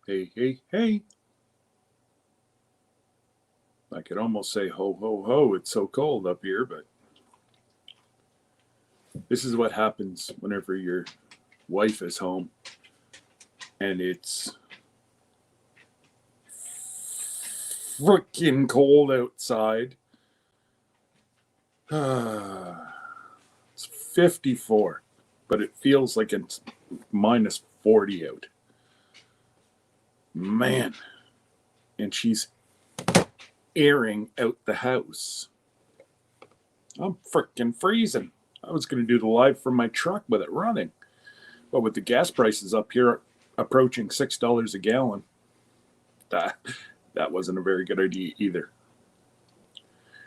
Hey, hey, hey. I could almost say ho, ho, ho. It's so cold up here, but this is what happens whenever your wife is home and it's freaking cold outside. It's 54, but it feels like it's minus 40 out. Man. And she's airing out the house. I'm freaking freezing. I was going to do the live from my truck with it running. But with the gas prices up here approaching $6 a gallon, that wasn't a very good idea either.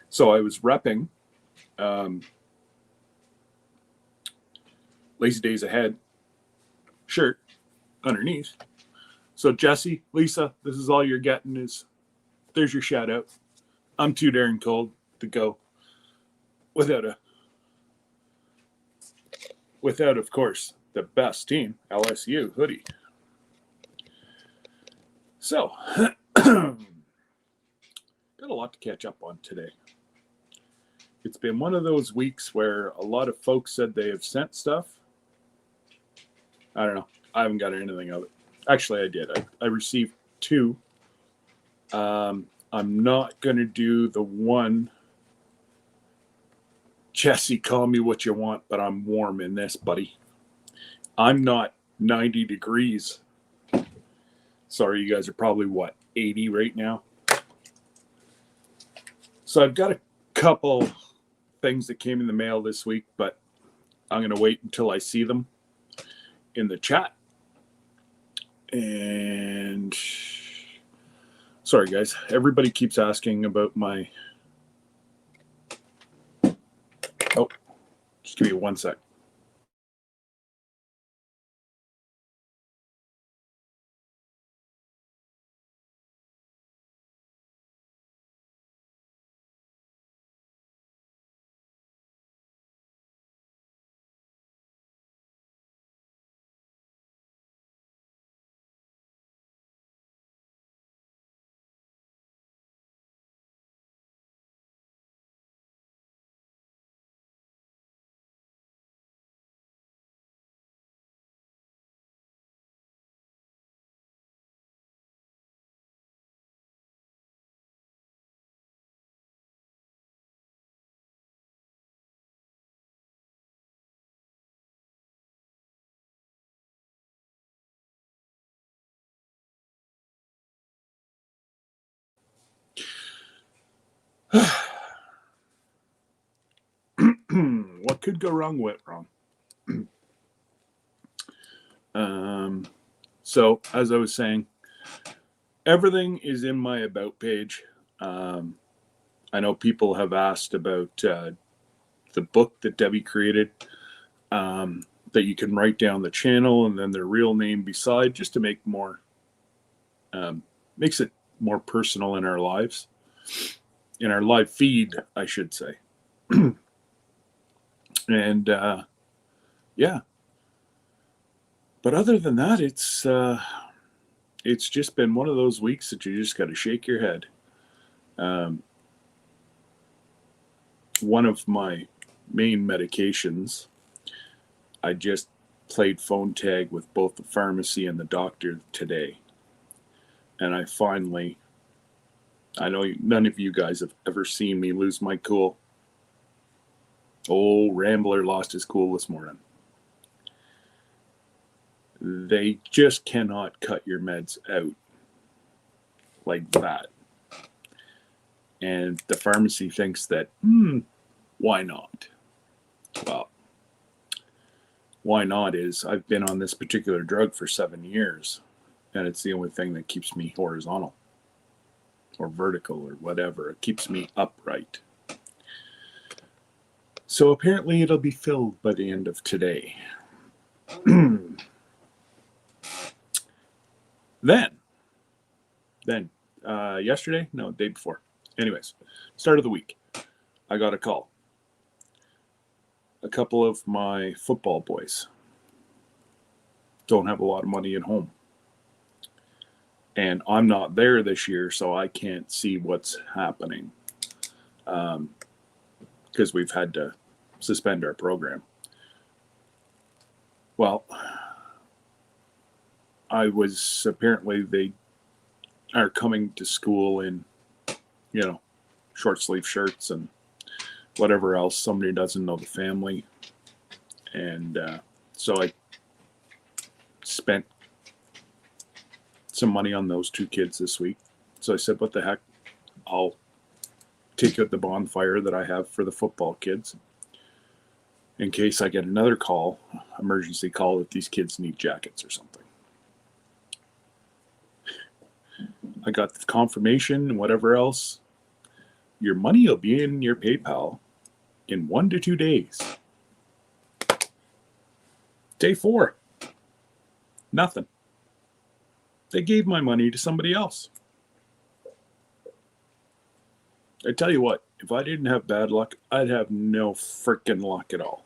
So I was repping Lazy Days Ahead shirt underneath. So Jesse, Lisa, this is all you're getting is there's your shout out. I'm too darn cold to go without of course the best team, LSU hoodie. So got a lot to catch up on today. It's been one of those weeks where a lot of folks said they have sent stuff. I don't know. I haven't got anything of it. Actually, I did. I received 2. I'm not going to do the one, Jesse, call me what you want, but I'm warm in this, buddy. I'm not 90 degrees. Sorry, you guys are probably, 80 right now? So I've got a couple things that came in the mail this week, but I'm going to wait until I see them in the chat. And sorry, guys. Everybody keeps asking about my... Oh, just give me 1 sec. What could go wrong went wrong. So, as I was saying, everything is in my About page. I know people have asked about the book that Debbie created, that you can write down the channel and then their real name beside, just to make makes it more personal in our lives, in our live feed, I should say. And yeah, but other than that, it's just been one of those weeks that you just got to shake your head. One of my main medications, I just played phone tag with both the pharmacy and the doctor today. And I know none of you guys have ever seen me lose my cool. Old Rambler lost his cool this morning. They just cannot cut your meds out like that. And the pharmacy thinks that, why not? Well, why not is I've been on this particular drug for 7 years, and it's the only thing that keeps me horizontal or vertical or whatever. It keeps me upright. So apparently it'll be filled by the end of today. Then, yesterday? No, day before. Anyways, start of the week, I got a call. A couple of my football boys don't have a lot of money at home. And I'm not there this year, so I can't see what's happening because we've had to suspend our program. Well, apparently they are coming to school in, short sleeve shirts and whatever else. Somebody doesn't know the family. And so I spent some money on those two kids this week. So I said, what the heck? I'll take out the bonfire that I have for the football kids in case I get another emergency call, that these kids need jackets or something. I got the confirmation and whatever else. Your money will be in your PayPal in 1 to 2 days. Day 4. Nothing. They gave my money to somebody else. I tell you what, if I didn't have bad luck, I'd have no freaking luck at all.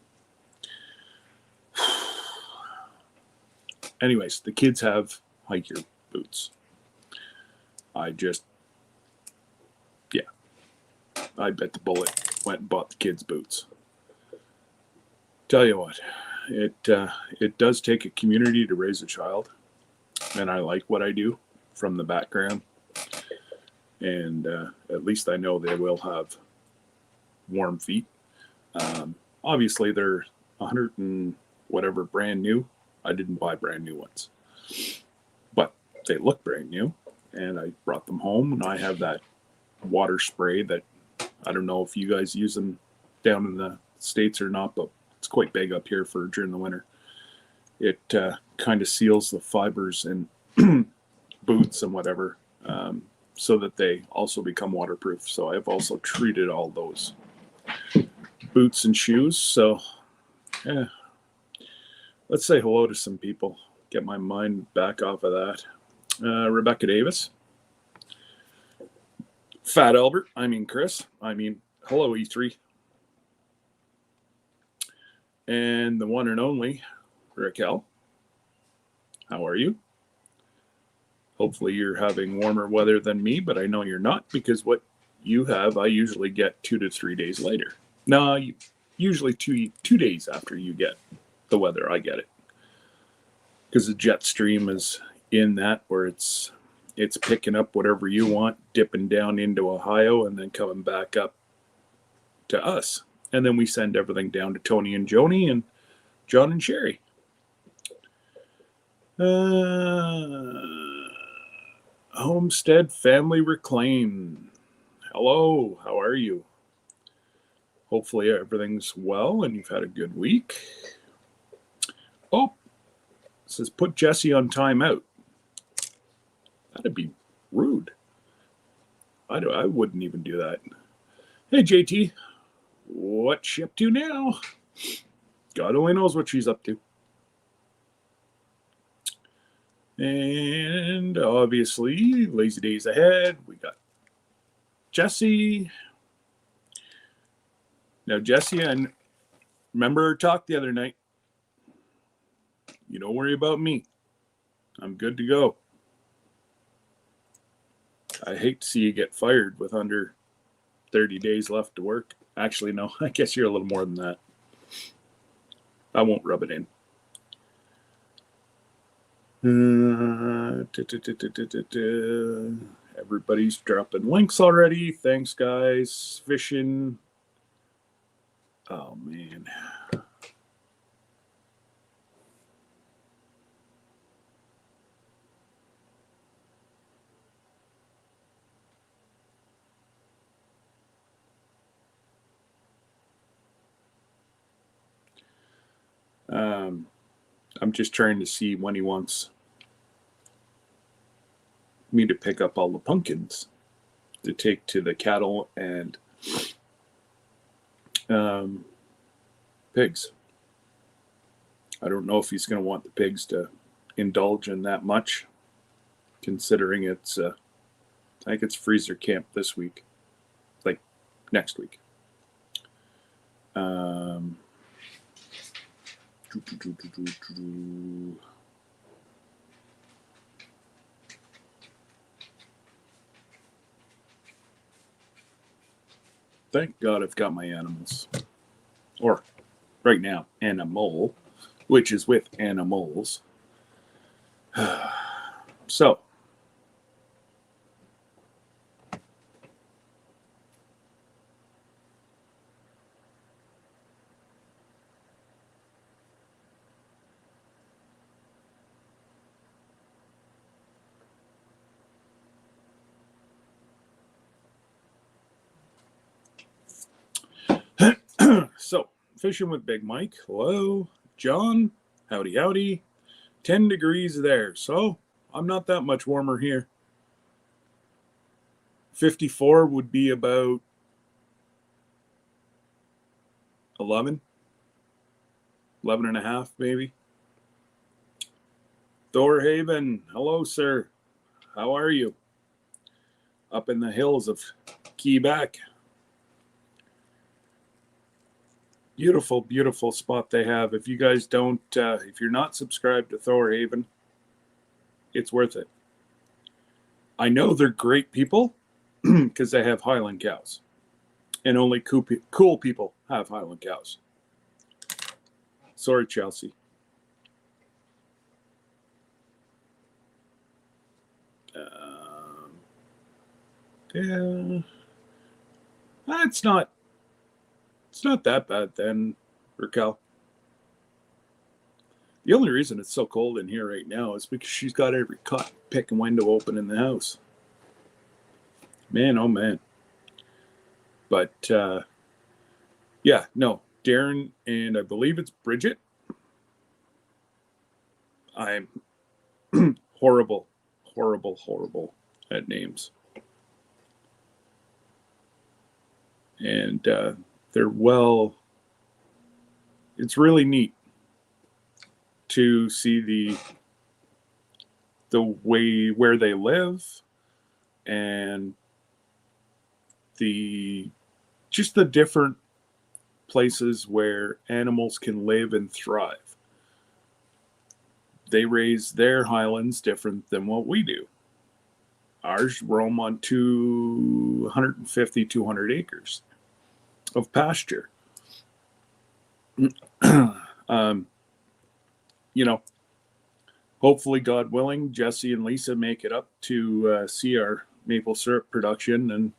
Anyways, the kids have hike your boots. I bet the bullet went and bought the kids' boots. Tell you what, it does take a community to raise a child, and I like what I do from the background. And at least I know they will have warm feet. Obviously, they're 100 and whatever brand new. I didn't buy brand new ones, but they look brand new. And I brought them home, and I have that water spray that I don't know if you guys use them down in the States or not, but it's quite big up here for during the winter. It kind of seals the fibers in boots and whatever, so that they also become waterproof. So I've also treated all those boots and shoes. So let's say hello to some people. Get my mind back off of that. Rebecca Davis. Fat Albert. Chris. Hello, E3. And the one and only Raquel. How are you? Hopefully you're having warmer weather than me, but I know you're not, because what you have, I usually get 2 to 3 days later. No, usually two days after you get the weather, I get it. Because the jet stream is in that, where it's picking up whatever you want, dipping down into Ohio, and then coming back up to us. And then we send everything down to Tony and Joni and John and Sherry. Homestead Family Reclaim. Hello, how are you? Hopefully everything's well and you've had a good week. Oh, it says put Jesse on timeout. That'd be rude. I wouldn't even do that. Hey, JT, what's she up to now? God only knows what she's up to. And obviously, lazy days ahead. We got Jesse. Now, Jesse, and remember our talk the other night. You don't worry about me. I'm good to go. I hate to see you get fired with under 30 days left to work. Actually, no, I guess you're a little more than that. I won't rub it in. Everybody's dropping links already. Thanks, guys. Fishing. Oh, man. I'm just trying to see when he wants me to pick up all the pumpkins to take to the cattle and pigs. I don't know if he's going to want the pigs to indulge in that much, considering it's I think it's freezer camp this week, like next week. thank God I've got my animals. Or right now, animal, which is with animals. So, so fishing with Big Mike. Hello, John. Howdy, howdy. 10 degrees there. So I'm not that much warmer here. 54 would be about 11 and a half, maybe. Thorhaven, hello, sir. How are you? Up in the hills of Quebec. Beautiful, beautiful spot they have. If you guys don't, if you're not subscribed to Thorhaven, it's worth it. I know they're great people because they have Highland cows. And only cool people have Highland cows. Sorry, Chelsea. Yeah, it's not that bad then, Raquel. The only reason it's so cold in here right now is because she's got every cut, pick, and window open in the house. Man, oh man. But yeah, no, Darren and I believe it's Bridget. I'm horrible at names. And they're it's really neat to see the way where they live and just the different places where animals can live and thrive. They raise their Highlands different than what we do. Ours roam on 250, 200 acres of pasture. Hopefully, God willing, Jesse and Lisa make it up to see our maple syrup production, and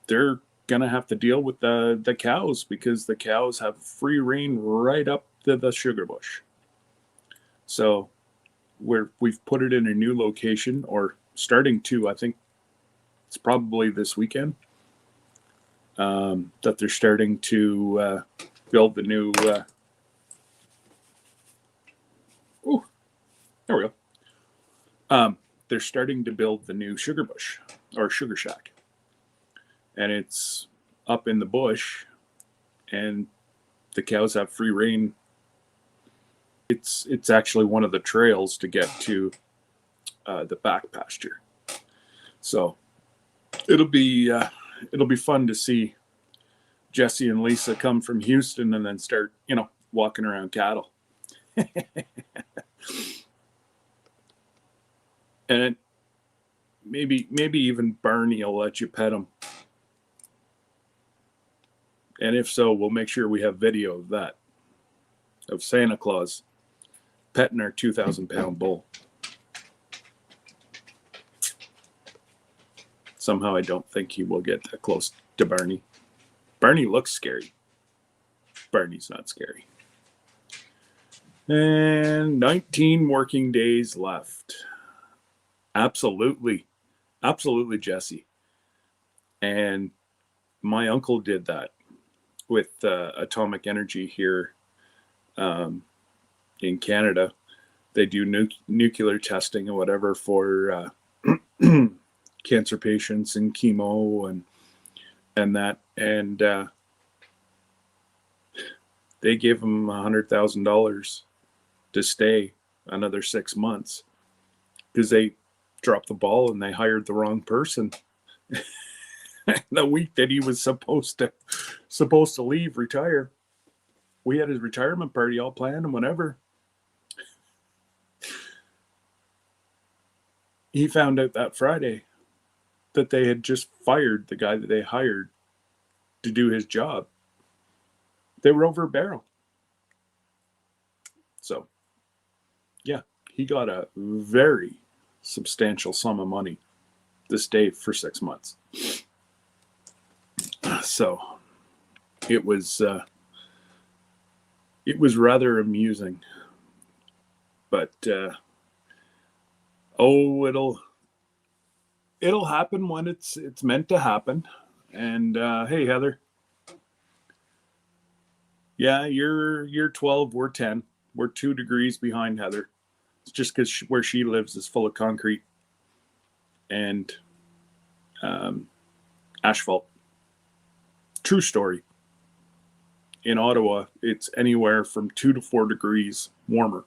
they're gonna have to deal with the cows because the cows have free reign right up to the sugar bush. So we've put it in a new location, or starting to. I think it's probably this weekend that they're starting to build the new. There we go. They're starting to build the new sugar bush or sugar shack, and it's up in the bush, and the cows have free reign. It's actually one of the trails to get to the back pasture. So it'll be fun to see Jesse and Lisa come from Houston and then start walking around cattle. And maybe even Barney will let you pet them. And if so, we'll make sure we have video of that, of Santa Claus petting our 2,000-pound bull. Somehow I don't think he will get that close to Barney. Barney looks scary. Barney's not scary. And 19 working days left. Absolutely, Jesse. And my uncle did that with Atomic Energy here in Canada. They do nuclear testing or whatever for cancer patients and chemo and that. And they gave him $100,000 to stay another 6 months because they dropped the ball and they hired the wrong person. The week that he was supposed to retire, we had his retirement party all planned and whatever. He found out that Friday that they had just fired the guy that they hired to do his job, they were over a barrel. So, yeah, he got a very substantial sum of money this day for 6 months. So it was rather amusing, but it'll happen when it's meant to happen. And hey, Heather, yeah, you're 12, we're 10, we're 2 degrees behind Heather. It's just because where she lives is full of concrete and asphalt. True story. In Ottawa, it's anywhere from 2 to 4 degrees warmer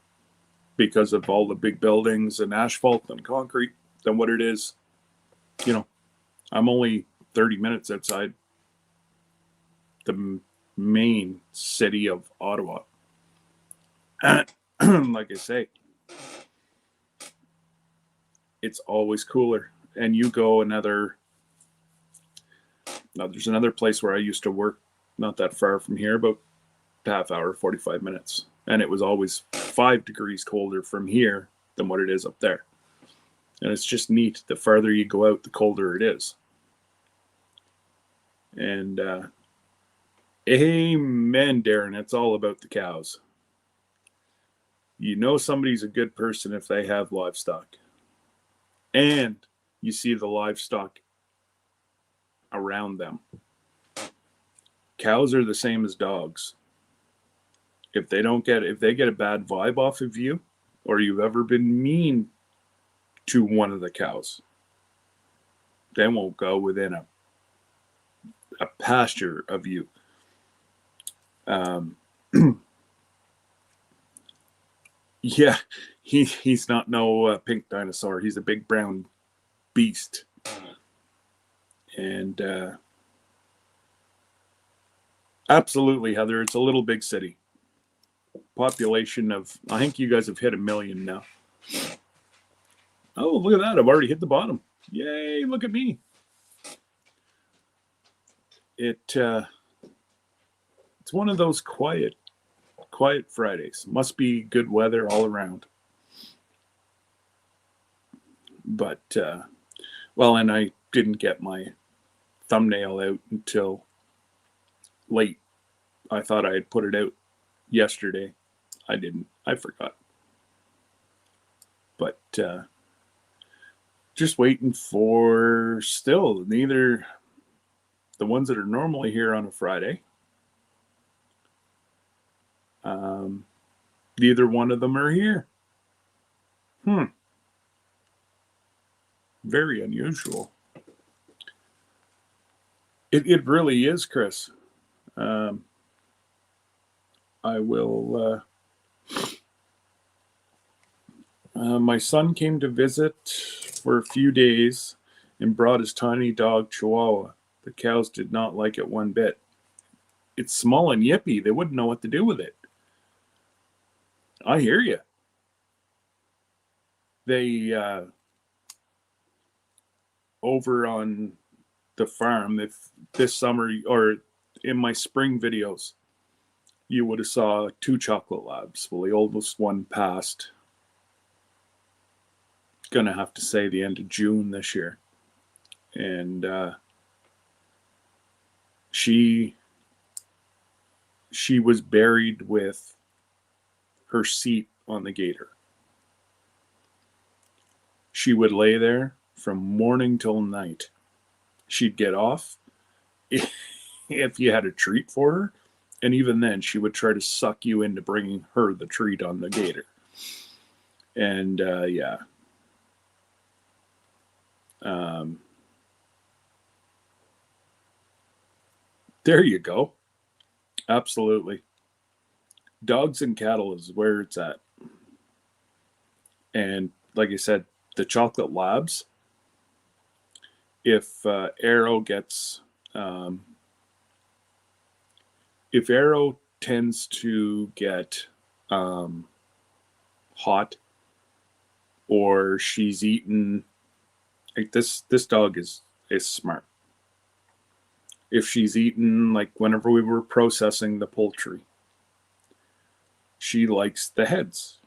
because of all the big buildings and asphalt and concrete than what it is. You know, I'm only 30 minutes outside the main city of Ottawa. Like I say, it's always cooler. And you go there's another place where I used to work, not that far from here, about half hour, 45 minutes. And it was always 5 degrees colder from here than what it is up there. And it's just neat. The farther you go out, the colder it is. And amen, Darren. It's all about the cows. You know somebody's a good person if they have livestock. And you see the livestock around them. Cows are the same as dogs. If they get a bad vibe off of you, or you've ever been mean to one of the cows, they won't go within a pasture of you. Yeah, he's not no pink dinosaur. He's a big brown beast. And absolutely, Heather, it's a little big city. Population of, I think you guys have hit 1 million now. Oh, look at that. I've already hit the bottom. Yay, look at me. It's one of those quiet Fridays. Must be good weather all around. But, well, and I didn't get my thumbnail out until late. I thought I had put it out yesterday. I didn't. I forgot. But just waiting for still neither the ones that are normally here on a Friday. Neither one of them are here. Very unusual. It really is, Chris. I will. My son came to visit for a few days and brought his tiny dog Chihuahua. The cows did not like it one bit. It's small and yippy. They wouldn't know what to do with it. I hear you. They over on the farm, if this summer or in my spring videos, you would have saw 2 chocolate labs. Well, the oldest one passed. Gonna have to say the end of June this year. And she was buried with her seat on the gator. She would lay there from morning till night. She'd get off if you had a treat for her. And even then, she would try to suck you into bringing her the treat on the gator. And yeah. There you go. Absolutely. Dogs and cattle is where it's at. And like I said, the chocolate labs, if Arrow gets, if Arrow tends to get hot, or she's eaten, like this dog is smart. if she's eaten, like whenever we were processing the poultry, she likes the heads.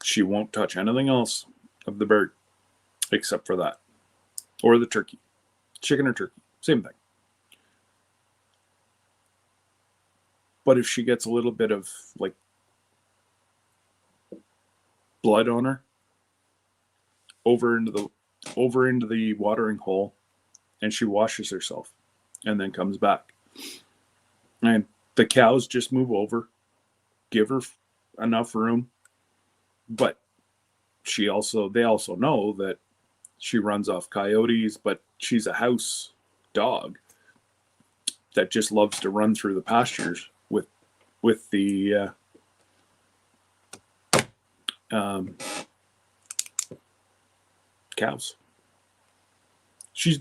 She won't touch anything else of the bird except for that. Or the turkey. Chicken or turkey. Same thing. But if she gets a little bit of like blood on her over into the watering hole, and she washes herself and then comes back. And the cows just move over, give her enough room, but they also know that she runs off coyotes, but she's a house dog that just loves to run through the pastures with the cows. She's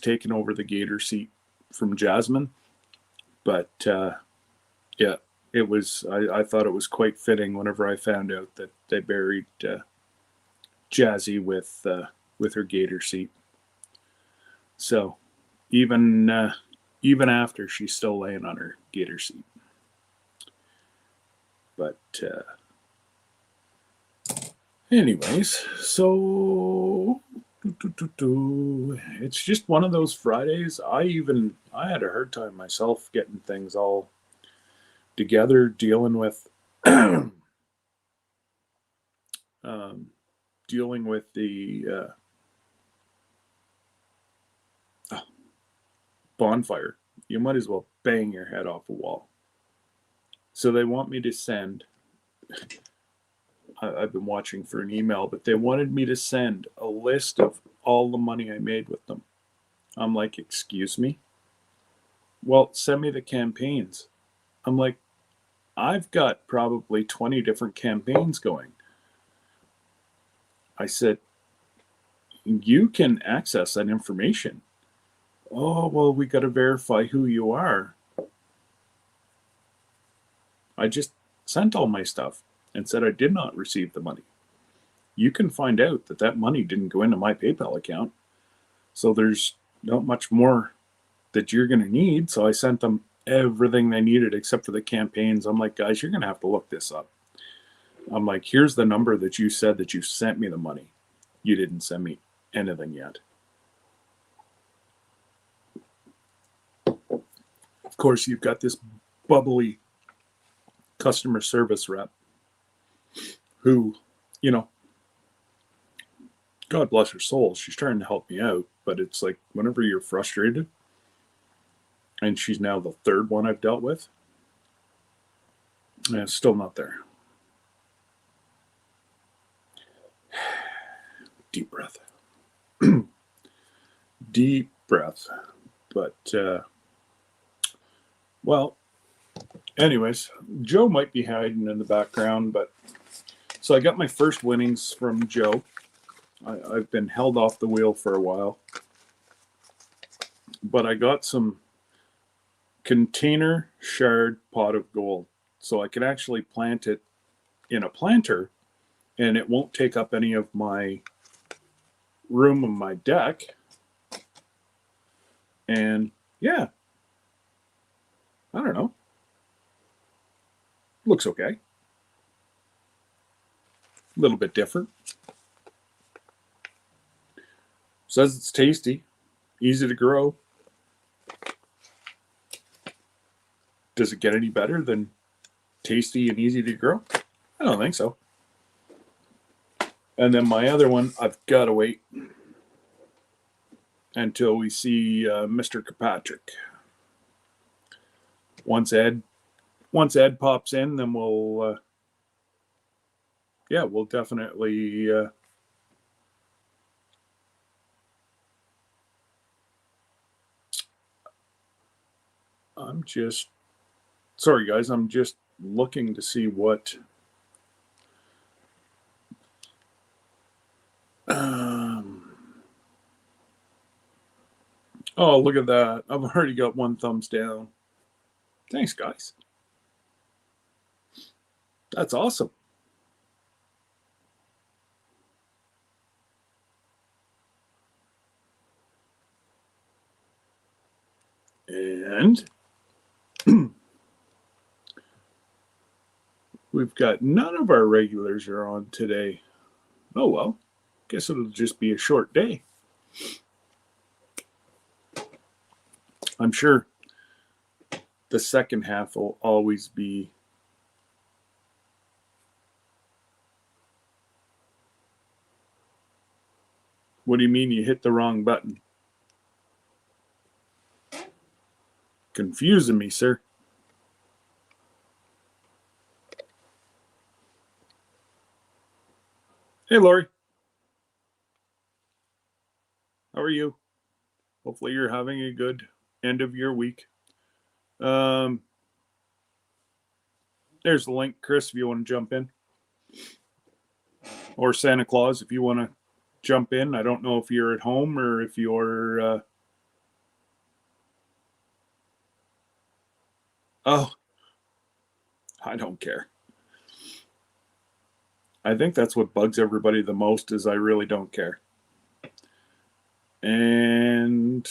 taken over the gator seat from Jasmine, but yeah, it was. I thought it was quite fitting whenever I found out that they buried Jazzy with her gator seat. So even after, she's still laying on her gator seat. But anyways, so it's just one of those Fridays. I had a hard time myself getting things all together, dealing with the bonfire. You might as well bang your head off a wall. So they want me to send. I've been watching for an email, but they wanted me to send a list of all the money I made with them. I'm like, excuse me? Well, send me the campaigns. I'm like, I've got probably 20 different campaigns going. I said, you can access that information. Oh, well, we got to verify who you are. I just sent all my stuff and said I did not receive the money. You can find out that money didn't go into my PayPal account. So there's not much more that you're going to need. So I sent them everything they needed except for the campaigns. I'm like, guys, you're going to have to look this up. I'm like, here's the number that you said that you sent me the money. You didn't send me anything yet. Of course, you've got this bubbly customer service rep who, God bless her soul, she's trying to help me out, but it's like whenever you're frustrated, and she's now the third one I've dealt with, and it's still not there. Deep breath. Deep breath. But, well, anyways, Joe might be hiding in the background, but so I got my first winnings from Joe. I've been held off the wheel for a while, but I got some container shard pot of gold, so I can actually plant it in a planter, and it won't take up any of my room on my deck. And yeah, I don't know. Looks okay. A little bit different. Says it's tasty, easy to grow. Does it get any better than tasty and easy to grow? I don't think so. And then my other one, I've got to wait until we see Mr. Kirkpatrick. Once Ed pops in, then we'll definitely sorry guys, I'm just looking to see what oh, look at that. I've already got one thumbs down. Thanks, guys. That's awesome. we've got none of our regulars are on today. Oh well, guess it'll just be a short day. I'm sure the second half will always be What do you mean you hit the wrong button? Confusing me, sir. Hey, Lori. How are you? Hopefully you're having a good end of your week. There's the link, Chris, if you want to jump in. Or Santa Claus, if you want to jump in. I don't know if you're at home or if you're... Oh, I don't care. I think that's what bugs everybody the most is I really don't care. And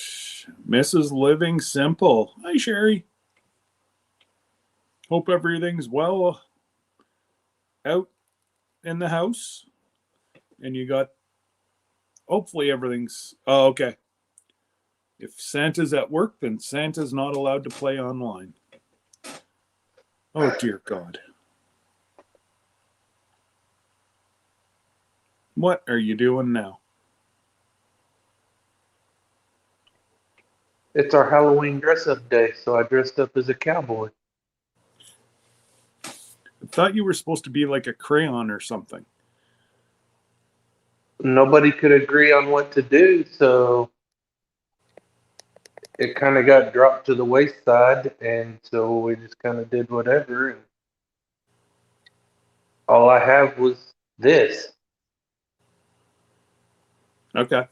Mrs. Living Simple. Hi, Sherry. Hope everything's well out in the house. And you got, hopefully everything's, oh, okay. If Santa's at work, then Santa's not allowed to play online. Oh, dear God. What are you doing now? It's our Halloween dress-up day, so I dressed up as a cowboy. I thought you were supposed to be like a crayon or something. Nobody could agree on what to do, so it kind of got dropped to the wayside, and so we just kind of did whatever. And all I have was this. Okay.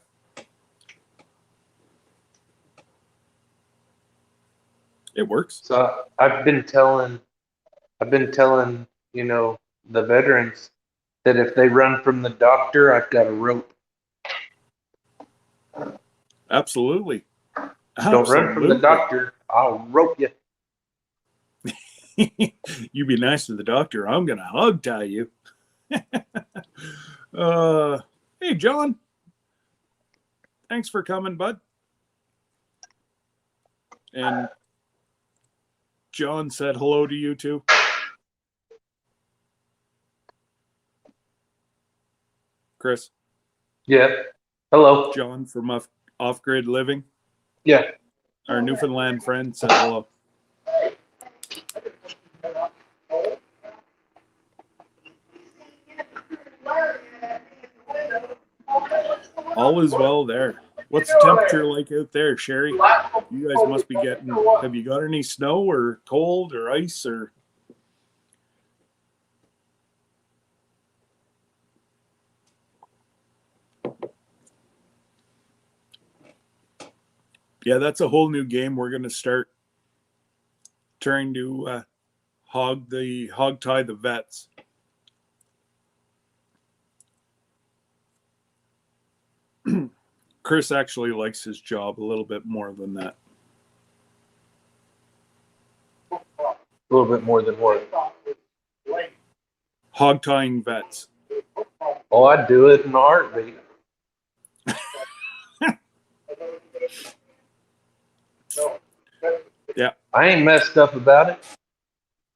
It works. So I've been telling, the veterans that if they run from the doctor, I've got a rope. Absolutely. Don't run from the doctor. I'll rope you. You be nice to the doctor. I'm going to hog tie you. Hey, John. Thanks for coming, bud. And John said hello to you too. Chris. Yeah. Hello. John from Off Grid Living. Yeah. Our Newfoundland friend said hello. All is well there. What's the temperature like out there, Sherry? You guys must be getting, have you got any snow or cold or ice or? Yeah, that's a whole new game. We're going to start trying to hog tie the vets. Chris actually likes his job a little bit more than that. A little bit more than what? Hog tying vets. Oh, I'd do it in a heartbeat. Yeah. I ain't messed up about it.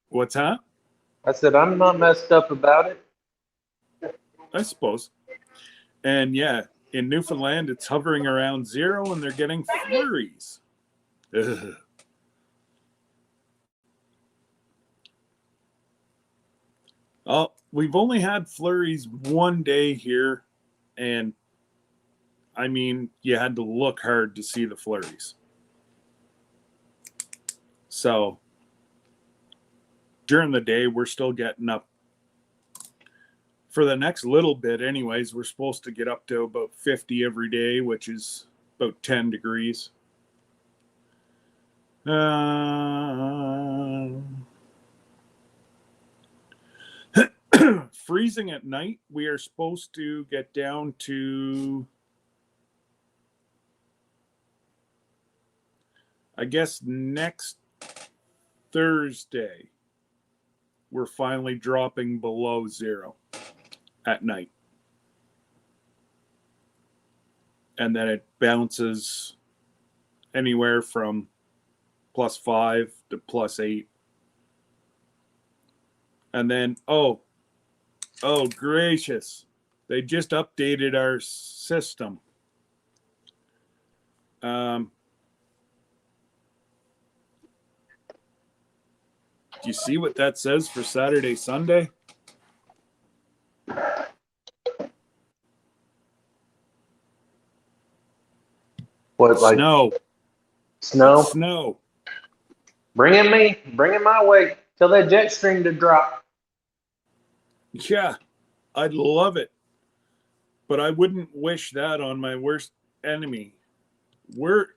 What's that? I said, I'm not messed up about it. I suppose. And yeah, in Newfoundland, it's hovering around 0 and they're getting flurries. Ugh. Oh, we've only had flurries one day here. And I mean, you had to look hard to see the flurries. So during the day, we're still getting up. For the next little bit, anyways, we're supposed to get up to about 50 every day, which is about 10 degrees. Freezing at night, we are supposed to get down to, I guess, next Thursday. we're finally dropping below 0 at night. And then it bounces anywhere from +5 to +8. And then, oh gracious, they just updated our system. Do you see what that says for Saturday, Sunday? What, like Snow. snow? Snow. Bring it my way. Tell that jet stream to drop. Yeah, I'd love it. But I wouldn't wish that on my worst enemy. We're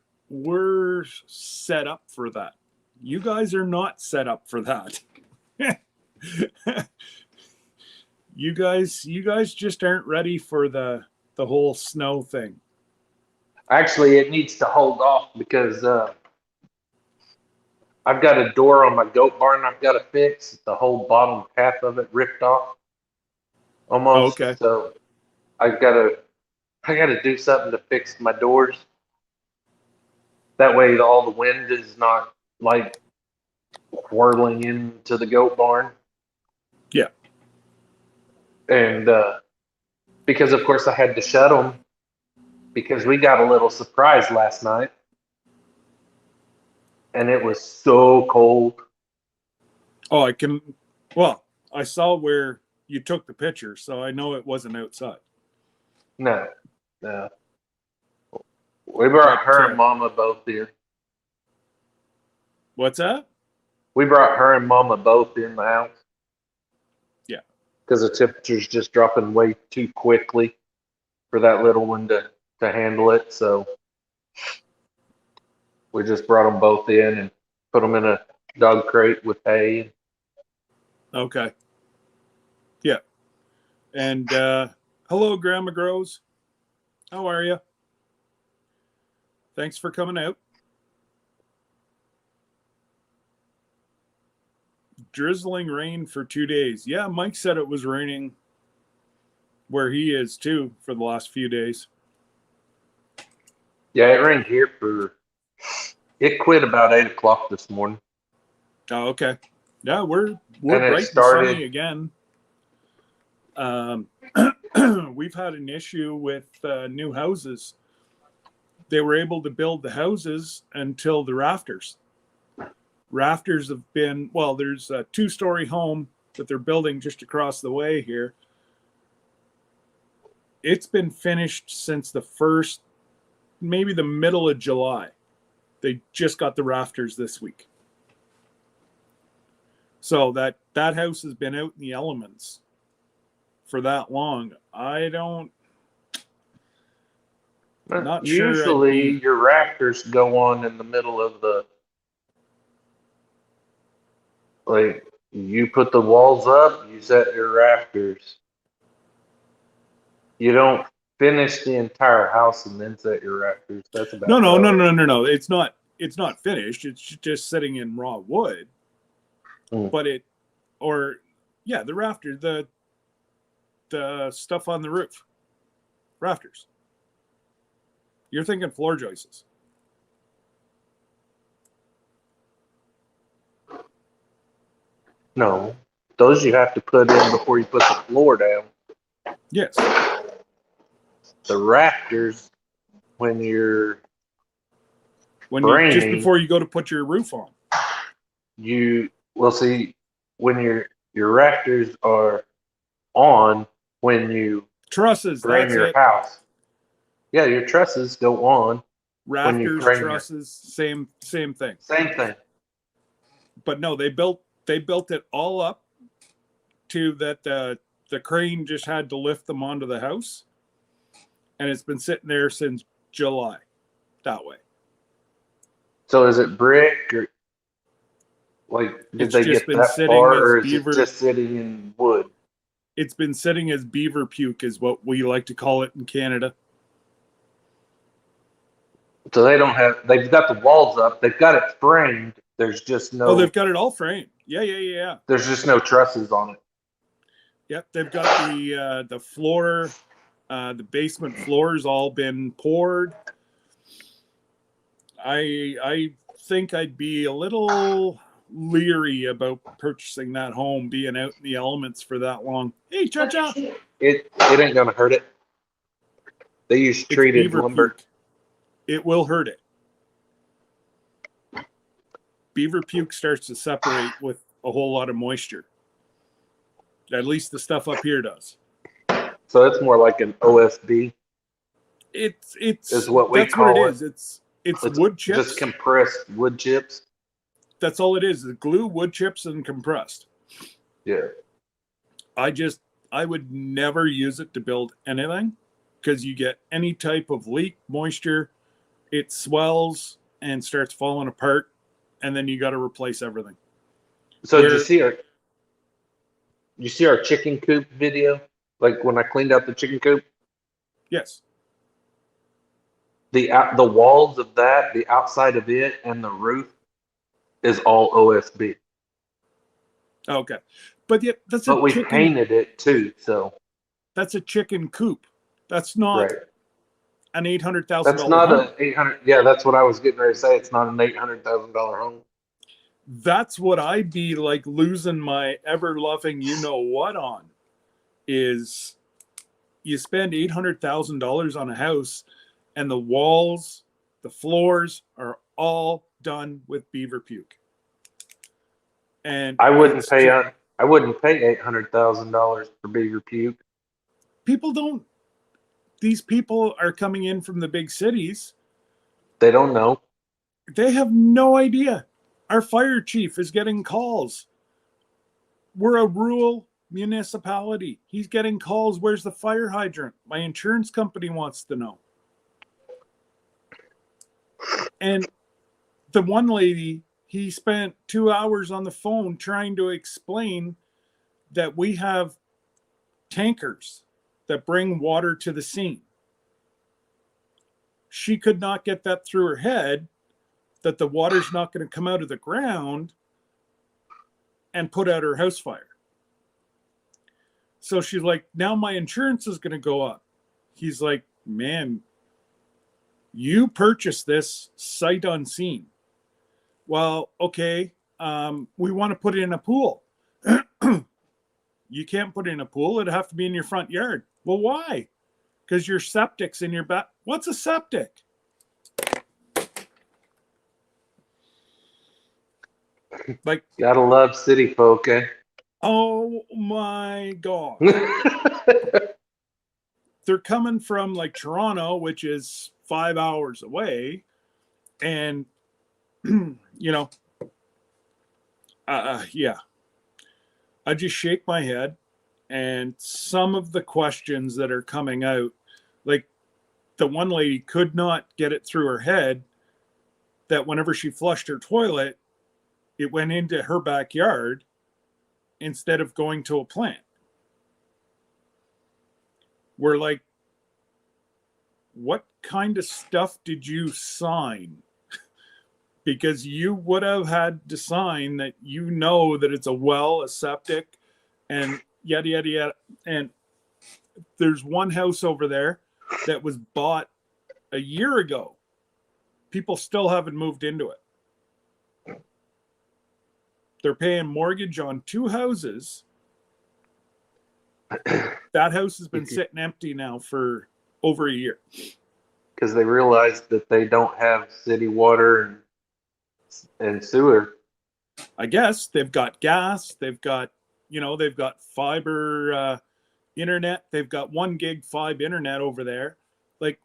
set up for that. You guys are not set up for that. You guys just aren't ready for the whole snow thing. Actually, it needs to hold off because I've got a door on my goat barn I've got to fix. The whole bottom half of it ripped off almost. Okay. So I gotta do something to fix my doors. That way all the wind is not like whirling into the goat barn. Yeah. And because of course I had to shut them because we got a little surprise last night. And it was so cold. Oh, I saw where you took the picture, so I know it wasn't outside. No. We brought her and Mama both here. What's that? We brought her and Mama both in the house. Yeah. Because the temperature's just dropping way too quickly for that little one to handle it. So we just brought them both in and put them in a dog crate with hay. Okay. Yeah. And hello, Grandma Grows. How are you? Thanks for coming out. Drizzling rain for 2 days. Yeah, Mike said it was raining where he is too for the last few days. Yeah, it rained here it quit about 8 o'clock this morning. Oh, okay. Yeah, we're And it bright and started- sunny again. We've had an issue with new houses. They were able to build the houses until the rafters. Rafters have been, well, there's a 2-story home that they're building just across the way here. It's been finished since maybe the middle of July. They just got the rafters this week. So that house has been out in the elements for that long. Not Usually sure your rafters go on in the middle of the, like, you put the walls up, you set your rafters. You don't finish the entire house and then set your rafters. That's about No. It's not finished. It's just sitting in raw wood. But the rafter, the stuff on the roof. Rafters. You're thinking floor joists. No, those you have to put in before you put the floor down. Yes. The rafters, when you're Just before you go to put your roof on. see when your rafters are on when you Trusses. frame That's your it. house. Yeah, your trusses go on. Rafters, trusses, same thing. Same thing. But no, they built it all up to that the crane just had to lift them onto the house, and it's been sitting there since July that way. So is it brick or like did It's they just get been that sitting far, as or is beaver- it just sitting in wood? It's been sitting as beaver puke is what we like to call it in Canada. So they've got the walls up, they've got it framed. There's just no. Oh, they've got it all framed. Yeah. There's just no trusses on it. Yep, they've got the floor, the basement floor's all been poured. I think I'd be a little leery about purchasing that home, being out in the elements for that long. Hey, Cha-Cha! It ain't gonna hurt it. They use It's treated beaver lumber. puke. It will hurt it. Beaver puke starts to separate with a whole lot of moisture. At least the stuff up here does. So it's more like an OSB. It's Is what we that's call what it it. is. It's wood chips. Just compressed wood chips. That's all it is. The glue, wood chips, and compressed. Yeah. I would never use it to build anything because you get any type of leak, moisture, it swells and starts falling apart, and then you got to replace everything. So did you see our chicken coop video? Like when I cleaned out the chicken coop? Yes. The walls of that, the outside of it, and the roof is all OSB. Okay. But yeah, But we painted it too, so that's a chicken coop. That's not right. an $800,000 That's not home. an 800. Yeah, that's what I was getting ready to say. It's not an $800,000 home. That's what I'd be like losing my ever loving you know what on. Is you spend $800,000 on a house, and the walls, the floors are all done with beaver puke. And I wouldn't pay $800,000 for beaver puke. People don't. These people are coming in from the big cities. They don't know. They have no idea. Our fire chief is getting calls. We're a rural municipality. He's getting calls. Where's the fire hydrant? My insurance company wants to know. And the one lady, he spent 2 hours on the phone trying to explain that we have tankers that bring water to the scene. She could not get that through her head that the water's not going to come out of the ground and put out her house fire. So she's like, now my insurance is going to go up. He's like, man, you purchased this sight unseen. Well, okay, we want to put it in a pool. You can't put it in a pool. It'd have to be in your front yard. Well, why? Because your septic's in your back. What's a septic? Like, Gotta love city folk, eh? oh my God. They're coming from like Toronto, which is 5 hours away. And, yeah. I just shake my head. And some of the questions that are coming out, like the one lady could not get it through her head that whenever she flushed her toilet, it went into her backyard instead of going to a plant. We're like, what kind of stuff did you sign? Because you would have had to sign that you know that it's a well, a septic, and yada, yada, yada. And there's one house over there that was bought a year ago. People still haven't moved into it. They're paying mortgage on 2 houses. That house has been sitting empty now for over a year. Because they realized that they don't have city water and sewer. I guess they've got gas. They've got, they've got fiber internet. They've got 1 gig fiber internet over there. Like,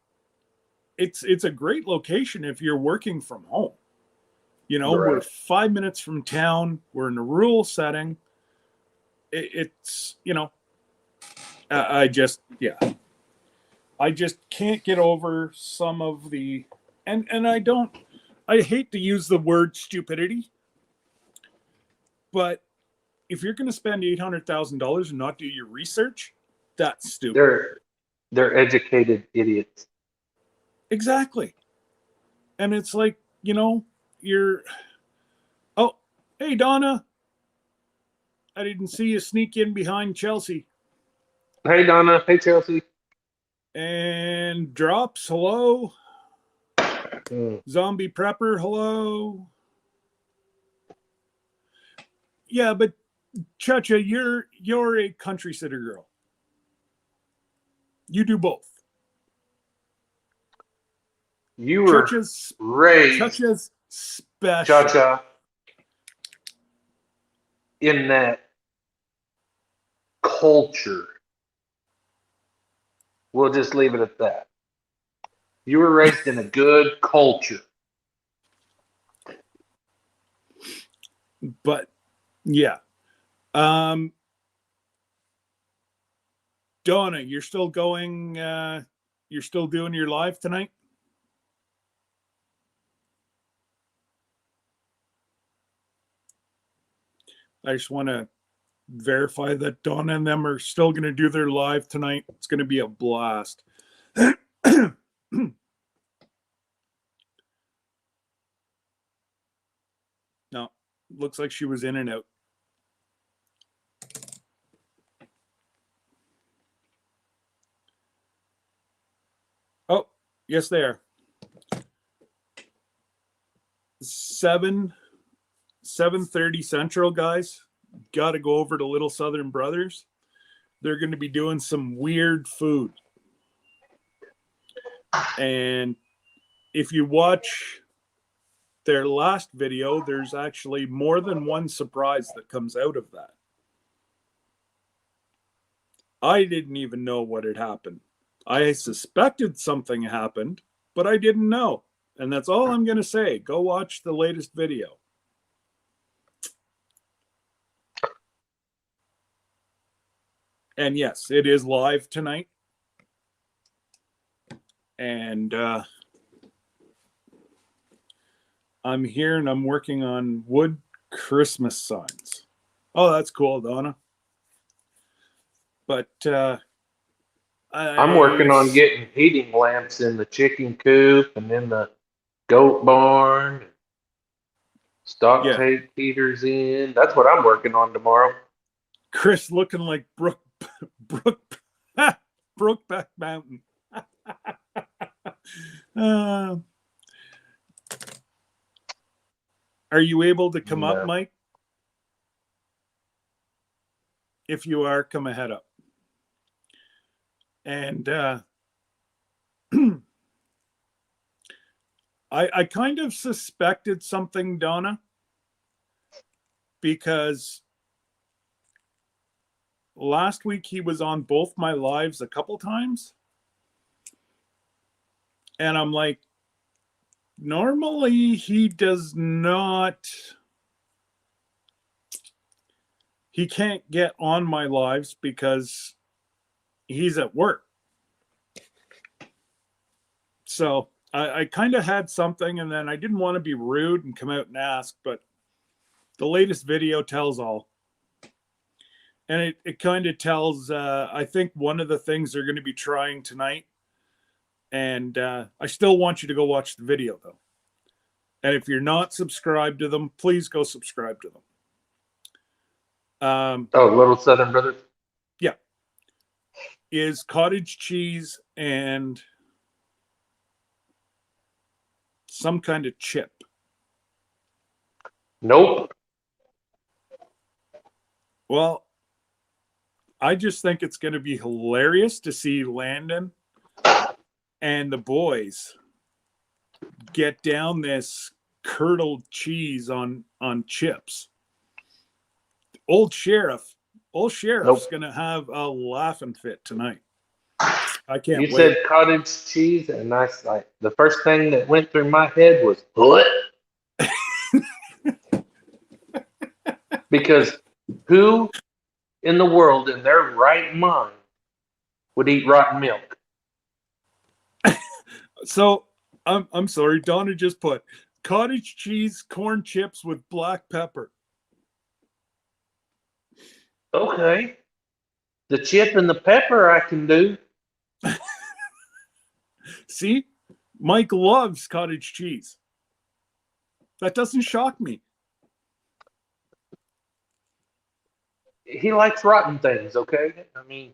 it's a great location if you're working from home. Right. We're 5 minutes from town. We're in a rural setting. It's, I just can't get over some of the, and I hate to use the word stupidity, but if you're going to spend $800,000 and not do your research, that's stupid. They're educated idiots. Exactly. And it's like, hey, Donna, I didn't see you sneak in behind Chelsea. Hey, Donna. Hey, Chelsea. And Drops, hello. Mm. Zombie Prepper, hello. Yeah, but Chacha, you're a country sitter girl. You do both. You were Chacha's raised, special. Cha-Cha, in that culture. We'll just leave it at that. You were raised in a good culture. But yeah. Donna, you're still going you're still doing your live tonight? I just want to verify that Donna and them are still going to do their live tonight. It's going to be a blast. No, looks like she was in and out. Oh, yes, they are. 7:30 Central, guys. Got to go over to Little Southern Brothers. They're going to be doing some weird food. And if you watch their last video, there's actually more than one surprise that comes out of that. I didn't even know what had happened. I suspected something happened, but I didn't know. And that's all I'm going to say. Go watch the latest video. And yes, it is live tonight. And I'm here and I'm working on wood Christmas signs. Oh, that's cool, Donna. But I'm working on getting heating lamps in the chicken coop and in the goat barn. Stock tape heaters in. That's what I'm working on tomorrow. Chris looking like Brokeback Mountain. Are you able to come up, Mike? If you are, come ahead up. And I kind of suspected something, Donna, because last week he was on both my lives a couple times. And I'm like, normally he does not, he can't get on my lives because he's at work. So I kind of had something, and then I didn't want to be rude and come out and ask, but the latest video tells all. And it kind of tells, I think, one of the things they're going to be trying tonight. And I still want you to go watch the video, though. And if you're not subscribed to them, please go subscribe to them. Little Southern Brothers? Yeah. Is cottage cheese and some kind of chip. Nope. Well, I just think it's going to be hilarious to see Landon and the boys get down this curdled cheese on chips. Old Sheriff's going to have a laughing fit tonight. I can't wait. You said cottage cheese, and the first thing that went through my head was what? Because who in the world in their right mind would eat rotten milk? So I'm sorry, Donna just put cottage cheese, corn chips with black pepper. Okay. The chip and the pepper I can do. See, Mike loves cottage cheese. That doesn't shock me. he likes rotten things. Okay, I mean,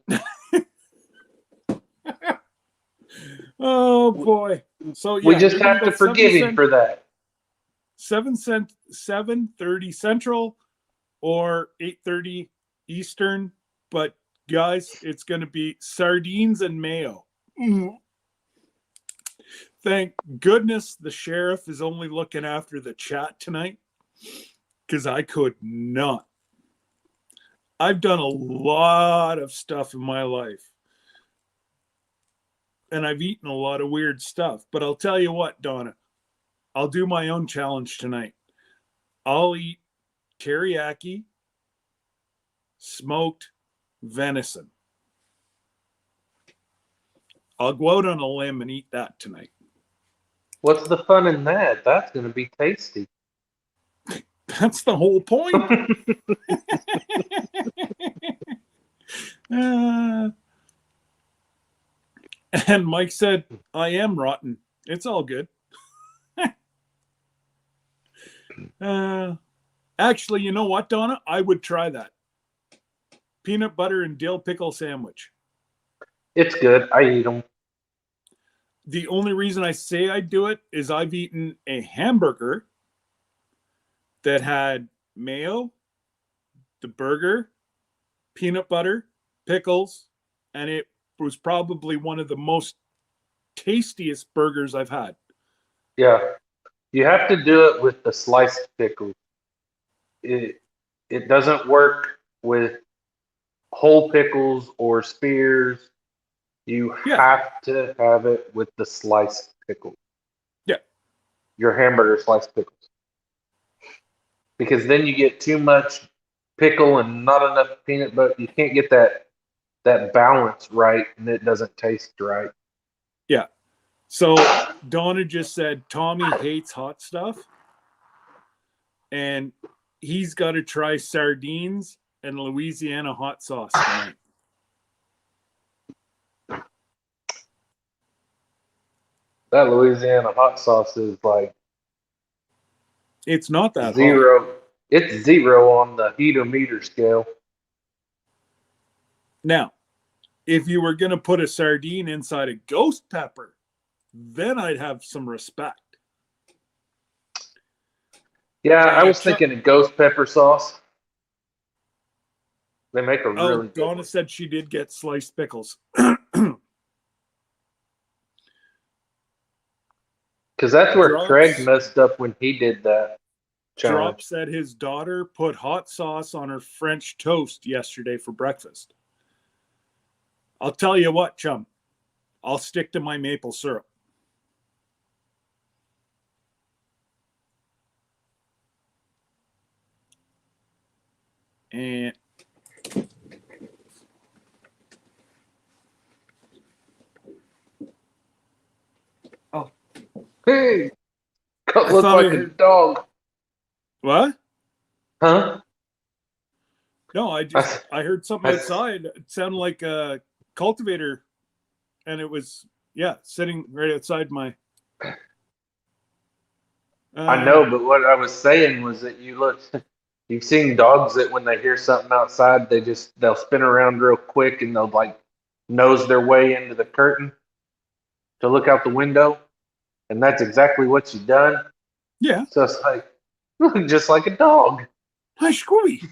Oh boy. So we yeah, just you're gonna have go to forgive him for that. 7:30 Central or 8:30 Eastern. But guys, it's gonna be sardines and mayo. Mm. Thank goodness the sheriff is only looking after the chat tonight, because I could not. I've done a lot of stuff in my life, and I've eaten a lot of weird stuff. But I'll tell you what, Donna, I'll do my own challenge tonight. I'll eat teriyaki smoked venison. I'll go out on a limb and eat that tonight. What's the fun in that? That's going to be tasty. That's the whole point. And Mike said, I am rotten. It's all good. Actually, you know what, Donna? I would try that. Peanut butter and dill pickle sandwich. It's good. I eat them. The only reason I say I'd do it is I've eaten a hamburger that had mayo, the burger, peanut butter, pickles, and it was probably one of the most tastiest burgers I've had. Yeah, you have to do it with the sliced pickles. It doesn't work with whole pickles or spears. You Yeah. have to have it with the sliced pickles. Yeah. Your hamburger sliced pickles. Because then you get too much pickle and not enough peanut butter. You can't get that balance right, and it doesn't taste right. Yeah. So Donna just said Tommy hates hot stuff, and he's got to try sardines and Louisiana hot sauce tonight. That Louisiana hot sauce is like It's not that zero. hot. It's zero on the heat-o-meter scale. Now, if you were going to put a sardine inside a ghost pepper, then I'd have some respect. Yeah, I was thinking of ghost pepper sauce. They make a really good Donna one. said she did get sliced pickles. Because that's where Drops. Craig messed up when he did that challenge. Drop said his daughter put hot sauce on her French toast yesterday for breakfast. I'll tell you what, chum. I'll stick to my maple syrup. And Hey, look like a dog. What? Huh? No, I heard something outside. It sounded like a cultivator, and it was sitting right outside my. I know, but what I was saying was that you've seen dogs that when they hear something outside, they'll spin around real quick and they'll like nose their way into the curtain to look out the window, and that's exactly what you've done. Yeah. So it's like just like a dog. Hi, Scooby.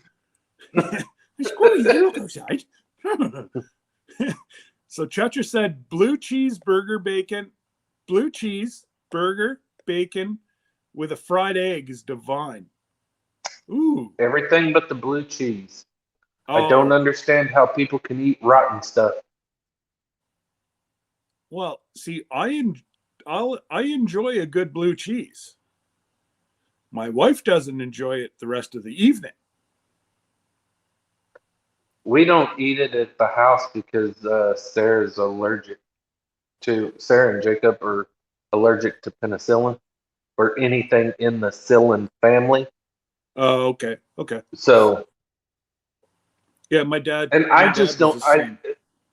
Hi, Scooby, you look outside. So Chucher said blue cheese burger bacon with a fried egg is divine. Ooh. Everything but the blue cheese. I don't understand how people can eat rotten stuff. Well, see, I enjoy a good blue cheese. My wife doesn't enjoy it the rest of the evening. We don't eat it at the house because Sarah and Jacob are allergic to penicillin or anything in the psyllin family. Oh, okay. Okay. So yeah, my dad. And I just don't.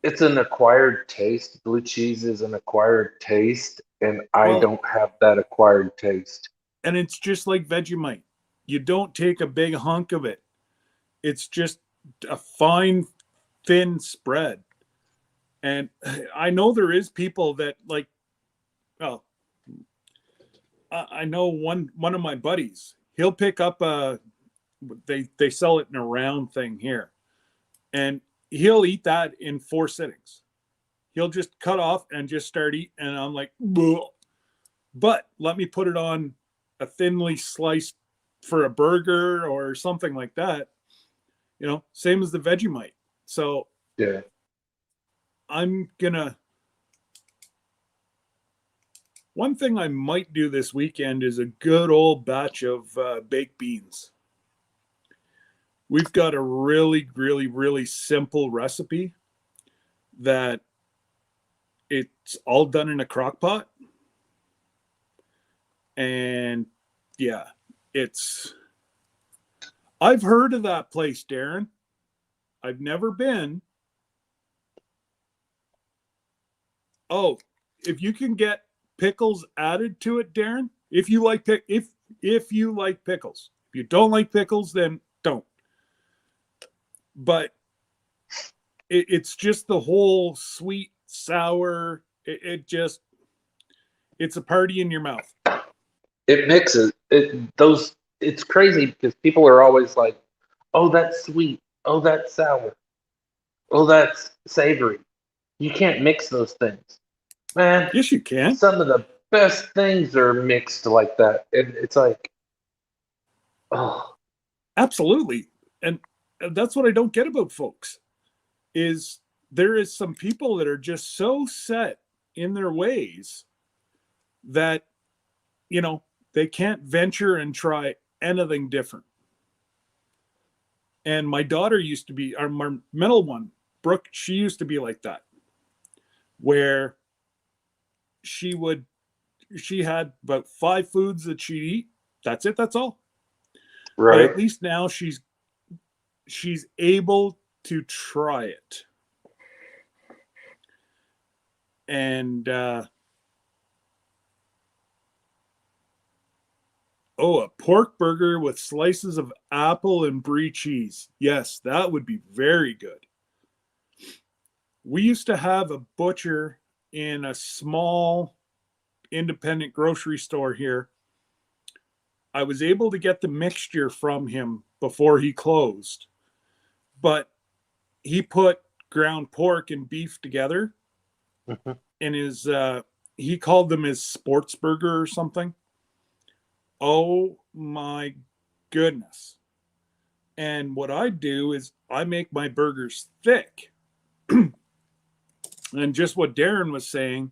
It's an acquired taste. Blue cheese is an acquired taste, and I don't have that acquired taste. And it's just like Vegemite. You don't take a big hunk of it. It's just a fine, thin spread. And I know there is people that like, oh, I know one of my buddies. He'll pick up they sell it in a round thing here, and he'll eat that in 4 sittings. He'll just cut off and just start eating, and I'm like, bleh. But let me put it on a thinly sliced for a burger or something like that. Same as the Vegemite. So Yeah. I'm gonna. One thing I might do this weekend is a good old batch of baked beans. We've got a really, really, really simple recipe that it's all done in a crock pot. And yeah, I've heard of that place, Darren. I've never been. Oh, if you can get pickles added to it, Darren, if you like if you like pickles. If you don't like pickles, then don't. But it's just the whole sweet, sour, it's a party in your mouth. It mixes it's crazy because people are always like, oh, that's sweet, oh, that's sour, oh, that's savory. You can't mix those things, man. Yes, you can. Some of the best things are mixed like that, and it's like, oh, absolutely. And that's what I don't get about folks is there is some people that are just so set in their ways that they can't venture and try anything different. And my daughter used to be, our middle one, Brooke, she used to be like that, where she had about 5 foods that she'd eat. That's it. That's all. right. But at least now she's able to try it. And a pork burger with slices of apple and brie cheese. Yes, that would be very good. We used to have a butcher in a small independent grocery store here. I was able to get the mixture from him before he closed, but he put ground pork and beef together in his he called them his sports burger or something. Oh my goodness. And what I do is I make my burgers thick. And just what Darren was saying,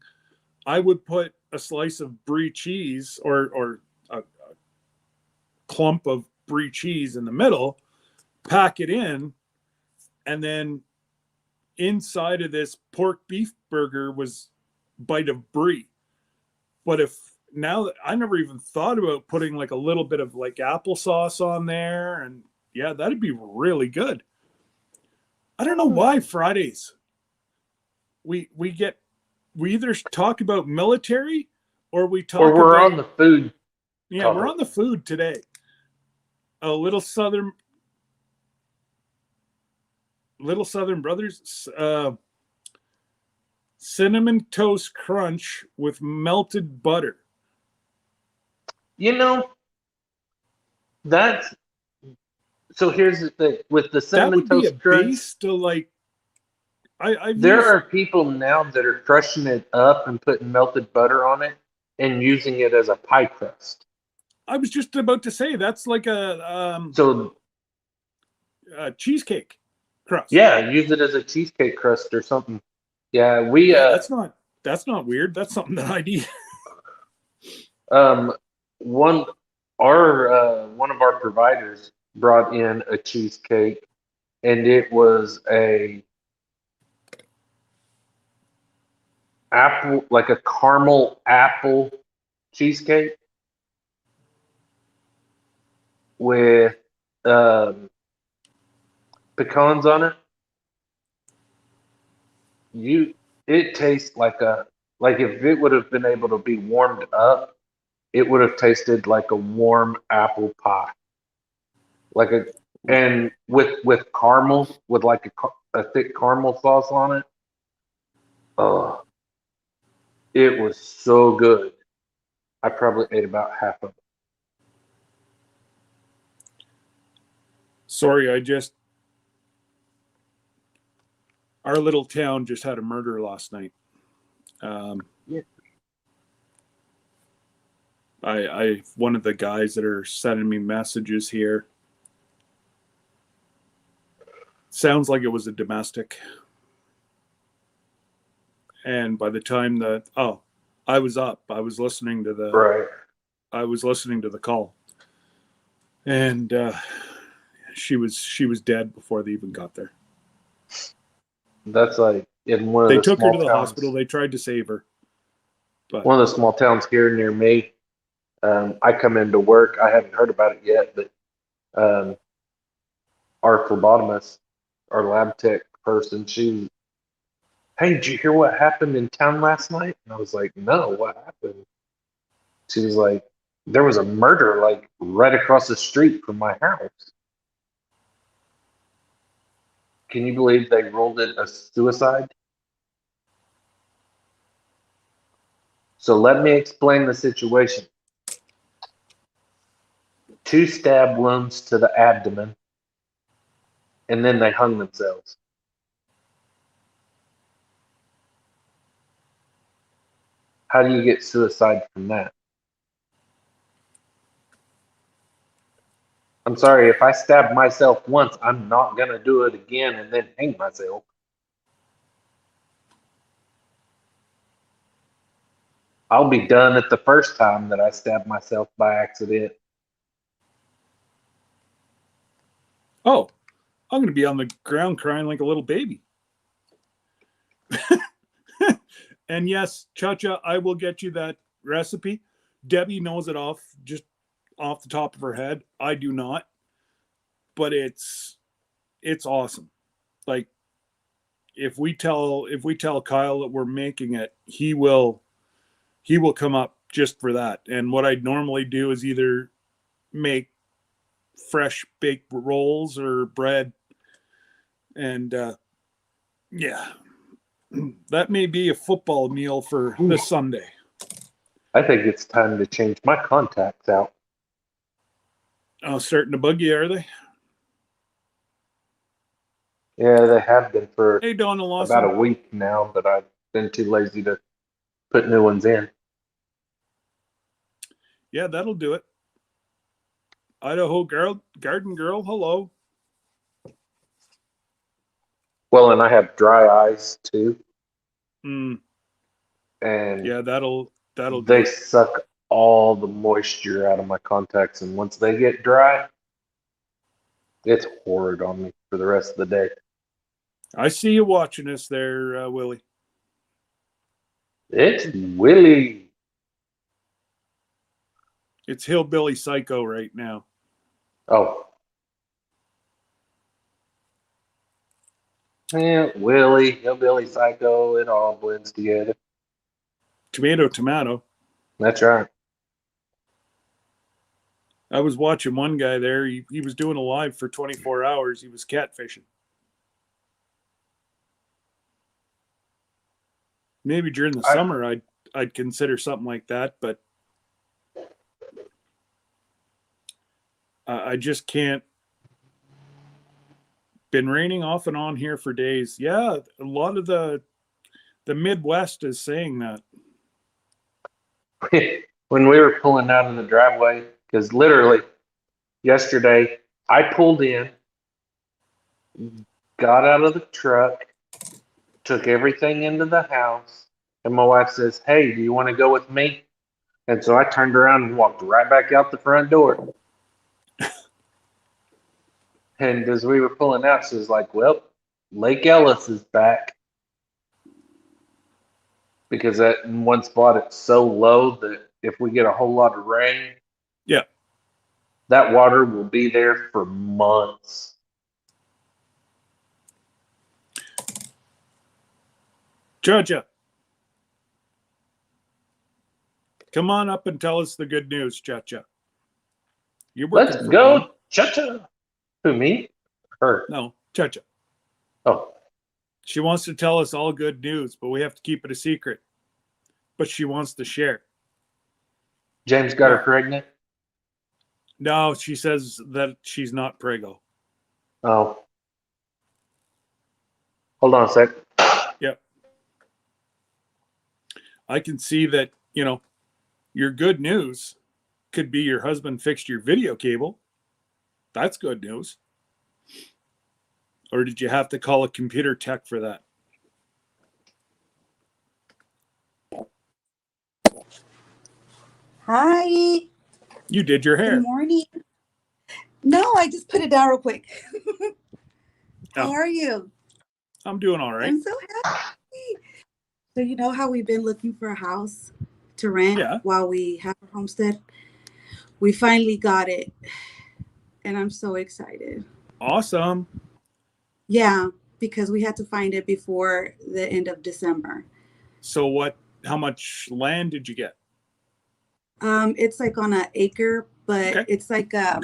I would put a slice of brie cheese or a clump of brie cheese in the middle, pack it in, and then inside of this pork beef burger was a bite of brie. But now I never even thought about putting like a little bit of like applesauce on there, and yeah, that'd be really good. I don't know why Fridays we either talk about military or we talk or we're about, on the food. yeah, we're on the food today. A Little Southern Brothers cinnamon toast crunch with melted butter. That's so. Here's the thing with the That cinnamon would be a toast crunch. base to like. There are people now that are crushing it up and putting melted butter on it and using it as a pie crust. I was just about to say that's like a cheesecake crust. Yeah, use it as a cheesecake crust or something. Yeah, we that's not weird. That's something that I do. one of our providers brought in a cheesecake, and it was a apple, like a caramel apple cheesecake with pecans on it. It tastes like if it would have been able to be warmed up, it would have tasted like a warm apple pie. and with caramel, with like a thick caramel sauce on it. Oh, it was so good. I probably ate about half of it. Sorry, our little town just had a murder last night. Yeah. One of the guys that are sending me messages here, sounds like it was a domestic. And by the time I was up, I was listening to Right. the call, and she was dead before they even got there. That's like in one of They the took her small to the towns. hospital. They tried to save her, but One of the small towns here near me. I come into work. I haven't heard about it yet, but our phlebotomist, our lab tech person, hey, did you hear what happened in town last night? And I was like, no, what happened? She was like, there was a murder like right across the street from my house. Can you believe they ruled it a suicide? So let me explain the situation. 2 stab wounds to the abdomen, and then they hung themselves. How do you get suicide from that? I'm sorry, if I stab myself once, I'm not going to do it again and then hang myself. I'll be done at the first time that I stab myself by accident. oh, I'm going to be on the ground crying like a little baby. And yes, Cha-Cha, I will get you that recipe. Debbie knows it just off the top of her head. I do not, but it's awesome. Like if we tell Kyle that we're making it, he will come up just for that. And what I'd normally do is either make fresh baked rolls or bread, and yeah, that may be a football meal for this Sunday. I think it's time to change my contacts out. Oh, starting to bug you, are they? Yeah, they have been for Hey, Donna Lawson. about a week now, but I've been too lazy to put new ones in. Yeah, that'll do it. Idaho Garden Girl, hello. Well, and I have dry eyes too. Mm, And yeah, that'll do they it. suck all the moisture out of my contacts, and once they get dry, it's horrid on me for the rest of the day. I see you watching us there, Willie. It's Willie. It's Hillbilly Psycho right now. Oh. Yeah, Willie, Hillbilly Psycho, it all blends together. Tomato. That's right. I was watching one guy there. He was doing a live for 24 hours. He was catfishing. Maybe during the summer I'd consider something like that, but I just can't. Been raining off and on here for days. Yeah, a lot of the Midwest is saying that. When we were pulling out in the driveway, because literally yesterday I pulled in, got out of the truck, took everything into the house, and my wife says, "Hey, do you want to go with me?" And so I turned around and walked right back out the front door. And as we were pulling out, she was like, "Well, Lake Ellis is back." Because that in one spot it's so low that if we get a whole lot of rain, Yeah, that water will be there for months. Cha-Cha, come on up and tell us the good news, Cha-Cha. You're working Let's from go, home. Cha-Cha. Who, me? Her. No, Cha-Cha. Oh, She wants to tell us all good news, but we have to keep it a secret. But she wants to share. James got her pregnant? No, she says that she's not prego. Oh. Hold on a sec. Yep. I can see that, your good news could be your husband fixed your video cable. That's good news. Or did you have to call a computer tech for that? Hi. You did your hair. Good morning. No, I just put it down real quick. How Oh. are you? I'm doing all right. I'm so happy. So you know how we've been looking for a house to rent while we have a homestead? We finally got it. And I'm so excited. Awesome. Yeah, because we had to find it before the end of December. So how much land did you get? It's like on an acre, but it's like a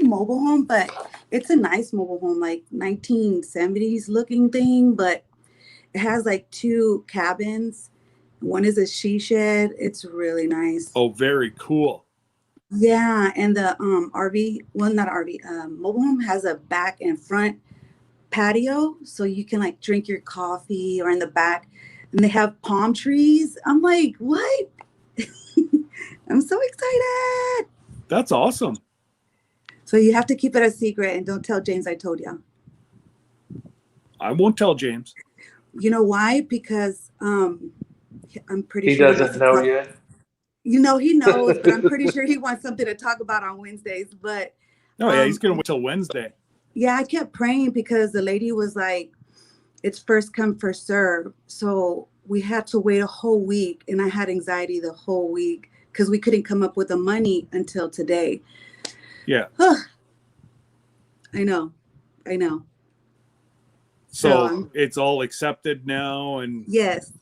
mobile home, but it's a nice mobile home, like 1970s looking thing, but it has like 2 cabins. One is a she shed. It's really nice. Oh, very cool. Yeah, and the mobile home has a back and front patio, so you can like drink your coffee or in the back, and they have palm trees. I'm like, what? I'm so excited. That's awesome. So you have to keep it a secret and don't tell James I told you. I won't tell James. You know why? Because I'm pretty he sure doesn't know yet. He knows, but I'm pretty sure he wants something to talk about on Wednesdays. But yeah, he's gonna wait till Wednesday. Yeah, I kept praying because the lady was like, it's first come, first serve. So we had to wait a whole week, and I had anxiety the whole week because we couldn't come up with the money until today. Yeah. I know. So it's all accepted now, and yes.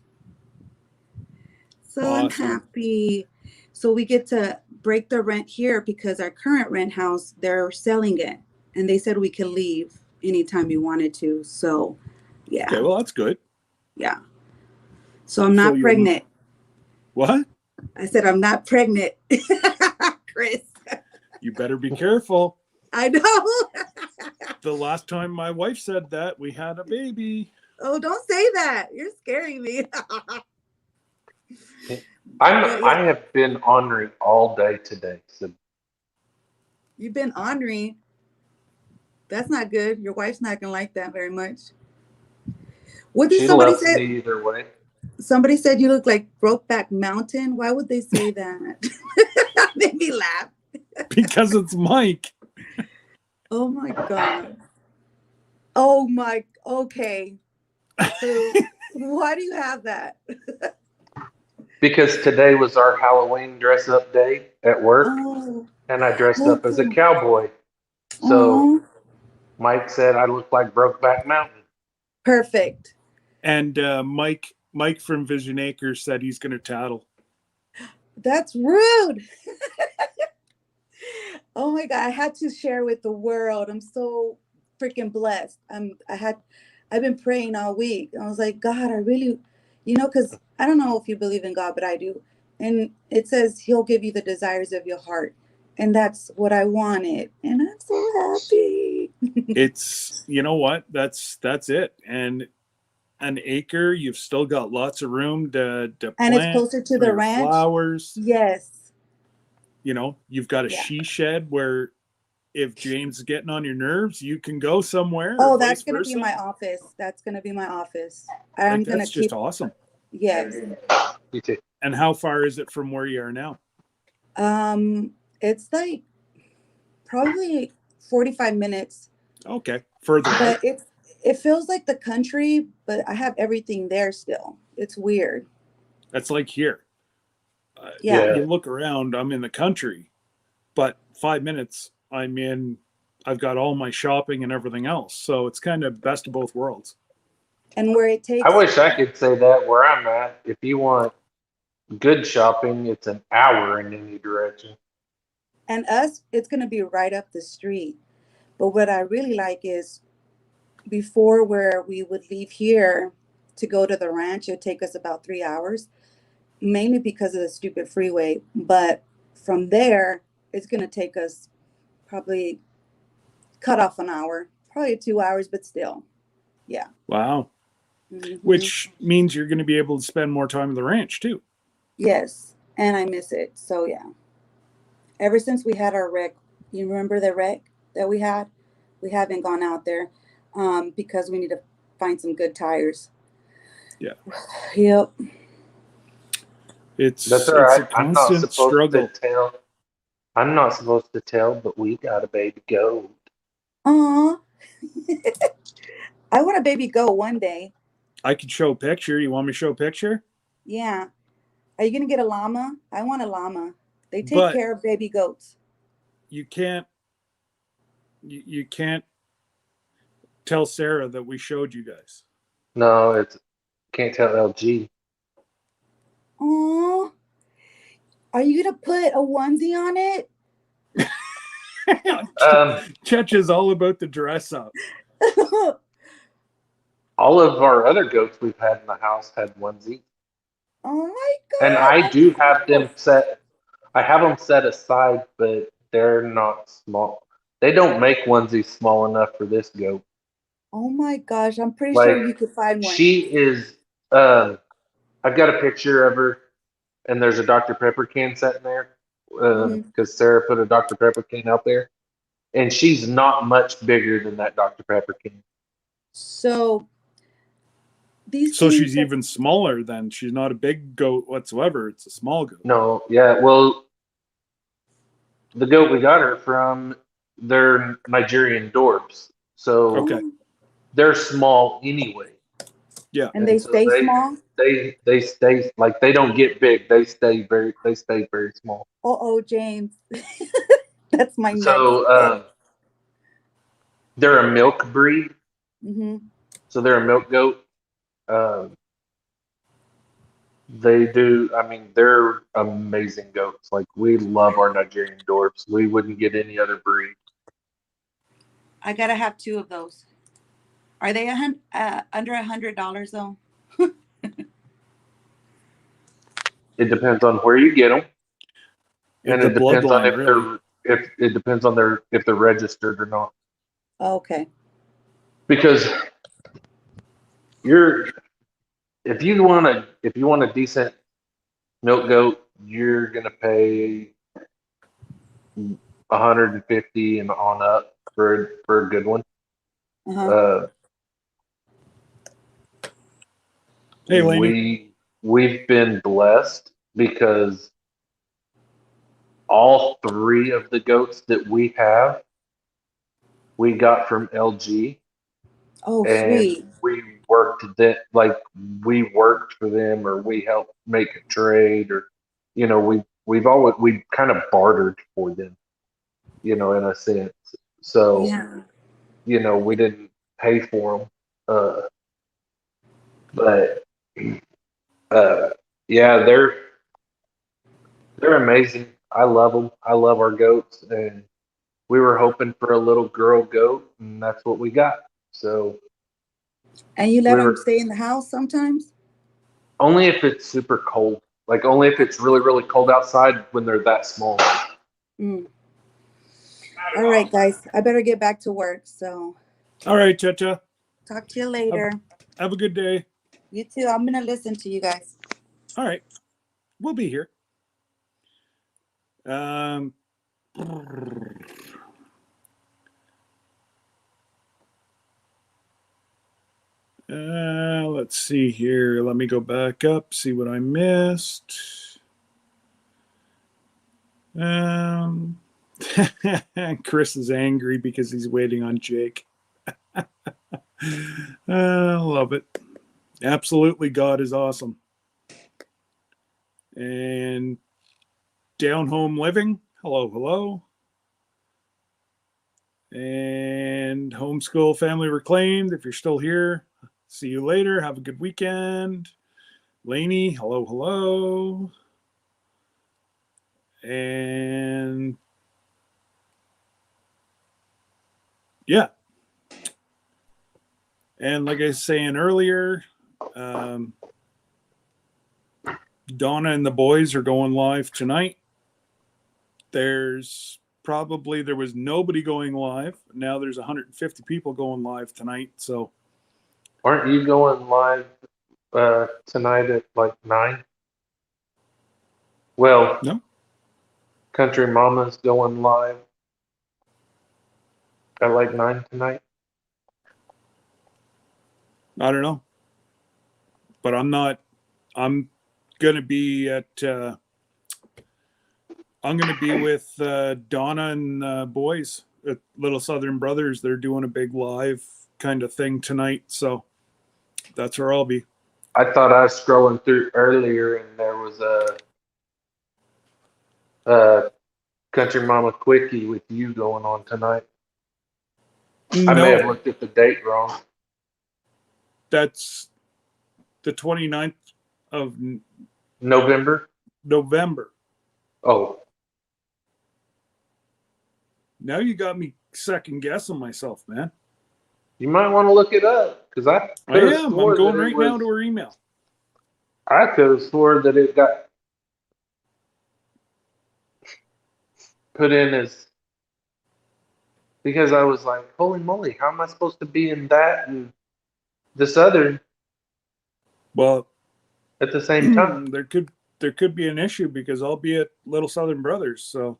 So awesome. I'm happy. So we get to break the rent here because our current rent house, they're selling it, and they said we could leave anytime we wanted to. So, yeah. Okay, well that's good. Yeah. So I'm not pregnant. What? I said I'm not pregnant, Chris. You better be careful. I know. The last time my wife said that, we had a baby. Oh, don't say that. You're scaring me. I have been ornery all day today. So. You've been ornery. That's not good. Your wife's not gonna like that very much. What did somebody say? Either way. Somebody said you look like Brokeback Mountain. Why would they say that? Made me laugh. Because it's Mike. Oh my God. Oh my. Okay. So why do you have that? Because today was our Halloween dress up day at work, and I dressed up as a cowboy. So Mike said I look like Brokeback Mountain. Perfect. And Mike from Vision Acres said he's going to tattle. That's rude. Oh my God, I had to share with the world. I'm so freaking blessed. I've been praying all week. I was like, God, I really, because I don't know if you believe in God, but I do. And it says he'll give you the desires of your heart. And that's what I wanted. And I'm so happy. It's, you know what? That's it. And an acre, you've still got lots of room to plant. And it's closer to the ranch. Flowers. Yes. You've got a she shed where if James is getting on your nerves, you can go somewhere. Oh, that's going to be my office. That's going to be my office. I'm going to keep. Just awesome. Yes. You too. And how far is it from where you are now? It's like probably 45 minutes. Okay. Further. But it feels like the country, but I have everything there still. It's weird. That's like here. Yeah. You look around, I'm in the country, but 5 minutes, I've got all my shopping and everything else. So it's kind of best of both worlds. And where it takes. I wish I could say that where I'm at. If you want good shopping, it's an hour in any direction. And us, it's going to be right up the street. But what I really like is before where we would leave here to go to the ranch, it would take us about 3 hours, mainly because of the stupid freeway. But from there, it's going to take us probably cut off an hour, probably 2 hours, but still. Yeah. Wow. Mhm. Which means you're going to be able to spend more time at the ranch too. Yes. And I miss it. So, yeah. Ever since we had our wreck, you remember the wreck that we had? We haven't gone out there because we need to find some good tires. Yeah. Yep. It's That's all it's a right. I'm not constant supposed struggle. to tell. I'm not supposed to tell, but we got a baby goat. Aw. I want a baby goat one day. I could show a picture. You want me to show a picture? Yeah. Are you going to get a llama? I want a llama. They take But care of baby goats. you can't you can't tell Sarah that we showed you guys. No, it's can't tell LG. Aw. Are you going to put a onesie on it? Chech is all about the dress up. All of our other goats we've had in the house had onesie, Oh my God. and I do have them set. I have them set aside, but they're not small. They don't make onesies small enough for this goat. Oh my gosh. I'm pretty Like, sure you could find one. she is. I've got a picture of her, and there's a Dr. Pepper can sitting there because Sarah put a Dr. Pepper can out there, and she's not much bigger than that Dr. Pepper can. So these So things she's that- even smaller than she's not a big goat whatsoever. It's a small goat. No, yeah, well, the goat we got her from, they're Nigerian Dorbs, so Okay. they're small anyway. Yeah. and they so stay small. They stay like they don't get big. They stay very small. Oh, James. That's my next. So they're a milk breed. Mm-hmm. So they're a milk goat. They do. I mean, they're amazing goats. Like we love our Nigerian Dorbs. We wouldn't get any other breed. I gotta have 2 of those. Are they under $100 though? It depends on where you get them, and The it depends on bloodline, if really. if they're registered or not. Okay. Because if you want a decent milk goat, you're gonna pay 150 and on up for a good one. Uh-huh. Hey, Lainey. We've been blessed because all 3 of the goats that we have, we got from LG, Oh, and sweet. we worked for them, or we helped make a trade, or we kind of bartered for them, in a sense. So Yeah. we didn't pay for them, but yeah, they're amazing. I love them. I love our goats, and we were hoping for a little girl goat, and that's what we got. So And you let we them were stay in the house sometimes? only if it's super cold, like only if it's really, really cold outside when they're that small. Mm. All right, guys. I better get back to work. So All right, Cha-Cha. talk to you later. Have a good day. You too. I'm gonna listen to you guys. All right. We'll be here. Let's see here. Let me go back up, see what I missed. Chris is angry because he's waiting on Jake. Love it. Absolutely, God is awesome. And Down Home Living, hello. And Homeschool Family Reclaimed, if you're still here, see you later. Have a good weekend. Lainey, hello. And Yeah. And like I was saying earlier, Donna and the boys are going live tonight. There was nobody going live. Now there's 150 people going live tonight. So Aren't you going live tonight at like 9? Well, no, Country Mama's going live at like 9 tonight. I don't know. But I'm not. I'm gonna be at. I'm gonna be with Donna and boys at Little Southern Brothers. They're doing a big live kind of thing tonight, so that's where I'll be. I thought I was scrolling through earlier and there was a Country Mama Quickie with you going on tonight. I may have looked at the date wrong. That's the 29th of November? November. Oh, Now you got me second guessing myself, man. you might want to look it up because I am. I'm going right now to her email. I could have swore that it got put in as because I was like, holy moly, how am I supposed to be in that and this other Well, at the same time? there could be an issue because I'll be at Little Southern Brothers, so.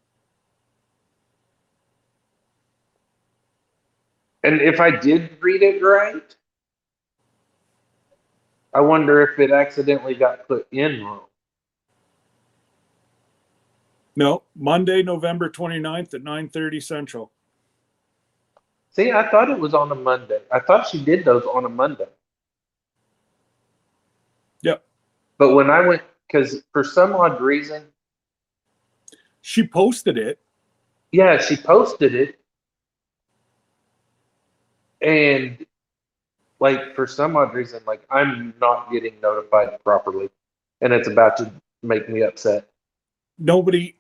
And if I did read it right, I wonder if it accidentally got put in wrong. No, Monday, November 29th at 9:30 Central. See, I thought it was on a Monday. I thought she did those on a Monday. Yep. But when I went, because for some odd reason, She posted it. yeah, she posted it. And like for some odd reason, like I'm not getting notified properly. And it's about to make me upset. Nobody,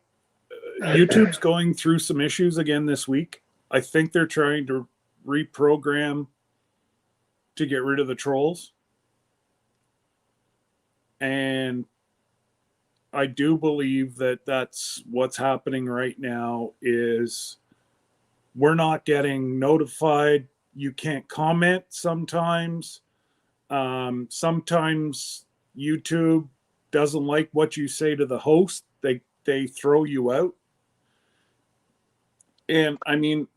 YouTube's going through some issues again this week. I think they're trying to reprogram to get rid of the trolls. And I do believe that that's what's happening right now is we're not getting notified. You can't comment sometimes. Sometimes YouTube doesn't like what you say to the host. They throw you out. And I mean,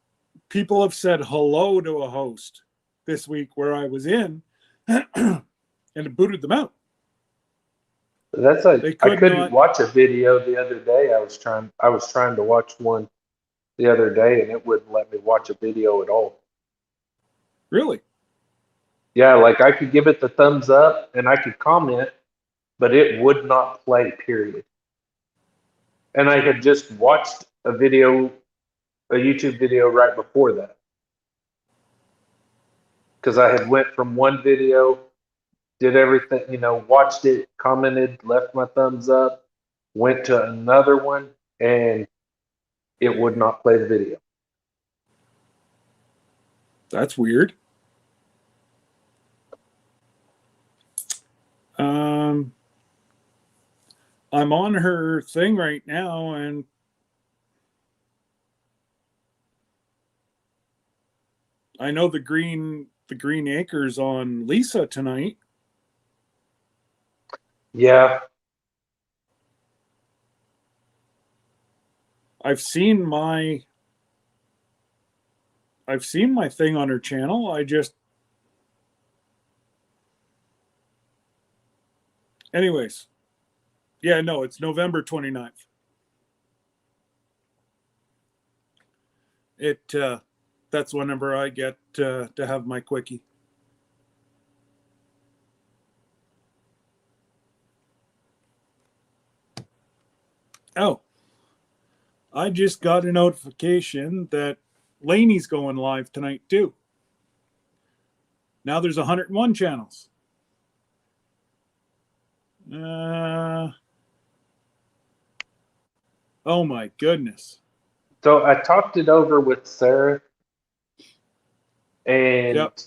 people have said hello to a host this week where I was in and it booted them out. That's like They I couldn't not watch a video the other day. I was trying to watch one the other day and it wouldn't let me watch a video at all. really. Yeah, like I could give it the thumbs up and I could comment, but it would not play, period. And I had just watched a YouTube video right before that. Because I had went from one video, did everything, watched it, commented, left my thumbs up, went to another one, and it would not play the video. That's weird. I'm on her thing right now and I know the Green Acres on Lisa tonight. Yeah. I've seen my thing on her channel. Anyways. Yeah, no, it's November 29th. That's whenever I get to have my quickie. Oh, I just got a notification that Laney's going live tonight too. Now there's 101 channels. Oh my goodness. So I talked it over with Sarah, And Yep.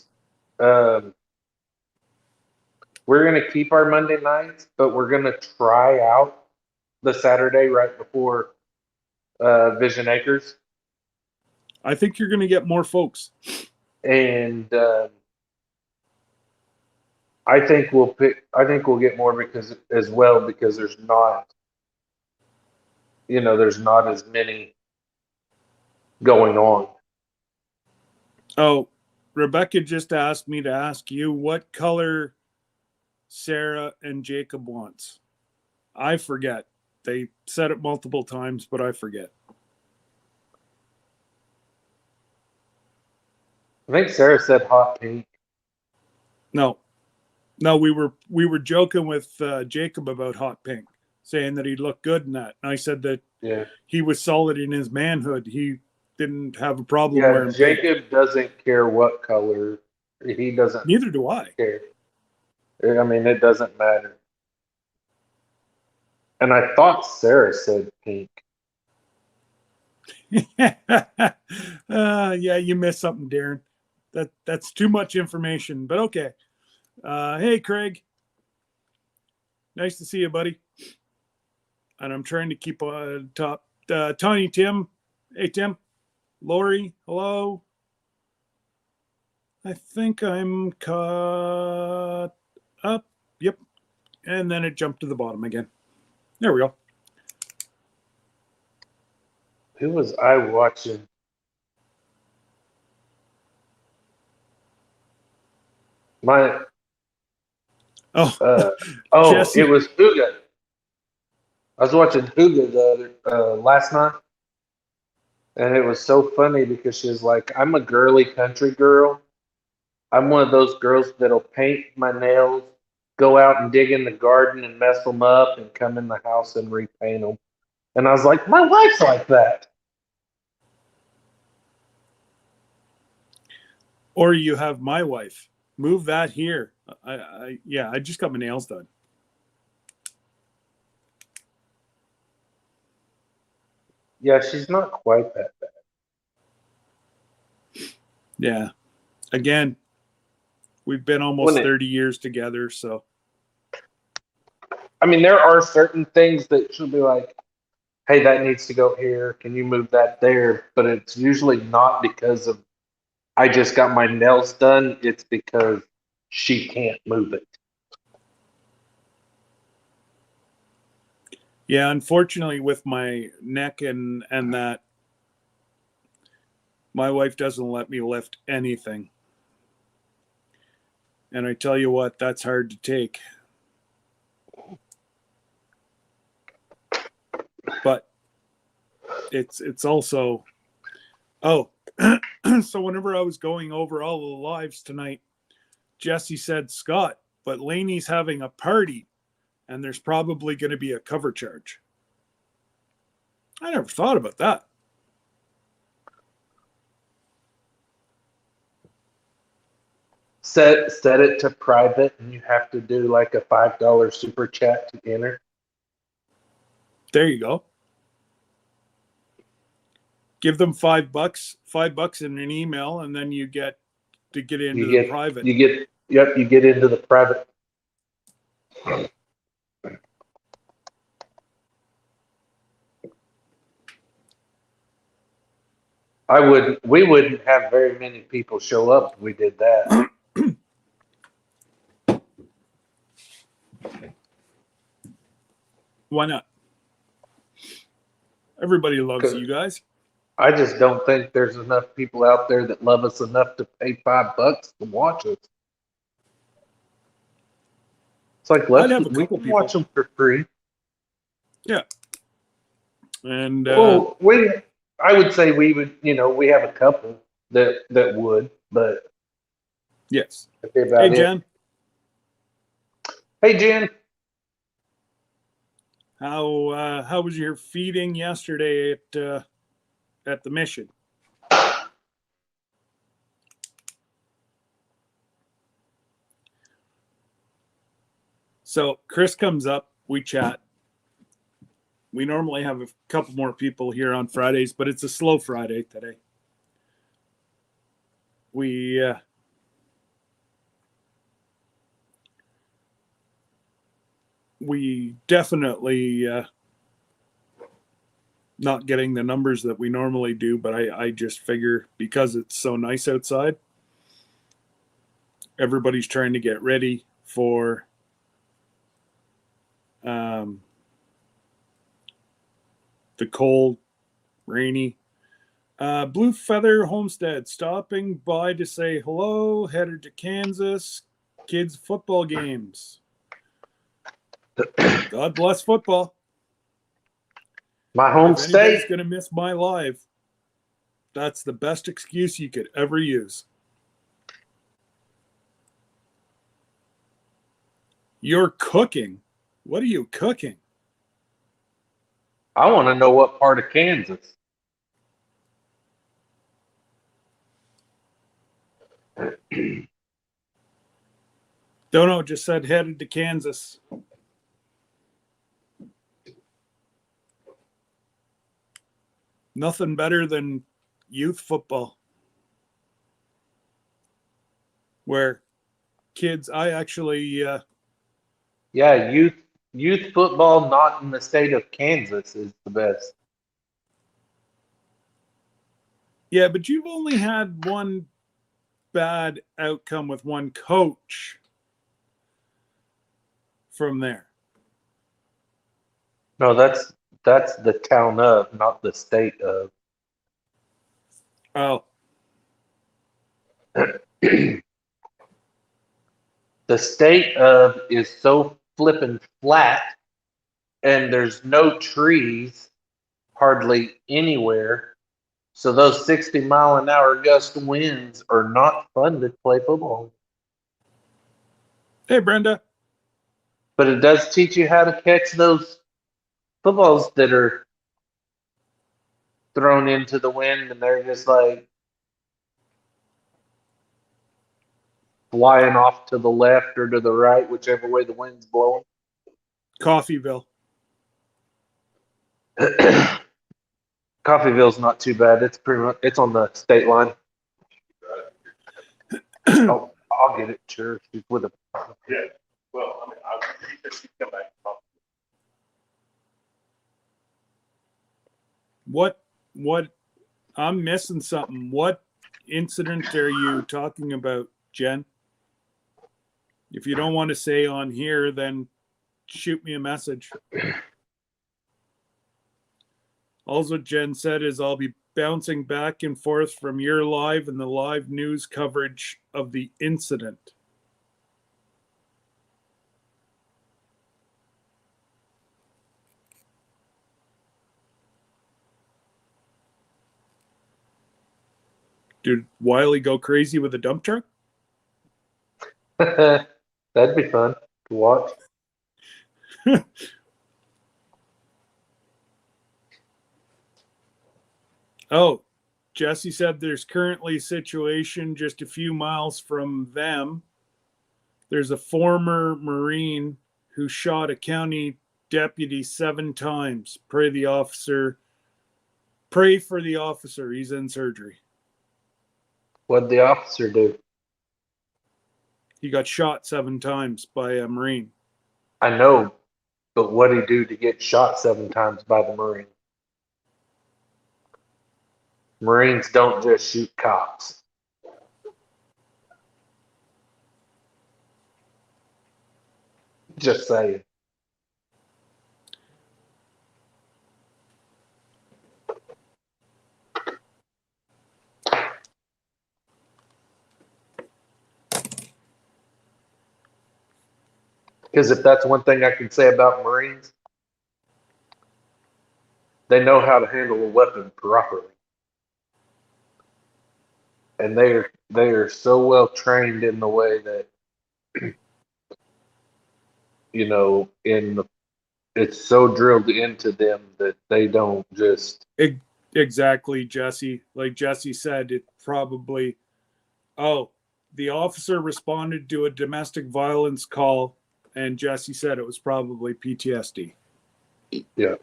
we're going to keep our Monday nights, but we're going to try out the Saturday right before Vision Acres. I think you're going to get more folks. And I think we'll get more because there's not, there's not as many going on. Oh, Rebecca just asked me to ask you what color Sarah and Jacob wants. I forget. They said it multiple times, but I forget. I think Sarah said hot pink. No, we were joking with Jacob about hot pink, saying that he'd look good in that. And I said that he was solid in his manhood. He didn't have a problem wearing pink. Jacob doesn't care what color. He doesn't. Neither do I. Care. I mean, it doesn't matter. And I thought Sarah said pink. Yeah, you missed something, Darren. That's too much information, but okay. Hey, Craig. Nice to see you, buddy. And I'm trying to keep on top. Tony, Tim. Hey, Tim. Lori, hello. I think I'm caught up. Yep. And then it jumped to the bottom again. There we go. Who was I watching? Jesse. It was Huga. I was watching Huga last night, and it was so funny because she was like, "I'm a girly country girl. I'm one of those girls that'll paint my nails, go out and dig in the garden and mess them up, and come in the house and repaint them." And I was like, "My wife's like that." Or you have my wife. Move that here. I just got my nails done. Yeah, she's not quite that bad. Yeah. Again, we've been almost 30 years together, so. I mean, there are certain things that she'll be like, "Hey, that needs to go here. Can you move that there?" But it's usually not because of I just got my nails done. It's because she can't move it. Yeah, unfortunately, with my neck and that, my wife doesn't let me lift anything. And I tell you what, that's hard to take. But it's also, so whenever I was going over all the lives tonight, Jesse said, "Scott, but Laney's having a party and there's probably going to be a cover charge." I never thought about that. Set it to private, and you have to do like a $5 super chat to enter. There you go. Give them $5 in an email, and then you get to get into the private. You get into the private. We wouldn't have very many people show up if we did that. Why not? Everybody loves you guys. I just don't think there's enough people out there that love us enough to pay $5 to watch us. It's like, we can watch them for free. Yeah. And I would say we would, we have a couple that would, but yes. Hey, Jen. Hey, Jen. How was your feeding yesterday at the mission? So Chris comes up, we chat. We normally have a couple more people here on Fridays, but it's a slow Friday today. we definitely not getting the numbers that we normally do, but I just figure because it's so nice outside, everybody's trying to get ready for the cold, rainy. Blue Feather Homestead stopping by to say hello, headed to Kansas, kids football games. God bless football. My home If anybody's state. going to miss my live, that's the best excuse you could ever use. You're cooking. What are you cooking? I want to know what part of Kansas. Dono just said headed to Kansas. Nothing better than youth football, where kids, I actually, Yeah, youth football not in the state of Kansas is the best. yeah, but you've only had one bad outcome with one coach from there. No, that's the town of, not the state of. Oh, The state of is so flippin' flat, and there's no trees hardly anywhere. So those 60-mile-an-hour gust winds are not fun to play football. hey, Brenda. But it does teach you how to catch those footballs that are thrown into the wind, and they're just like flying off to the left or to the right, whichever way the wind's blowing. Coffeeville. Coffeeville's not too bad. It's pretty much it's on the state line. Oh, I'll get it. Sure, she's with a. Yeah. Well, I mean, she come back. What I'm missing something. What incident are you talking about, Jen? If you don't want to say on here, then shoot me a message. Also, Jen said is I'll be bouncing back and forth from your live and the live news coverage of the incident. Did Wiley go crazy with a dump truck? That'd be fun to watch. Oh, Jesse said there's currently a situation just a few miles from them. There's a former Marine who shot a county deputy 7 times. Pray for the officer. He's in surgery. What'd the officer do? He got shot 7 times by a Marine. I know, but what'd he do to get shot 7 times by the Marine? Marines don't just shoot cops. Just saying. Because if that's one thing I can say about Marines, they know how to handle a weapon properly. And they are so well trained in the way that it's so drilled into them that they don't just Exactly, Jesse. Like Jesse said, it probably, the officer responded to a domestic violence call, and Jesse said it was probably PTSD. Yeah.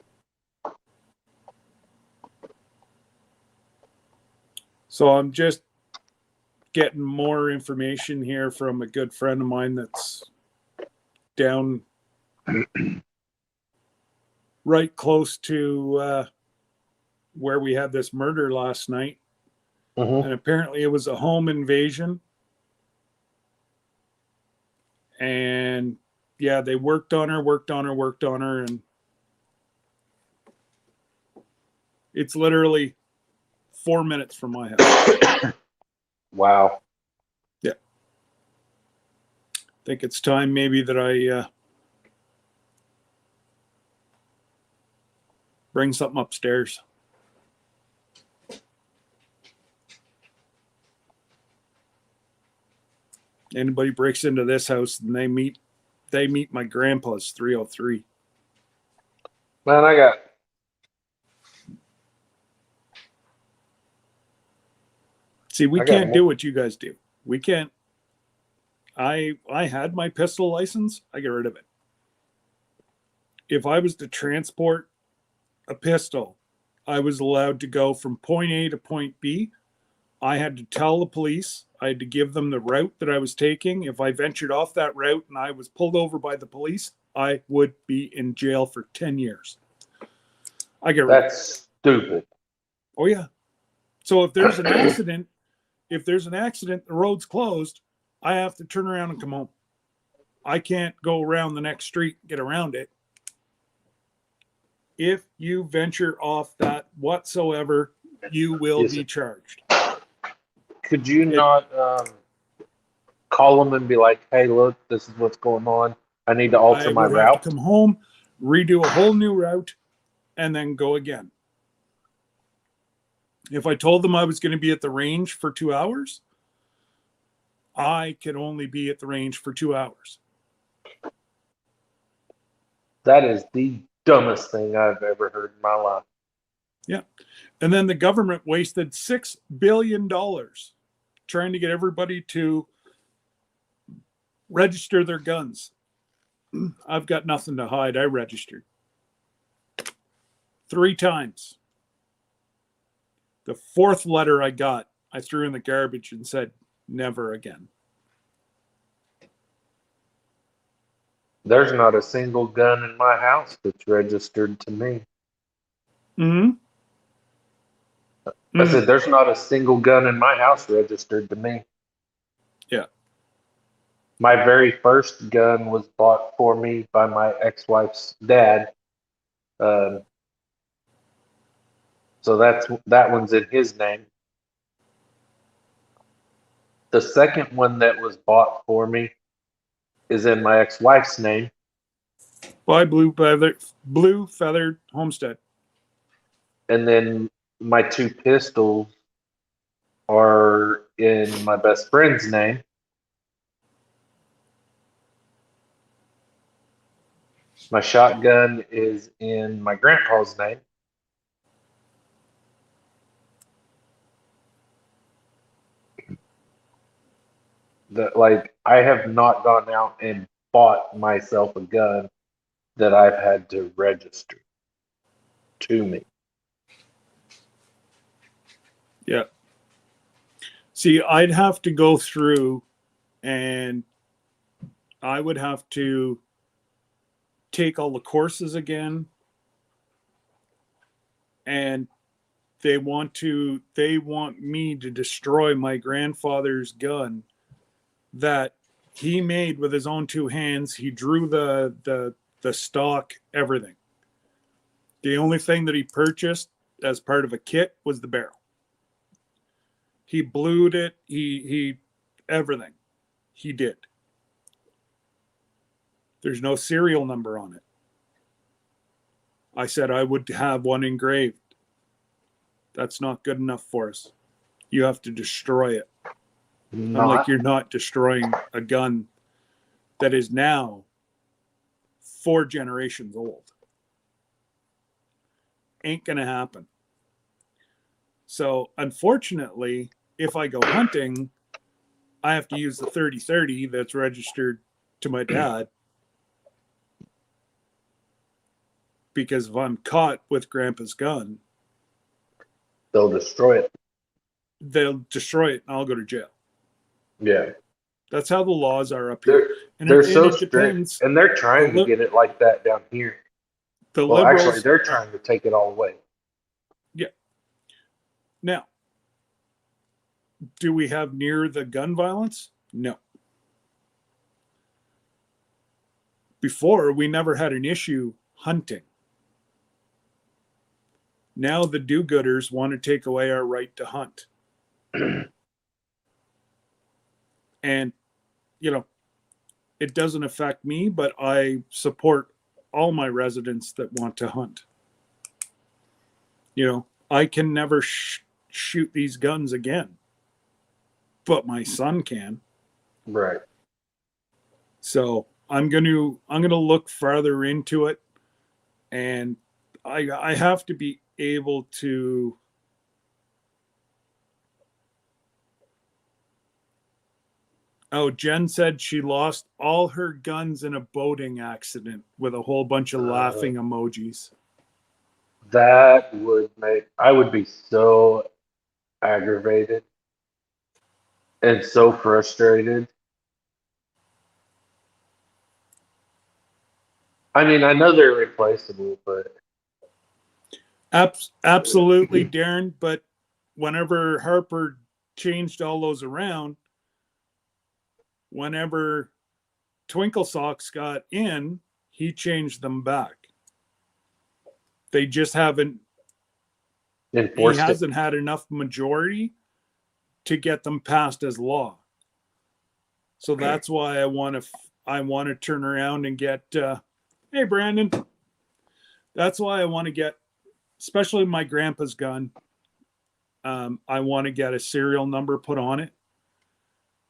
So I'm just getting more information here from a good friend of mine that's down right close to where we had this murder last night. Mm-hmm. And apparently it was a home invasion. And yeah, they worked on her, and it's literally 4 minutes from my house. Wow. I think it's time maybe that I bring something upstairs. Anybody breaks into this house and they meet my grandpa's 303. Man, I got See, we I got can't more. do what you guys do. We can't. I had my pistol license. I get rid of it. If I was to transport a pistol, I was allowed to go from point A to point B. I had to tell the police. I had to give them the route that I was taking. If I ventured off that route and I was pulled over by the police, I would be in jail for 10 years. I get rid of it. That's stupid. Oh yeah. So if there's an accident, the road's closed, I have to turn around and come home. I can't go around the next street, get around it. If you venture off that whatsoever, you will Yes, be sir. charged. Could you not call them and be like, "Hey, look, this is what's going on. I need to alter I my would have route." to come home, redo a whole new route, and then go again. If I told them I was going to be at the range for 2 hours, I could only be at the range for 2 hours. That is the dumbest thing I've ever heard in my life. Yeah. And then the government wasted $6 billion trying to get everybody to register their guns. I've got nothing to hide. I registered 3 times. The 4th letter I got, I threw in the garbage and said, never again. There's not a single gun in my house that's registered to me. Mm-hmm. I said, there's not a single gun in my house registered to me. Yeah. My very first gun was bought for me by my ex-wife's dad. So that one's in his name. The second one that was bought for me is in my ex-wife's name. By Blue Feathered Homestead. And then my 2 pistols are in my best friend's name. My shotgun is in my grandpa's name. I have not gone out and bought myself a gun that I've had to register to me. Yeah. See, I'd have to go through and I would have to take all the courses again. And they want me to destroy my grandfather's gun that he made with his own 2 hands. He drew the stock, everything. The only thing that he purchased as part of a kit was the barrel. He blued it. He everything he did. There's no serial number on it. I said I would have one engraved. That's not good enough for us. You have to destroy it. I'm like, you're not destroying a gun that is now 4 generations old. Ain't gonna happen. So unfortunately, if I go hunting, I have to use the 30-30 that's registered to my dad. Because if I'm caught with Grandpa's gun, They'll destroy it. they'll destroy it and I'll go to jail. Yeah. That's how the laws are up here. They're they're so it strict, depends. and they're trying The to get it like that down here. The Well, actually, liberals they're trying to take it all away. now. Do we have near the gun violence? No. Before, we never had an issue hunting. Now the do-gooders want to take away our right to hunt. And, you know, it doesn't affect me, but I support all my residents that want to hunt. You know, I can never shoot these guns again, but my son can. Right. So I'm gonna look farther into it, and I have to be able to. Oh, Jen said she lost all her guns in a boating accident with a whole bunch of laughing emojis. That would make I would be so aggravated and so frustrated. I mean, I know they're replaceable, but Absolutely, Darren. But whenever Harper changed all those around, whenever Twinkle Socks got in, he changed them back. They just haven't. He enforced it. hasn't had enough majority to get them passed as law. So that's why I want to turn around and get. Hey, Brandon. That's why I want to get, especially my grandpa's gun. I want to get a serial number put on it,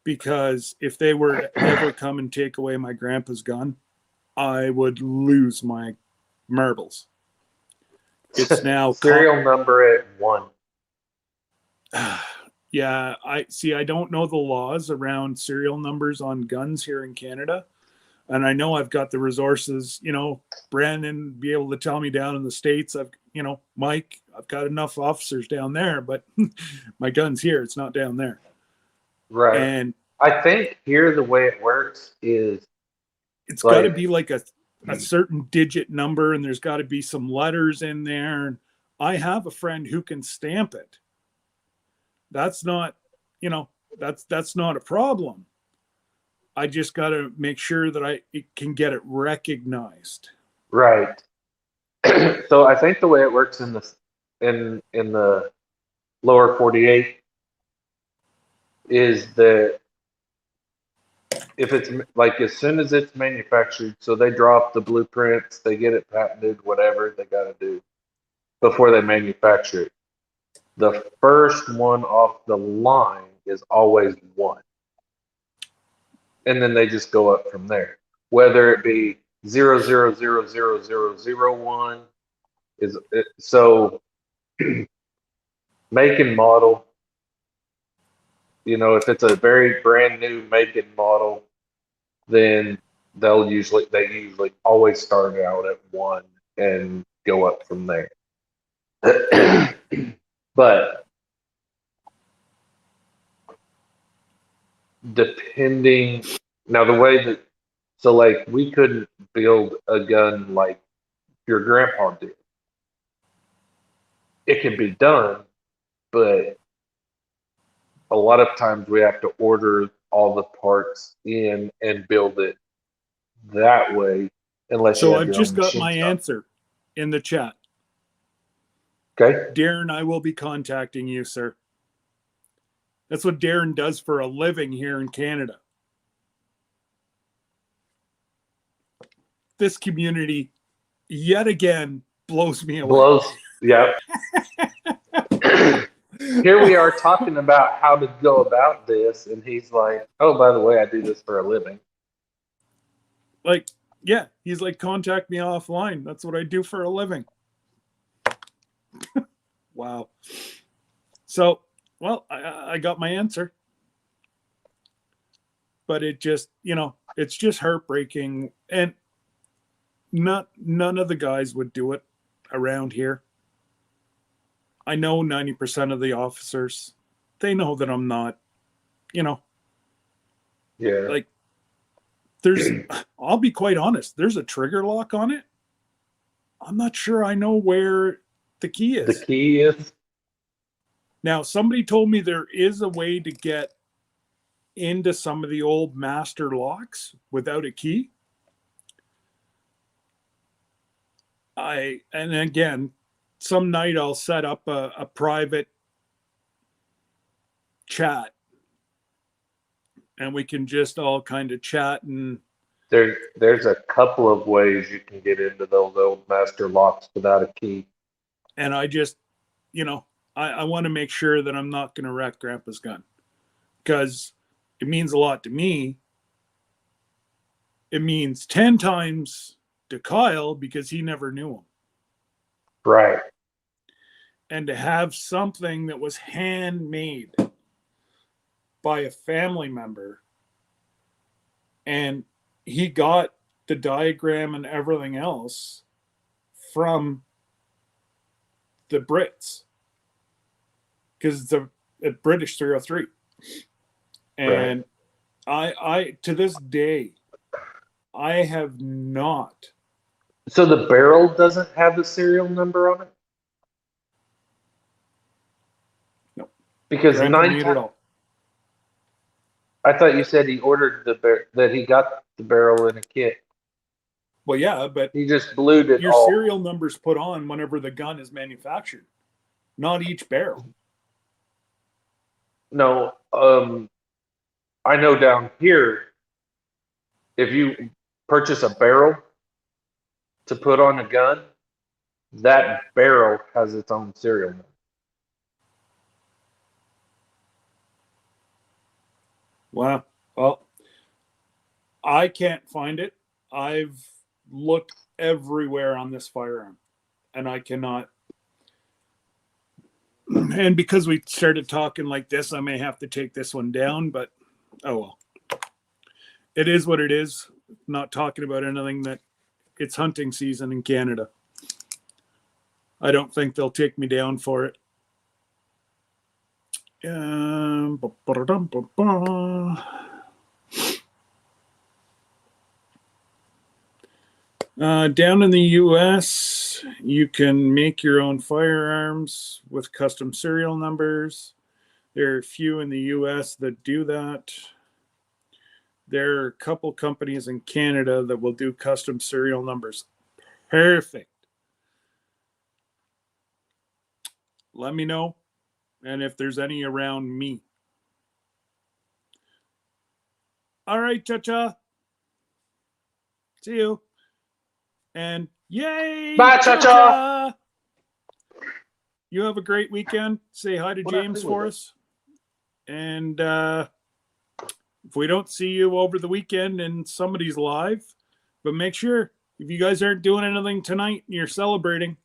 because if they were to ever come and take away my grandpa's gun, I would lose my marbles. It's now serial number at 1. Yeah, I don't know the laws around serial numbers on guns here in Canada. And I know I've got the resources, Brandon be able to tell me down in the States. Mike, I've got enough officers down there, but my gun's here. It's not down there. Right. And I think here the way it works is it's got to be like a certain digit number, and there's got to be some letters in there. And I have a friend who can stamp it. That's not, that's not a problem. I just got to make sure that I can get it recognized. right. So I think the way it works in the lower 48 is that if it's like as soon as it's manufactured, so they draw up the blueprints, they get it patented, whatever they got to do before they manufacture it. The first one off the line is always 1. And then they just go up from there. Whether it be 0000001 is it, so make and model. If it's a very brand new make and model, then they usually always start out at 1 and go up from there. But depending now the way that we couldn't build a gun like your grandpa did. It can be done, but a lot of times we have to order all the parts in and build it that way, unless you So have I've your just own got machine my shop. answer in the chat. Okay. Darren, I will be contacting you, sir. That's what Darren does for a living here in Canada. This community, yet again, blows me away. Yep. Here we are talking about how to go about this, and he's like, "Oh, by the way, I do this for a living." Like, yeah, he's like, contact me offline. That's what I do for a living. Wow. So, well, I got my answer. But it just, it's just heartbreaking. And none of the guys would do it around here. I know 90% of the officers, they know that I'm not, Yeah. Like, I'll be quite honest, there's a trigger lock on it. I'm not sure I know where the key The is. key is Now, somebody told me there is a way to get into some of the old master locks without a key. And again, some night I'll set up a private chat and we can just all kind of chat. And there's a couple of ways you can get into those old master locks without a key. I just, I want to make sure that I'm not going to wreck Grandpa's gun, because it means a lot to me. It means 10 times to Kyle because he never knew him. Right. And to have something that was handmade by a family member, and he got the diagram and everything else from the Brits, because it's a British 303. And I to this day, I have not. So the barrel doesn't have the serial number on it? No. Because Grandpa nine knew it times, all. I thought you said he ordered that he got the barrel in a kit. Well, yeah, but He just blued it your all. serial number's put on whenever the gun is manufactured, not each barrel. No, I know down here, if you purchase a barrel to put on a gun, that barrel has its own serial number. Wow. Well, I can't find it. I've looked everywhere on this firearm, and I cannot. And because we started talking like this, I may have to take this one down, but oh well. It is what it is. Not talking about anything that it's hunting season in Canada. I don't think they'll take me down for it. Down in the US, you can make your own firearms with custom serial numbers. There are a few in the US that do that. There are a couple companies in Canada that will do custom serial numbers. Perfect. Let me know. And if there's any around me. All right, Cha-Cha. See you. And yay! Bye, Cha-Cha. You have a great weekend. Say hi to James for us. And if we don't see you over the weekend and somebody's live, but make sure if you guys aren't doing anything tonight and you're celebrating,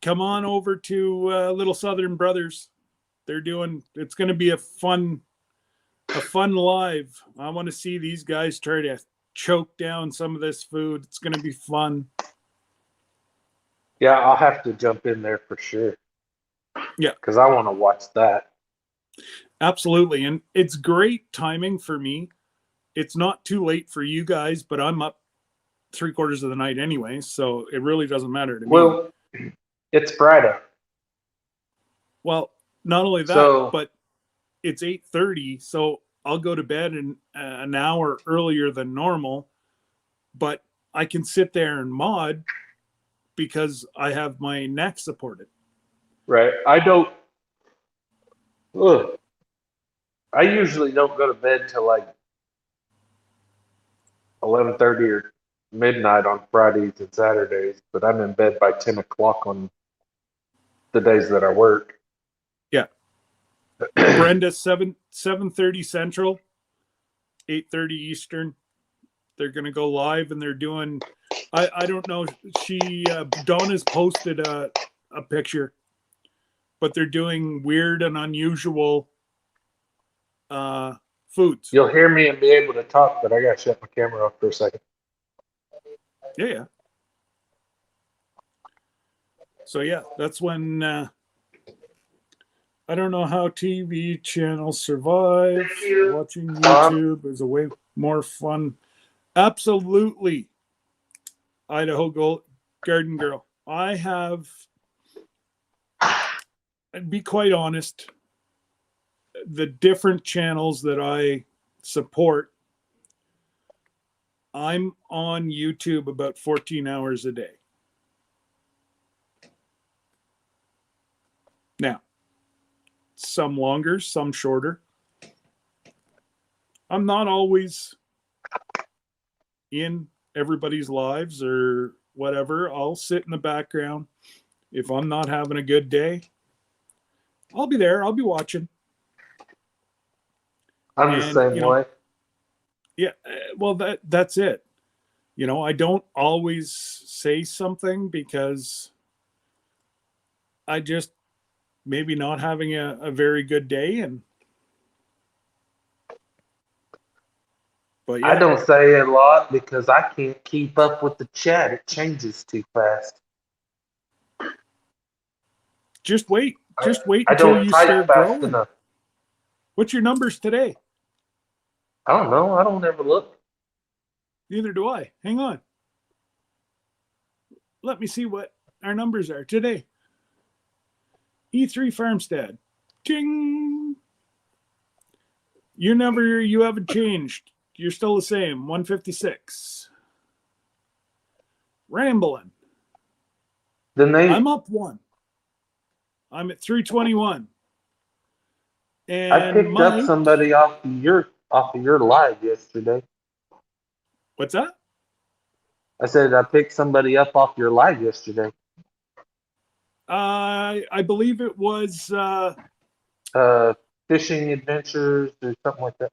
come on over to Little Southern Brothers. It's going to be a fun live. I want to see these guys try to choke down some of this food. It's going to be fun. Yeah, I'll have to jump in there for sure. Yeah. Because I want to watch that. Absolutely. And it's great timing for me. It's not too late for you guys, but I'm up 3/4 of the night anyway, so it really doesn't matter to me. Well, it's Friday. Well, not only that, but it's 8:30, so I'll go to bed an hour earlier than normal, but I can sit there and mod because I have my neck supported. Right. I usually don't go to bed till like 11:30 or midnight on Fridays and Saturdays, but I'm in bed by 10 o'clock on the days that I work. Yeah. Brenda, 7:30 Central, 8:30 Eastern. They're going to go live and they're doing, I don't know, Donna's posted a picture, but they're doing weird and unusual foods. You'll hear me and be able to talk, but I got to shut my camera off for a second. Yeah. So yeah, that's when I don't know how TV channels survive. Thank you. Watching YouTube is a way more fun. Absolutely. Idaho Garden Girl. I have, and be quite honest, the different channels that I support, I'm on YouTube about 14 hours a day. Now, some longer, some shorter. I'm not always in everybody's lives or whatever. I'll sit in the background. If I'm not having a good day, I'll be there. I'll be watching. I'm the And, same you know, way. Yeah, well, that's it. You know, I don't always say something because I just maybe not having a very good day. But yeah, I don't say a lot because I can't keep up with the chat. It changes too fast. just wait. Just wait I until don't you type start fast growing. enough. What's your numbers today? I don't know. I don't ever look. Neither do I. Hang on. Let me see what our numbers are today. E3 Farmstead. Ting. Your number, you haven't changed. You're still the same. 156. Rambling. The name. I'm up one. I'm at 321. And I picked Mike, up somebody off of your live yesterday. what's that? I said I picked somebody up off your live yesterday. I believe it was Fishing adventures or something like that.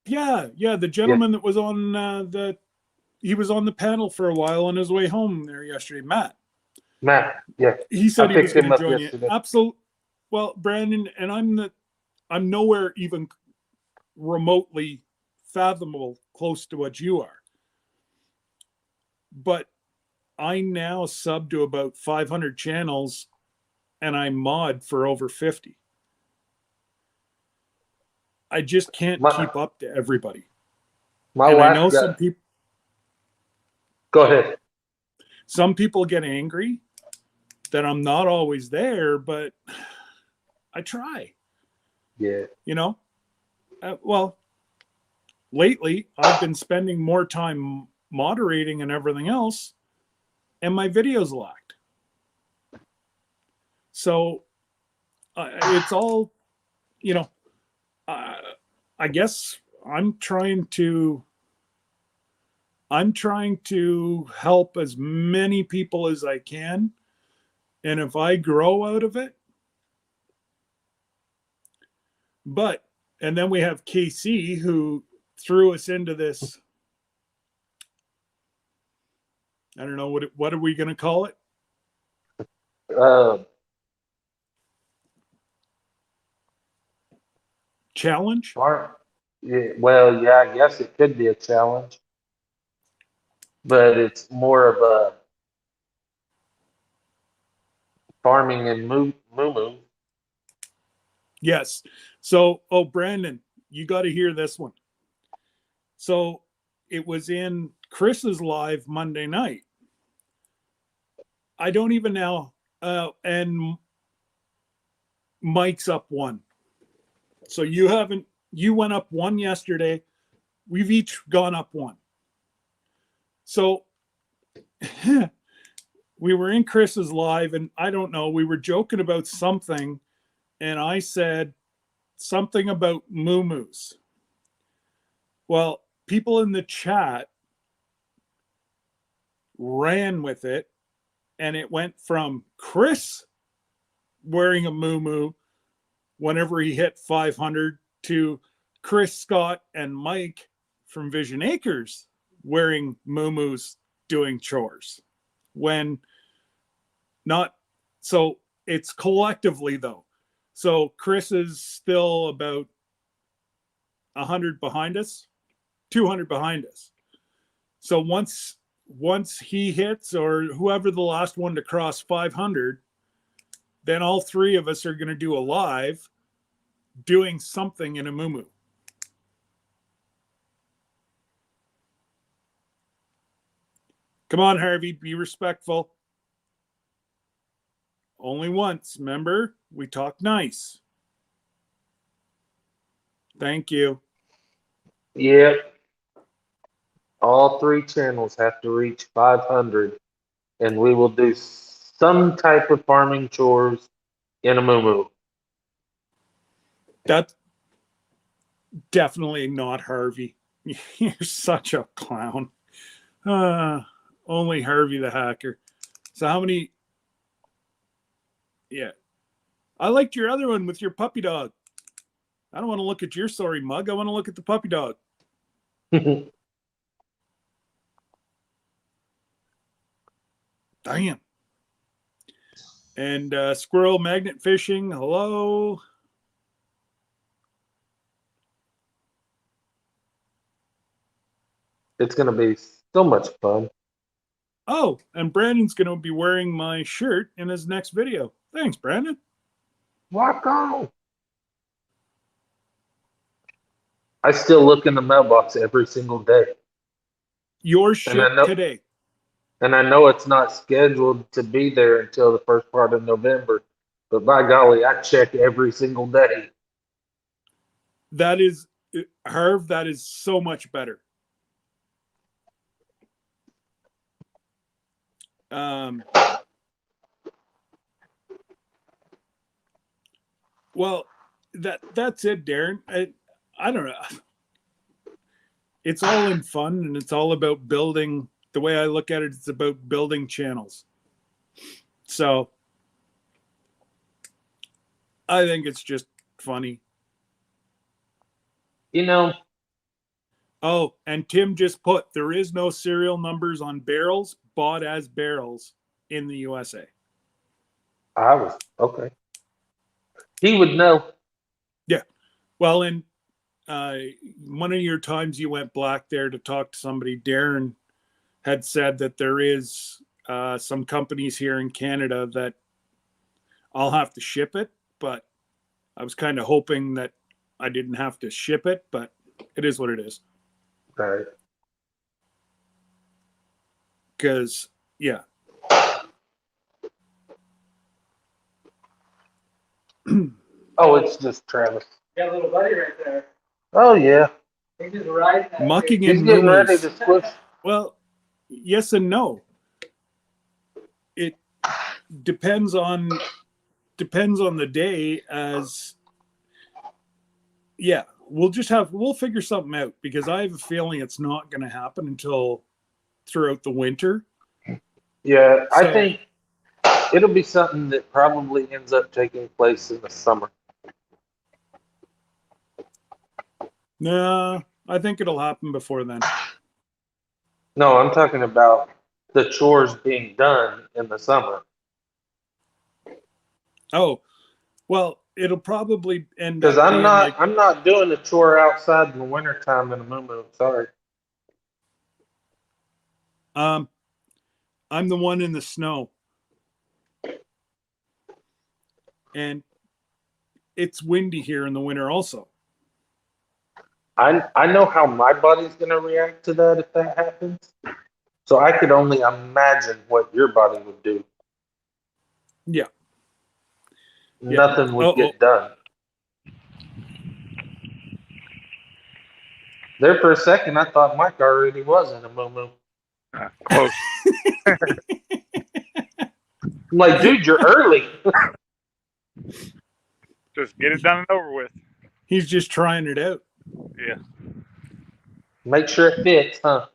yeah, the gentleman that was on he was on the panel for a while on his way home there yesterday, Matt. Matt, yeah. He said I he was picked him going to up join yesterday. you. Absolutely. Well, Brandon, and I'm nowhere even remotely fathomable close to what you are. But I now sub to about 500 channels and I mod for over 50. I just can't keep up to everybody. My And I wife know got. some people Go ahead. some people get angry that I'm not always there, but I try. Yeah. You know, well, lately I've been spending more time moderating and everything else, and my videos lacked. So it's all, you know, I guess I'm trying to help as many people as I can, and if I grow out of it. But, and then we have KC who threw us into this. I don't know what are we going to call it? Challenge? Yeah, well, yeah, I guess it could be a challenge, but it's more of a farming and moo. Yes. So, Brandon, you got to hear this one. So it was in Chris's live Monday night. I don't even know. And Mike's up one. So you went up one yesterday. We've each gone up one. So we were in Chris's live and I don't know, we were joking about something and I said something about moo-moos. Well, people in the chat ran with it and it went from Chris wearing a moo-moo whenever he hit 500 to Chris Scott and Mike from Vision Acres wearing moo-moos doing chores. When not, so it's collectively though. So Chris is still about 100 behind us, 200 behind us. So once he hits, or whoever the last one to cross 500, then all three of us are going to do a live doing something in a muumuu. Come on, Harvey, be respectful. Only once, remember? We talk nice. Thank you. Yep. All three channels have to reach 500, and we will do some type of farming chores in a muumuu. That's definitely not Harvey. You're such a clown. Only Harvey the hacker. So how many? Yeah. I liked your other one with your puppy dog. I don't want to look at your sorry mug. I want to look at the puppy dog. Damn. And squirrel magnet fishing. Hello. It's going to be so much fun. Oh, and Brandon's going to be wearing my shirt in his next video. Thanks, Brandon. Rock on. I still look in the mailbox every single day. Your And I shirt know- today. And I know it's not scheduled to be there until the first part of November, but by golly, I check every single day. That is, Harv, that is so much better. Well, that's it, Darren. I don't know. It's all in fun, and it's all about building. The way I look at it, it's about building channels. So I think it's just funny. You know, Oh, and Tim just put, there is no serial numbers on barrels bought as barrels in the USA. I was okay. He would know. Well, in one of your times you went black there to talk to somebody, Darren had said that there is some companies here in Canada that I'll have to ship it, but I was kind of hoping that I didn't have to ship it, but it is what it is. Right. Because, yeah. Oh, it's just Travis. Got a little buddy right there. Oh yeah, He just riding that Mucking thing. he's in getting ready rumors. to squish. Well, yes and no. It depends on the day. As yeah, we'll figure something out, because I have a feeling it's not going to happen until throughout the winter. Yeah, I So- think it'll be something that probably ends up taking place in the summer. No, I think it'll happen before then. No, I'm talking about the chores being done in the summer. Oh, well, it'll probably end Because up I'm being not, like, I'm not doing a chore outside in the wintertime in a muumuu. Sorry. I'm the one in the snow. And it's windy here in the winter also. I know how my body's gonna react to that if that happens. So I could only imagine what your body would do. Yeah. Nothing would Oh, get done. There for a second, I thought Mike already was in a muumuu. Close. I'm like, dude, you're early. Just get it done and over with. He's just trying it out. Yeah. Make sure it fits, huh?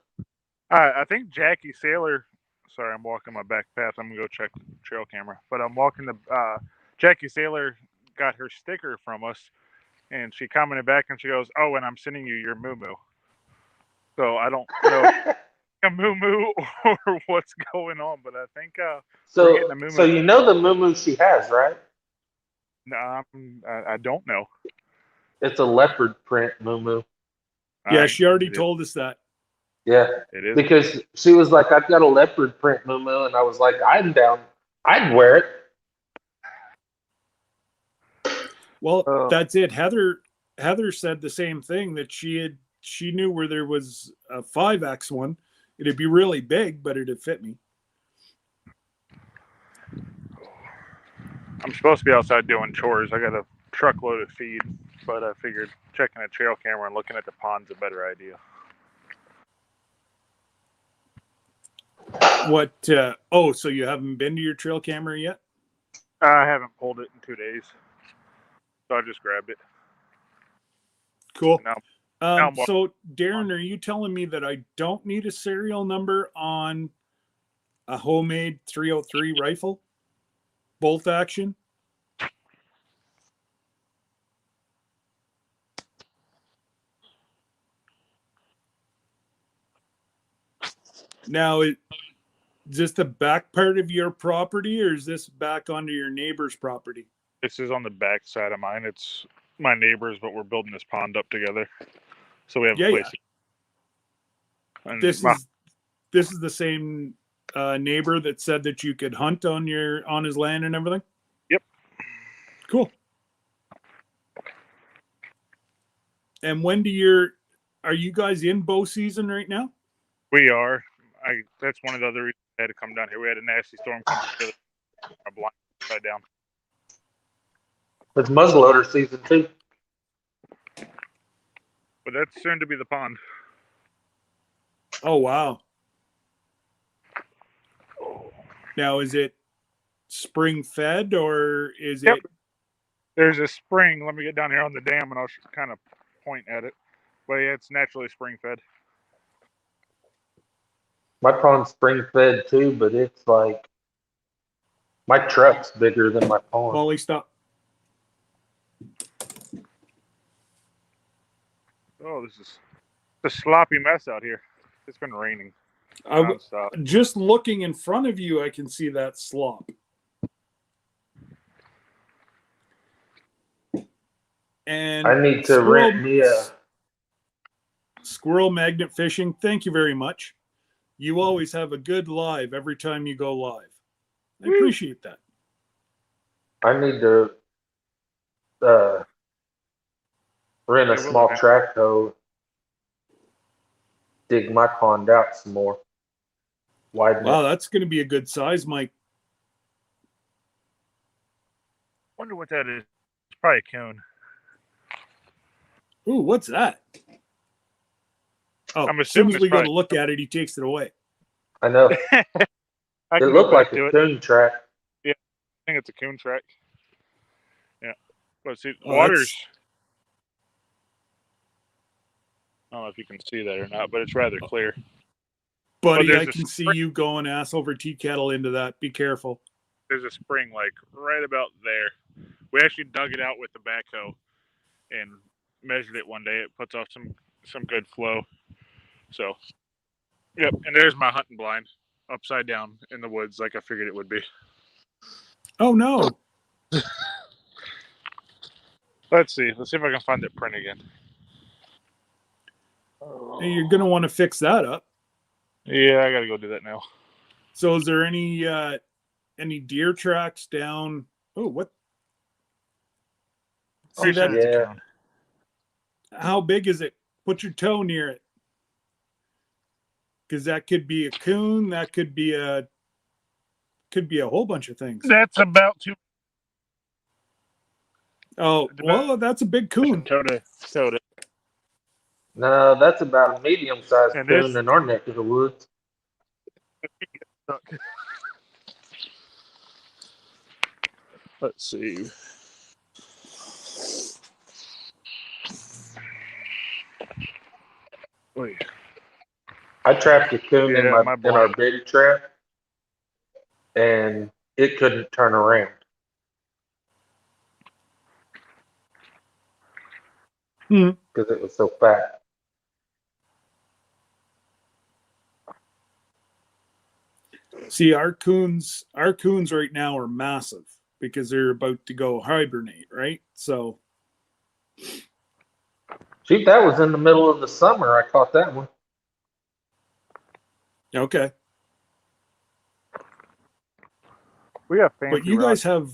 I think Jackie Sailor. Sorry, I'm walking my back path. I'm gonna go check the trail camera. But I'm walking the. Jackie Sailor got her sticker from us, and she commented back and she goes, "Oh, and I'm sending you your muumuu." So I don't know a muumuu or what's going on, but I think We're So, getting a muumuu. so you know the muumuu she has, right? I don't know. It's a leopard print muumuu. Yeah, she already It is- told us that. Yeah, It is. because she was like, I've got a leopard print muumuu, and I was like, I'm down. I'd wear it. Well, Oh. that's it. Heather said the same thing, that she knew where there was a 5X one. It'd be really big, but it'd fit me. I'm supposed to be outside doing chores. I got a truckload of feed, but I figured checking a trail camera and looking at the pond's a better idea. What? So you haven't been to your trail camera yet? I haven't pulled it in 2 days, so I just grabbed it. Cool. Now, I'm walking. So Darren, are you telling me that I don't need a serial number on a homemade 303 rifle? Bolt action? Now, is this the back part of your property, or is this back onto your neighbor's property? This is on the back side of mine. It's my neighbor's, but we're building this pond up together, so we have Yeah, a place. And This is the same neighbor that said that you could hunt on his land and everything? Yep. Cool. And are you guys in bow season right now? we are. That's one of the other reasons I had to come down here. We had a nasty storm come through our blind upside down. It's muzzleloader season too. But that's soon to be the pond. Oh, wow. Now, is it spring fed, or is Yep. it? There's a spring. Let me get down here on the dam and I'll kind of point at it. But yeah, it's naturally spring fed. My pond's spring fed too, but it's like my truck's bigger than my pond. Molly, stop. Oh, this is a sloppy mess out here. It's been raining nonstop. Just looking in front of you, I can see that slop. And I need to rent me a. Squirrel Magnet Fishing, thank you very much. You always have a good live every time you go live. I appreciate that. I need to rent a small track hoe, dig my pond out some more. Widen Wow, it. that's going to be a good size, Mike. Wonder what that is. It's probably a coon. Ooh, what's that? Oh, I'm as soon assuming as we it's go to probably- look at it, he takes it away. I know. I It can go looked back like to a it. coon track. I think it's a coon track. Yeah. But see, Oh, water's. I don't know if you can see that or not, but it's rather clear. Buddy, there's I a can see spring- you going ass over tea kettle into that. Be careful. There's a spring like right about there. We actually dug it out with the backhoe and measured it one day. It puts off some good flow. So, yep. And there's my hunting blind upside down in the woods, like I figured it would be. Oh, no. Let's see. Let's see if I can find that print again. Hey, you're going to want to fix that up. Yeah, I gotta go do that now. So is there any deer tracks down? Oh, what? See Pretty sure that? it's a Yeah. coon. How big is it? Put your toe near it. Because that could be a coon. That could be a whole bunch of things. That's about 2. Oh, well, that's a big coon. Toad it. No, that's about a medium-sized And coon this- in our neck of the woods. Let's see. Wait. I trapped a coon Yeah, in my in our blind. bait trap, and it couldn't turn around. Hmm. Because it was so fat. See, our coons right now are massive because they're about to go hibernate, right? So, Shoot, that was in the middle of the summer. I caught that one. okay. We got fancy But you guys have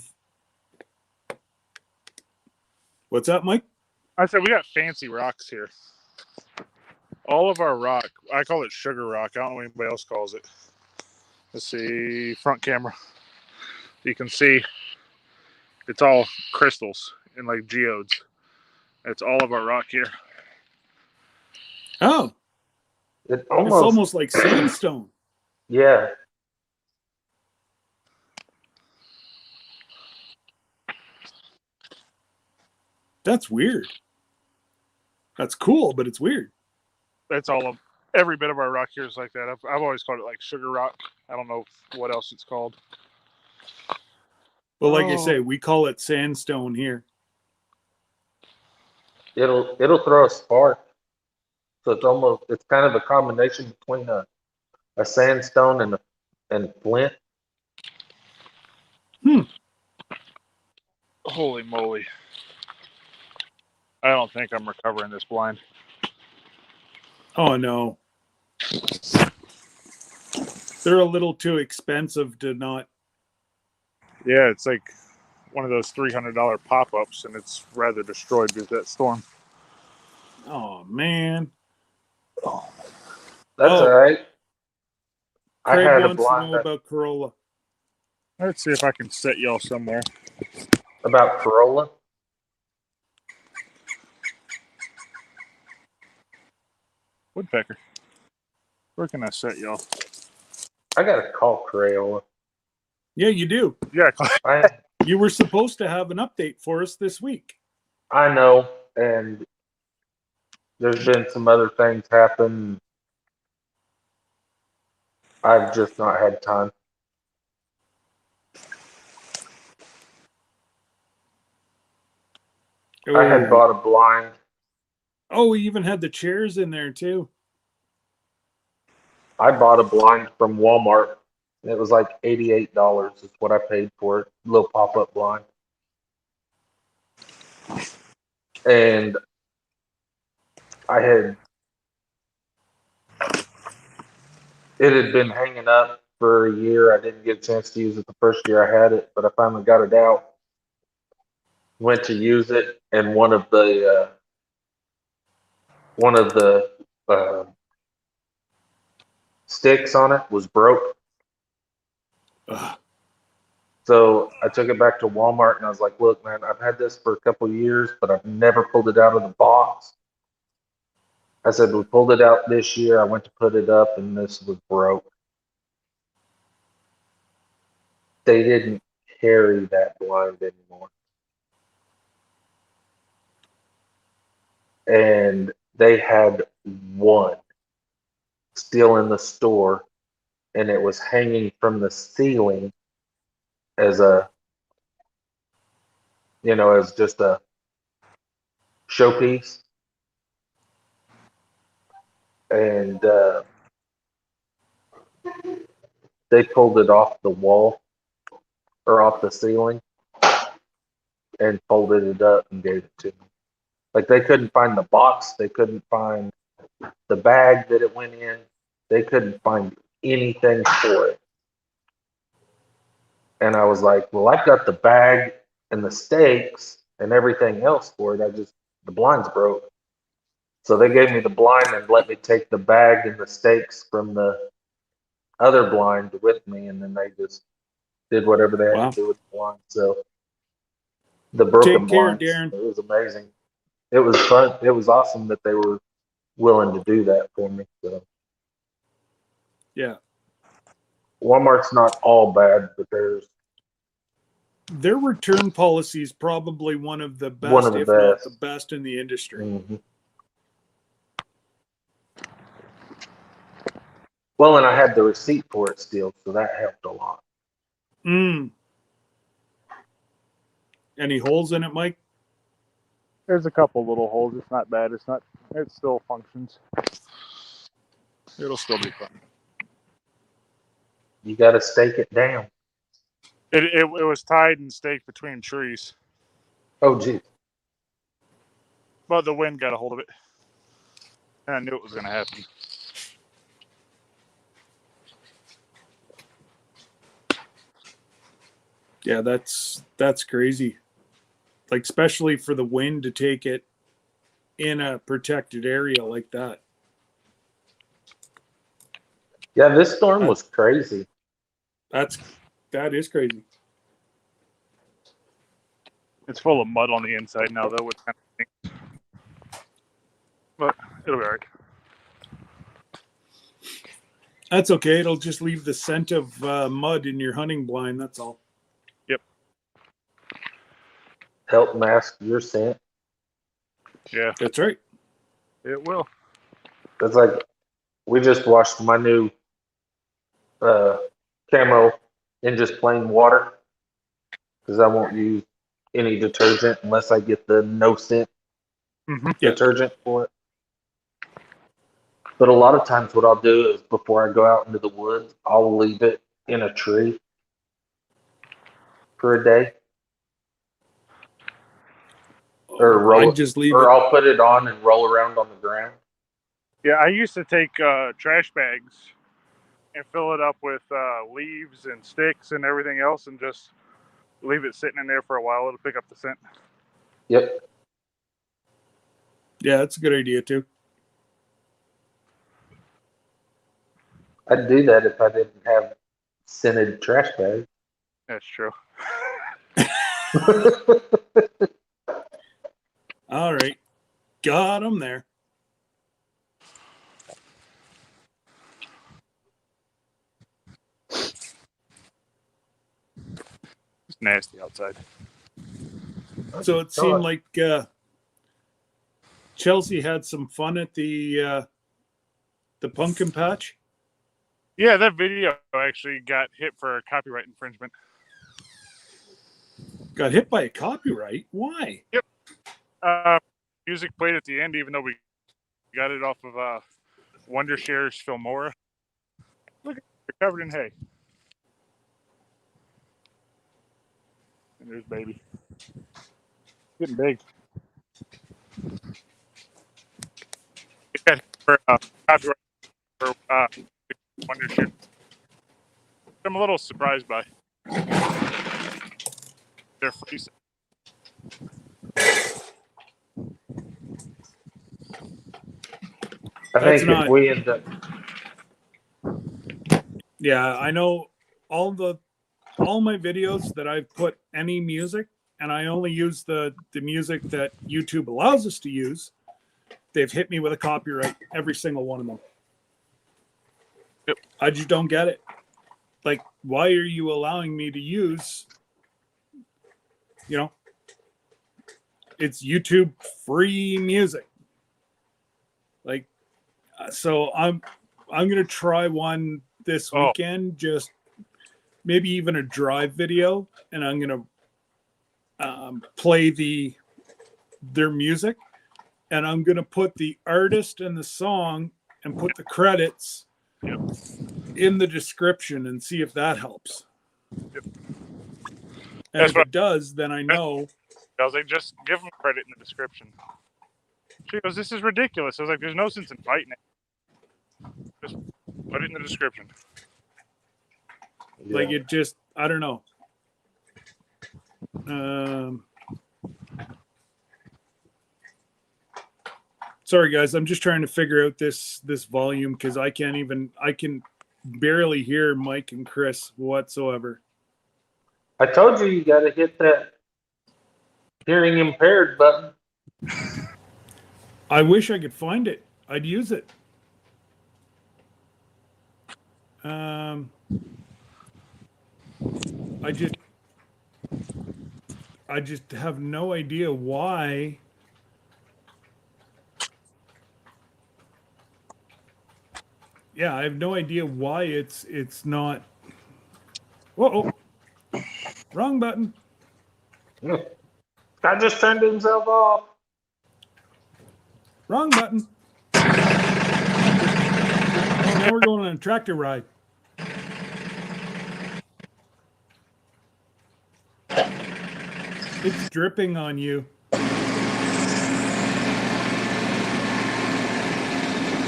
What's up, Mike? I said we got fancy rocks here. All of our rock, I call it sugar rock. I don't know what anybody else calls it. Let's see, front camera. You can see it's all crystals and like geodes. It's all of our rock here. Oh, It it's almost, almost like sandstone. yeah. That's weird. That's cool, but it's weird. That's all of every bit of our rock here is like that. I've always called it like sugar rock. I don't know what else it's called. Well, like I Oh. say, we call it sandstone here. It'll throw a spark. So it's kind of a combination between a sandstone and flint. Holy moly. I don't think I'm recovering this blind. Oh no. They're a little too expensive to not. Yeah, it's like one of those $300 pop-ups, and it's rather destroyed with that storm. Oh man. That's Oh. all right. I Craig had a wants to blind know about Corolla. Let's see if I can set y'all somewhere. about Corolla. Woodpecker. Where can I set y'all? I got to call Crayola. Yeah, you do. Yeah, You were supposed to have an update for us this week. I know, and there's been some other things happen. I've just not had time. I had bought a blind. Oh, we even had the chairs in there too. I bought a blind from Walmart. It was like $88 is what I paid for it. Little pop-up blind. And it had been hanging up for a year. I didn't get a chance to use it the first year I had it, but I finally got it out. Went to use it, and one of the sticks on it was broke. Ugh. So I took it back to Walmart and I was like, look, man, I've had this for a couple years, but I've never pulled it out of the box. I said, we pulled it out this year. I went to put it up and this was broke. They didn't carry that blind anymore. And they had one still in the store, and it was hanging from the ceiling as as just a showpiece. And they pulled it off the wall or off the ceiling and folded it up and gave it to me. Like, they couldn't find the box, they couldn't find the bag that it went in, they couldn't find anything for it. And I was like, well, I've got the bag and the stakes and everything else for it. The blind's broke. So they gave me the blind and let me take the bag and the stakes from the other blind with me, and then they just did whatever they had Wow. to do with the blind. So the broken Take care, blinds, Darren. it was amazing. It was fun. It was awesome that they were willing to do that for me. So Yeah. Walmart's not all bad, but Their return policy is probably one of the best, One of the if not best. the best in the industry. Mhm. Well, and I had the receipt for it still, so that helped a lot. Mm. Any holes in it, Mike? there's a couple little holes. It's not bad. It still functions. It'll still be fun. You got to stake it down. It was tied and staked between trees, Oh, geez. but the wind got a hold of it, and I knew it was going to happen. Yeah, that's crazy. like especially for the wind to take it in a protected area like that. Yeah, this storm was crazy. That is crazy. It's full of mud on the inside now, though, which kind of stinks. But it'll be all right. That's okay. It'll just leave the scent of mud in your hunting blind. That's all. Help mask your scent. Yeah, That's right. it will. It's like we just washed my new camo in just plain water because I won't use any detergent unless I get the no scent Mm-hmm. Yeah. detergent for it. But a lot of times, what I'll do is before I go out into the woods, I'll leave it in a tree for a day, or roll I'd just leave or it. I'll put it on and roll around on the ground. Yeah, I used to take trash bags and fill it up with leaves and sticks and everything else and just leave it sitting in there for a while. It'll pick up the scent. Yep. Yeah, that's a good idea too. I'd do that if I didn't have scented trash bags. That's true. All right. Got him there. It's nasty outside. So it seemed like Chelsea had some fun at the pumpkin patch. Yeah, that video actually got hit for copyright infringement. Got hit by a copyright. Why? Music played at the end, even though we got it off of Wondershare's Filmora. Look, you're covered in hay. And there's baby. Getting big. It got hit for copyright for Wondershare. I'm a little surprised by. They're free. I That's think not- if we end up, Yeah, I know all my videos that I've put any music, and I only use the music that YouTube allows us to use. They've hit me with a copyright, every single one of them. Yep. I just don't get it. Like, why are you allowing me to use, it's YouTube free music. Like, so I'm gonna try one this weekend, just maybe even a drive video, and I'm gonna play their music, and I'm gonna put the artist and the song and put the credits in the description and see if that helps. Yep. And That's if it does, then I know. I was like, just give them credit in the description. She goes, this is ridiculous. I was like, there's no sense in fighting it. Just put it in the description. Like, it just, I don't know. Sorry guys, I'm just trying to figure out this volume because I can barely hear Mike and Chris whatsoever. I told you got to hit that hearing impaired button. I wish I could find it. I'd use it. I just have no idea why. Yeah, I have no idea why it's not. Whoa, wrong button. I just turned himself off. Wrong button. Oh, now we're going on a tractor ride. It's dripping on you.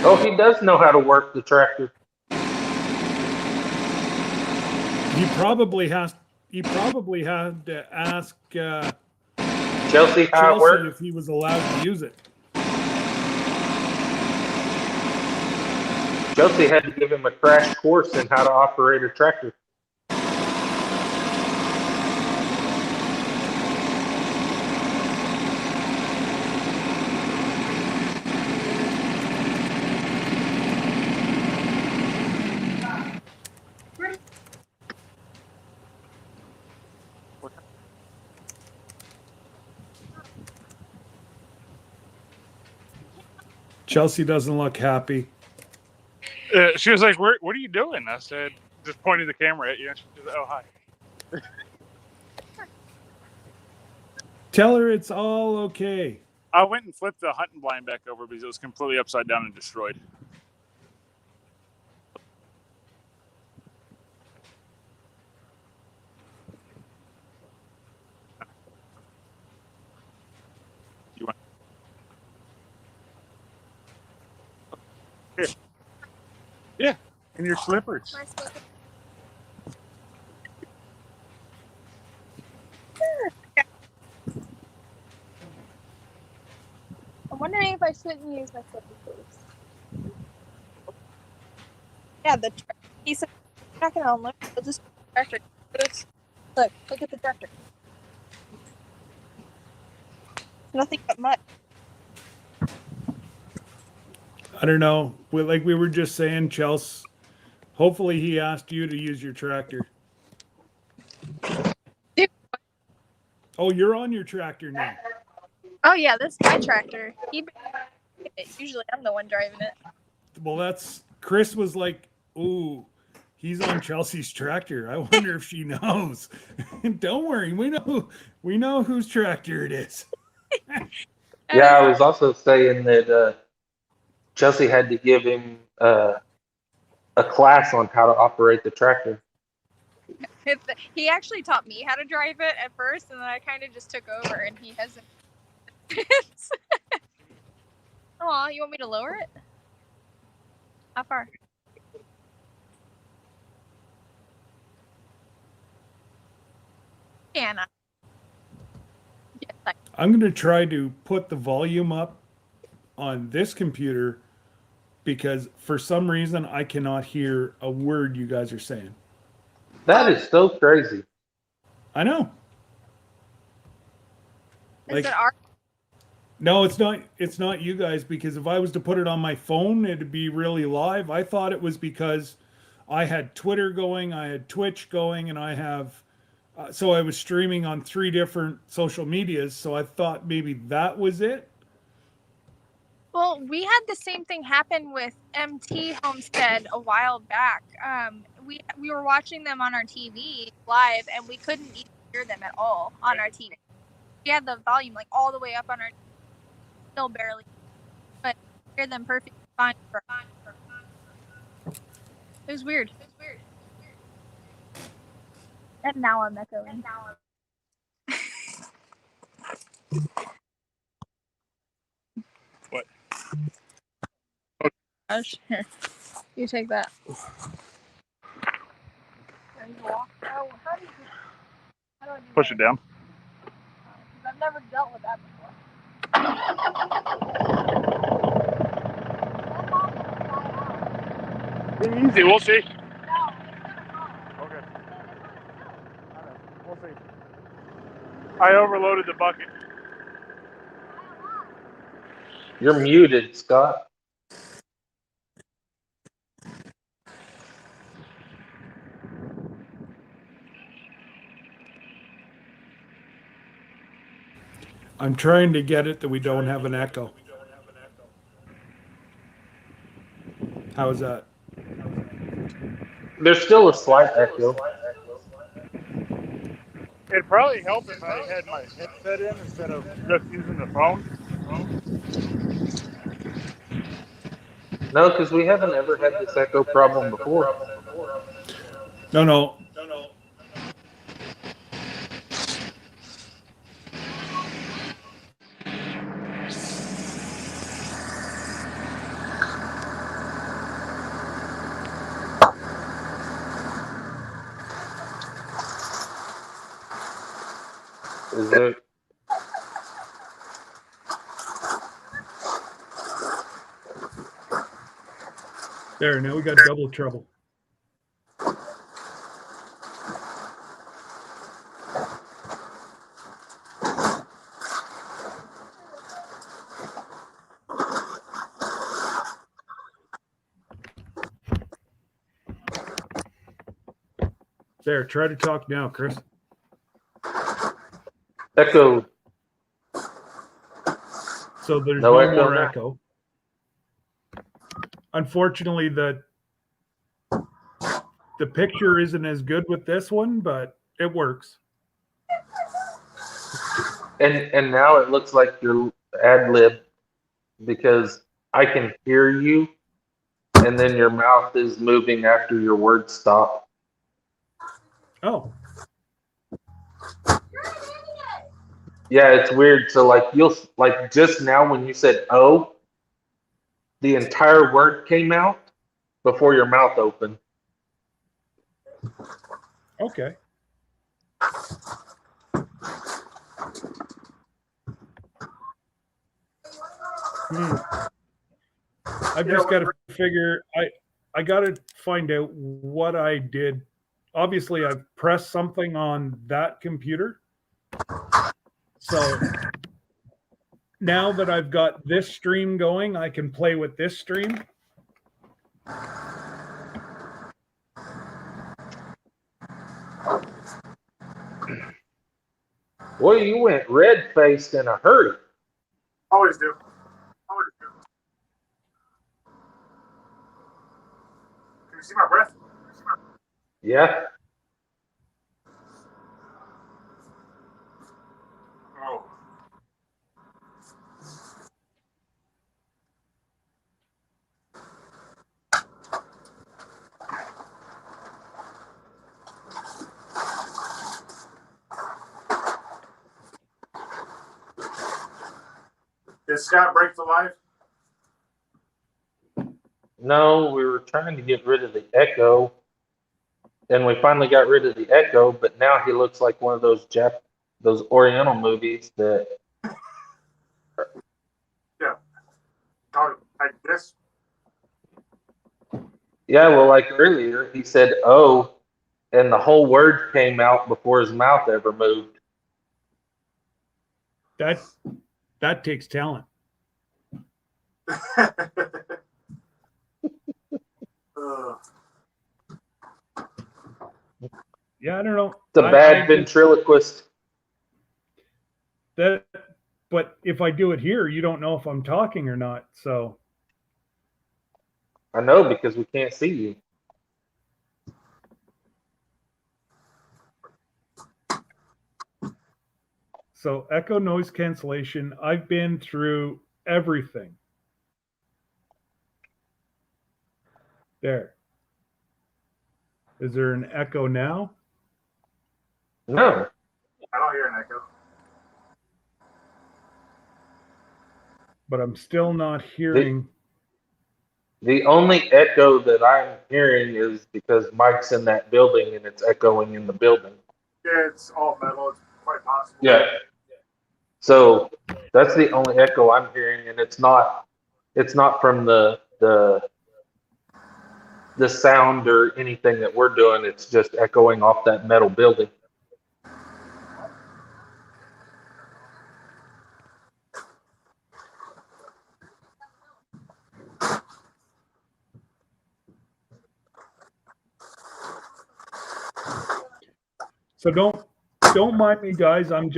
Oh, he does know how to work the tractor. He probably had to ask Chelsea, how it Chelsea works? if he was allowed to use it. Chelsea had to give him a crash course in how to operate a tractor. Chelsea doesn't look happy. She was like, what are you doing? I said, just pointing the camera at you. And she was like, oh, hi. Tell her it's all okay. I went and flipped the hunting blind back over because it was completely upside down and destroyed. You want? Here. Yeah, and your slippers. I'm wondering if I shouldn't use my slippers, please. Yeah, he said, I'm not gonna unload it. I'll just tractor. Look at the tractor. Nothing but mud. I don't know. Like we were just saying, Chelsea, hopefully he asked you to use your tractor. Oh, you're on your tractor now. Oh yeah, this is my tractor. Usually I'm the one driving it. Well, that's Chris was like, "Ooh, he's on Chelsea's tractor. I wonder if she knows." Don't worry, we know whose tractor it is. Yeah, I was also saying that Chelsea had to give him a class on how to operate the tractor. He actually taught me how to drive it at first, and then I kind of just took over, and he hasn't. Aw, you want me to lower it? How far? Can I? Yes, I'm going to try to put the volume up on this computer because for some reason I cannot hear a word you guys are saying. That is so crazy. I know. Is it our? No, it's not. It's not you guys because if I was to put it on my phone, it'd be really live. I thought it was because I had Twitter going, I had Twitch going, and I have. So I was streaming on 3 different social medias. So I thought maybe that was it. Well, we had the same thing happen with MT Homestead a while back. We were watching them on our TV live, and we couldn't even hear them at all on our TV. We had the volume like all the way up on our. Still barely, but hear them perfectly fine. It was weird. And now I'm echoing. What? Gosh, here, you take that. Push it down. I've never dealt with that before. Easy, we'll see. Okay. We'll see. I overloaded the bucket. You're muted, Scott. I'm trying to get it that we don't have an echo. How is that? There's still a slight echo. It'd probably help if I had my headset in instead of just using the phone. No, because we haven't ever had this echo problem before. No. Is it? There, now we got double trouble. There, try to talk now, Chris. Echo. So there's No no echo more now. echo. Unfortunately, the picture isn't as good with this one, but it works. And now it looks like you're ad lib because I can hear you, and then your mouth is moving after your words stop. Oh, Yeah, it's weird. So like you'll like just now when you said "oh," the entire word came out before your mouth opened. okay. I've just got to figure. I got to find out what I did. Obviously, I've pressed something on that computer. So now that I've got this stream going, I can play with this stream. Boy, you went red faced in a hurry. Always do. Always do. Can you see my breath? Yeah. Oh. Did Scott break the live? No, we were trying to get rid of the echo, and we finally got rid of the echo. But now he looks like one of those those Oriental movies that. Oh, like this? Yeah, well, like earlier, he said "oh," and the whole word came out before his mouth ever moved. That takes talent. Yeah, I don't know. It's a bad ventriloquist. But if I do it here, you don't know if I'm talking or not. So I know because we can't see you. So echo noise cancellation, I've been through everything. There. Is there an echo now? No. I don't hear an echo. But I'm still not hearing. The only echo that I'm hearing is because Mike's in that building and it's echoing in the building. Yeah, it's all metal. It's quite possible. Yeah. So that's the only echo I'm hearing, and it's not from the sound or anything that we're doing. It's just echoing off that metal building. So don't mind me, guys. I'm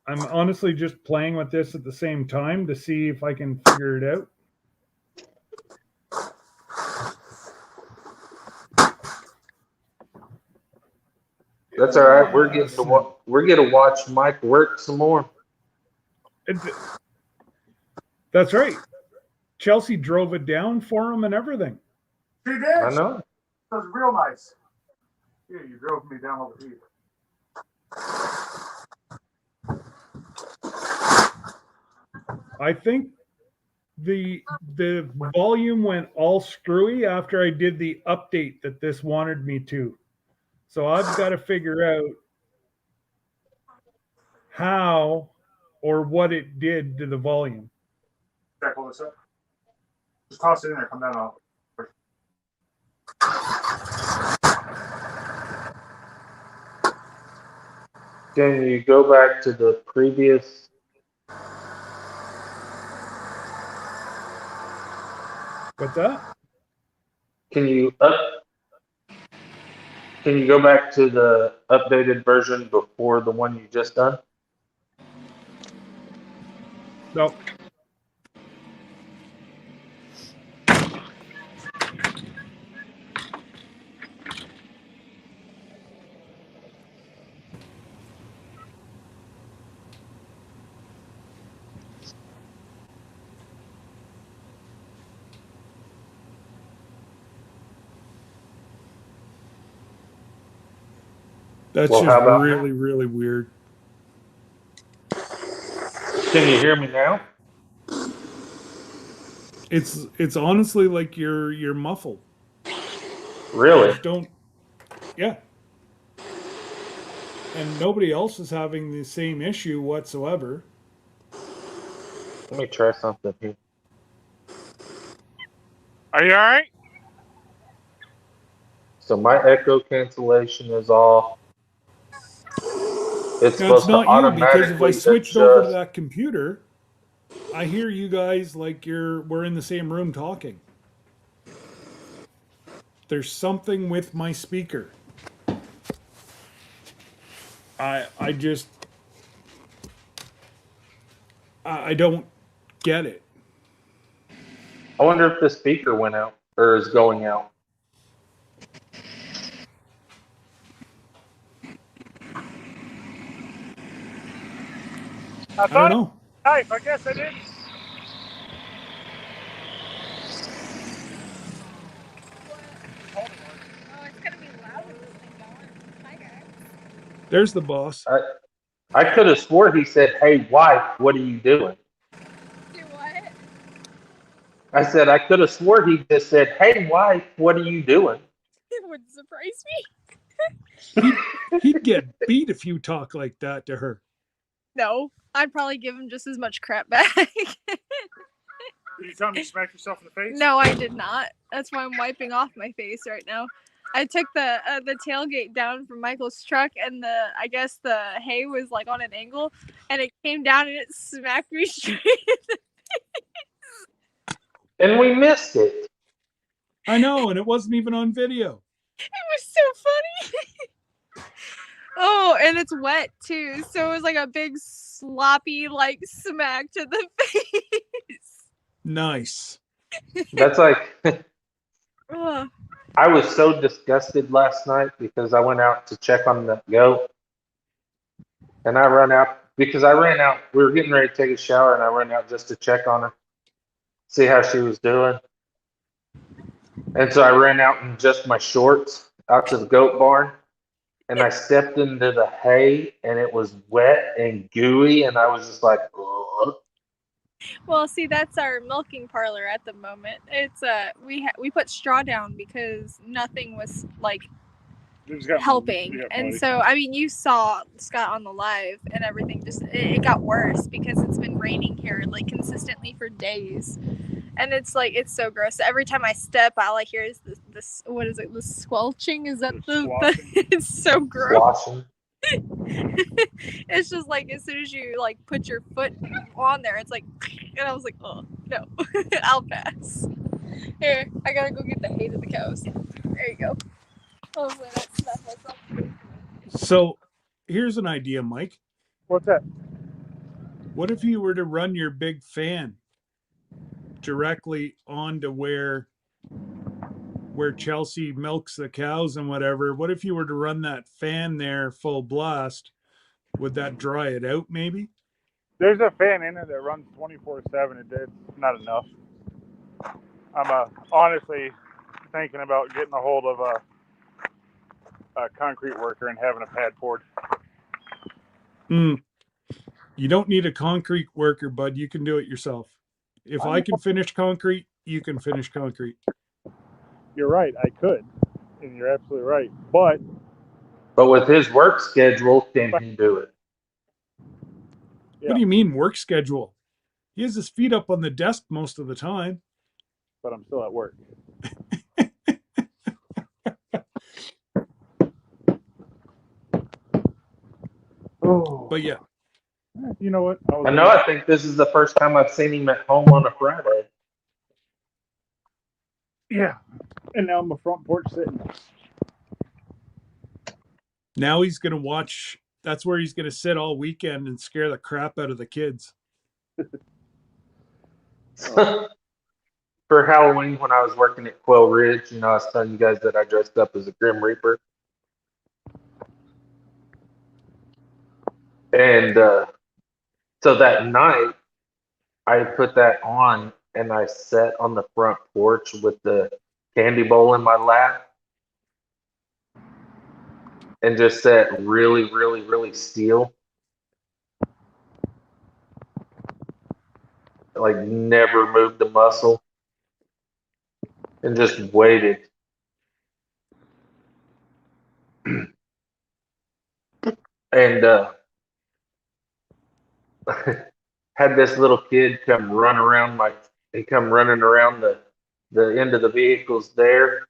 honestly just playing with this at the same time to see if I can figure it out. That's all right. We're getting to watch Mike work some more. That's right. Chelsea drove it down for him and everything. She did. I know. That was real nice. Yeah, you drove me down over here. I think the volume went all screwy after I did the update that this wanted me to. So I've got to figure out how or what it did to the volume. Check all this up. Just toss it in there. Come down off. Can you go back to the previous? What's that? Can you go back to the updated version before the one you just done? No. That's Well, how just about really, really weird. Can you hear me now? It's honestly like you're muffled. Really? Just don't. Yeah. And nobody else is having the same issue whatsoever. Let me try something here. Are you all right? So my echo cancellation is off. It's Now, it's supposed to not you, because if I automatically switched over to adjust. that computer, I hear you guys like we're in the same room talking. There's something with my speaker. I just I don't get it. I wonder if the speaker went out or is going out. I I don't thought it know. was knife. I guess I didn't. Oh, it's gonna be loud with this thing going. Hi guys. There's the boss. I could have swore he said, "Hey, wife, what are you doing?" Do what? I said, I could have swore he just said, "Hey, wife, what are you doing?" It would surprise He'd get beat if you talk like that to her. me. No, I'd probably give him just as much crap back. Did you tell me you smacked yourself in the face? No, I did not. That's why I'm wiping off my face right now. I took the tailgate down from Michael's truck, and I guess the hay was like on an angle, and it came down and it smacked me straight. And we missed it. I know, and it wasn't even on video. It was so funny. Oh, and it's wet too, so it was like a big sloppy like smack to the face. Nice. That's like, Ugh. I was so disgusted last night because I went out to check on the goat. And I ran out because I ran out. We were getting ready to take a shower, and I ran out just to check on her, see how she was doing. And so I ran out in just my shorts out to the goat barn, and I stepped into the hay, and it was wet and gooey, and I was just like, ugh. Well, see, that's our milking parlor at the moment. It's we put straw down because nothing was like helping, and so I mean, you saw Scott on the live, and everything just it got worse because it's been raining here like consistently for days, and it's like it's so gross. Every time I step, all I hear is this what is it? The squelching? Is that the it's so gross. Washing. It's just like as soon as you like put your foot on there, it's like, and I was like, oh no, I'll pass. Here, I gotta go get the hay to the cows. There you go. Hopefully that snuffles up. So, here's an idea, Mike. What's that? What if you were to run your big fan directly onto where Chelsea milks the cows and whatever? What if you were to run that fan there full blast? Would that dry it out maybe? There's a fan in it that runs 24/7. It's not enough. I'm honestly thinking about getting a hold of a concrete worker and having a pad poured. You don't need a concrete worker, bud. You can do it yourself. If I can finish concrete, you can finish concrete. You're right, I could, and you're absolutely right. But with his work schedule, can he do it? What do you mean work schedule? He has his feet up on the desk most of the time. but I'm still at work. Oh, But yeah, you know what? I know. I think this is the first time I've seen him at home on a Friday. Yeah, and now I'm a front porch sitting. now he's gonna watch. That's where he's gonna sit all weekend and scare the crap out of the kids. For Halloween, when I was working at Quail Ridge, I was telling you guys that I dressed up as a Grim Reaper. And so that night, I put that on and I sat on the front porch with the candy bowl in my lap and just sat really, really, really still. Like never moved a muscle and just waited. And had this little kid come run around he come running around the end of the vehicles there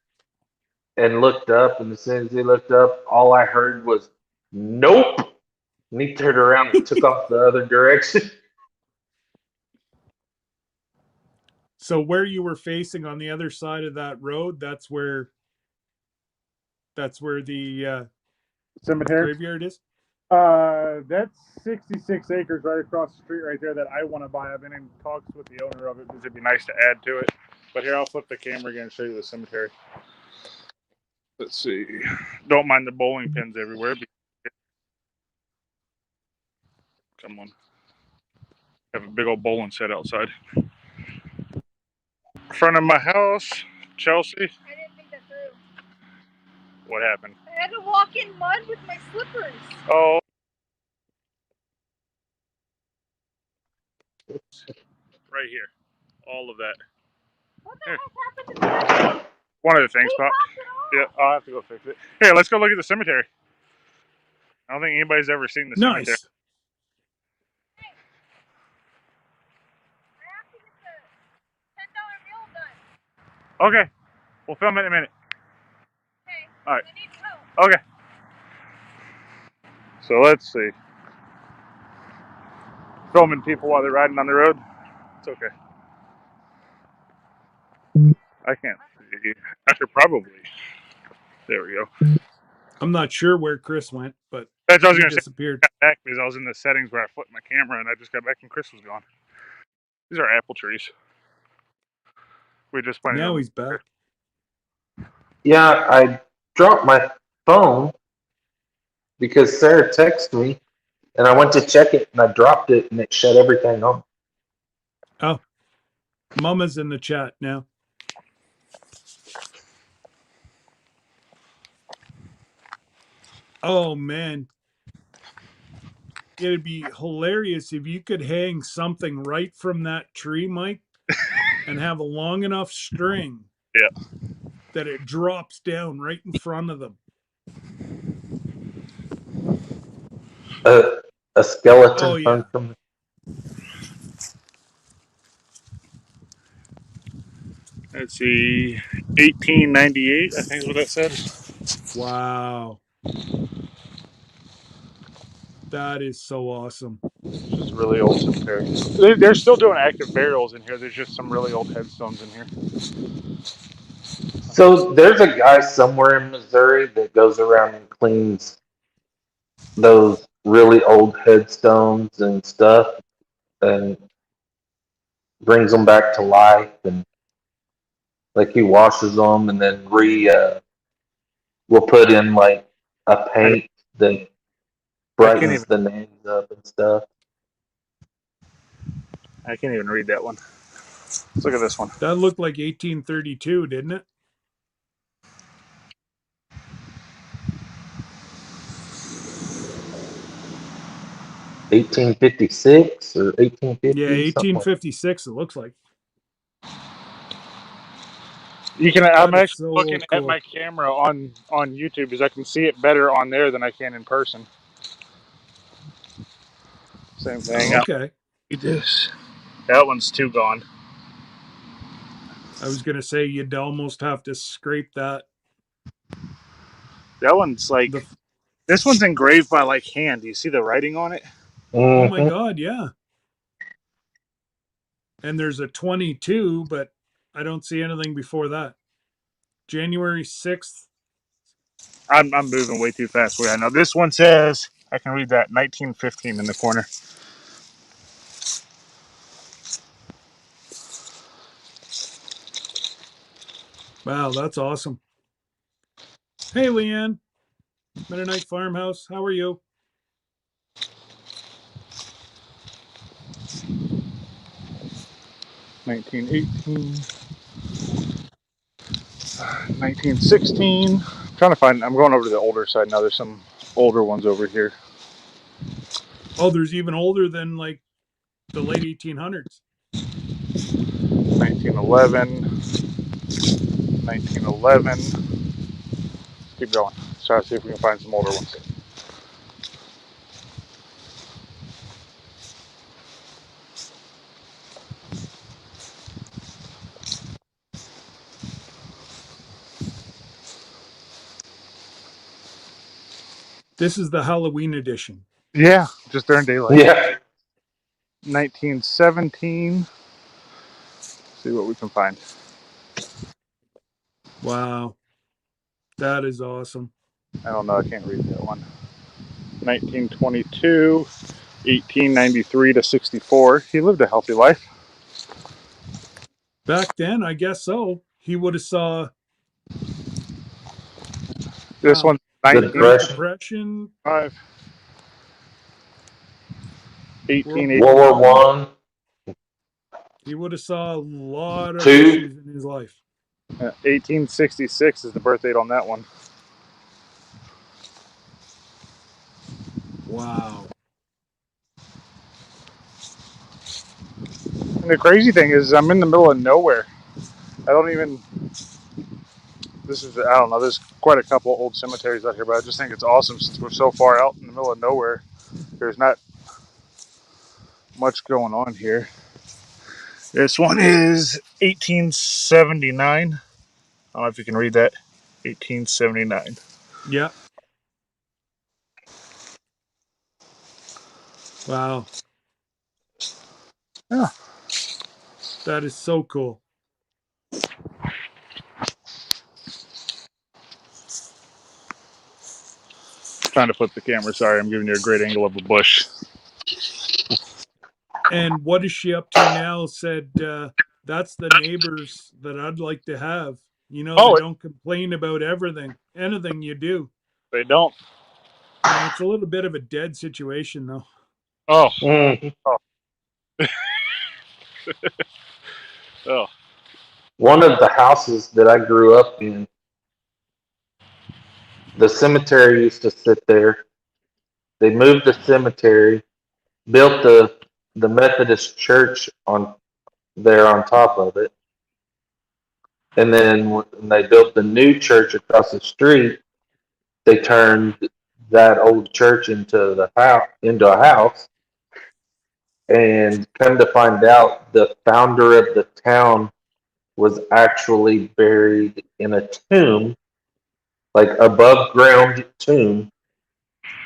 and looked up, and as soon as he looked up, all I heard was nope, and he turned around and took off the other direction. So where you were facing on the other side of that road, that's where the Cemetery. graveyard is. That's 66 acres right across the street right there that I want to buy. I've been in talks with the owner of it because it'd be nice to add to it. But here, I'll flip the camera again and show you the cemetery. Let's see. Don't mind the bowling pins everywhere. Come on. Have a big old bowling set outside. Front of my house, Chelsea. I didn't think that through. What happened? I had to walk in mud with my slippers. Oh. Right here. All of that. What the heck happened to that? One of the things, Pop. Yeah, I'll have to go fix it. Here, let's go look at the cemetery. I don't think anybody's ever seen the cemetery. Nice. I have to get the $10 meal done. Okay. We'll film it in a minute. Okay. All right. I need help. Okay. So let's see. Filming people while they're riding on the road. It's okay. I can't see. I could probably. There we go. I'm not sure where Chris went, but That's what I was he going to say. disappeared. Back because I was in the settings where I flipped my camera and I just got back and Chris was gone. These are apple trees. We just planted Now them. he's back. Yeah, I dropped my phone because Sarah texted me, and I went to check it, and I dropped it, and it shut everything off. Oh, Mama's in the chat now. Oh man, it'd be hilarious if you could hang something right from that tree, Mike, and have a long enough string. Yeah. That it drops down right in front of them. A skeleton Oh, yeah. hung from. Let's see. 1898, I think is what that said. Wow. That is so awesome. It's really old cemetery. They're still doing active burials in here. There's just some really old headstones in here. So there's a guy somewhere in Missouri that goes around and cleans those really old headstones and stuff and brings them back to life, and like he washes them and then we'll put in like a paint that brightens the names up and stuff. I can't even read that one. Let's look at this one. That looked like 1832, didn't it? $1856 or 1850? Yeah, 1856 it looks like. You can. I'm That is actually so looking at cool. my camera on YouTube because I can see it better on there than I can in person. Same thing. Okay. This. That one's too gone. I was gonna say you'd almost have to scrape that. That one's like, The this one's engraved by like hand. Do you see the writing on it? oh my Mhm. God, yeah. And there's a 22, but I don't see anything before that. January 6th. I'm moving way too fast for you. I know this one says, I can read that, 1915 in the corner. Wow, that's awesome. Hey, Leanne, Mennonite Farmhouse. How are you? Nineteen 1916. I'm trying to find, I'm going over to the older side now. There's some older ones over here. Oh, there's even older than like the late 1800s. 1911. 1911. Keep going. Try to see if we can find some older ones. This is the Halloween edition. Yeah, just during daylight. Yeah. 1917. See what we can find. Wow, that is awesome. I don't know. I can't read that one. 1922. 1893 to 64. He lived a healthy life. Back then, I guess so. He would have saw This wow, one's The the 1905. Great Depression, Depression, 1880. World War One, he would have saw a lot of two. issues in his life. 1866 is the birth date on that one. Wow. And the crazy thing is, I'm in the middle of nowhere. I don't even. This is, I don't know. There's quite a couple old cemeteries out here, but I just think it's awesome since we're so far out in the middle of nowhere. There's not much going on here. This one is 1879. I don't know if you can read that. 1879. Yeah. Wow. Yeah. That is so cool. Trying to flip the camera. Sorry, I'm giving you a great angle of a bush. And what is she up to now? Said that's the neighbors that I'd like to have. You know, they Oh, don't complain about anything you do. they don't. It's a little bit of a dead situation, though. Oh, Mhm. oh, oh. One of the houses that I grew up in, the cemetery used to sit there. They moved the cemetery, built the Methodist church on there on top of it, and then when they built the new church across the street, they turned that old church into a house. And come to find out, the founder of the town was actually buried in a tomb, like above ground tomb,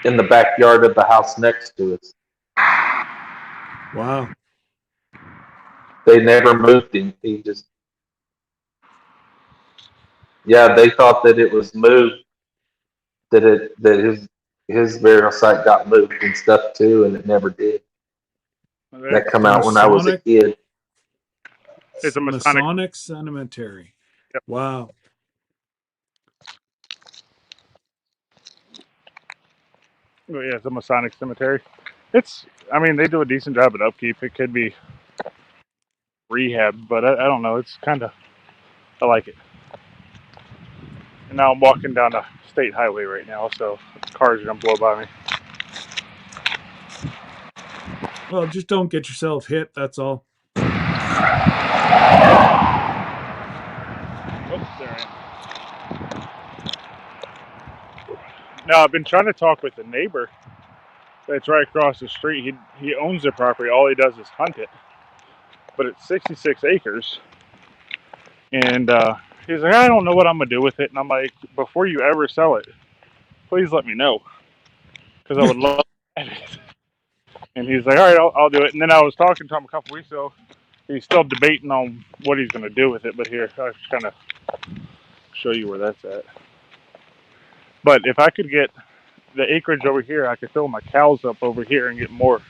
in the backyard of the house next to us. Wow. They never moved him. He just, yeah, they thought that it was moved, that his burial site got moved and stuff too, and it never did. That come out when I was a Masonic. kid. It's a Masonic. Masonic Cemetery. Yep. Wow. Oh, yeah, it's a Masonic cemetery. It's, I mean, they do a decent job at upkeep. It could be rehab, but I don't know. It's kind of, I like it. And now I'm walking down a state highway right now, so cars are going to blow by me. Well, just don't get yourself hit. That's all. Oh, there I am. Now, I've been trying to talk with the neighbor that's right across the street. He owns the property. All he does is hunt it. But it's 66 acres. And he's like, I don't know what I'm gonna do with it. And I'm like, before you ever sell it, please let me know, because I would love to have it. And he's like, all right, I'll do it. And then I was talking to him a couple weeks ago. He's still debating on what he's gonna do with it. But here, I'll just kind of show you where that's at. But if I could get the acreage over here, I could fill my cows up over here and get more,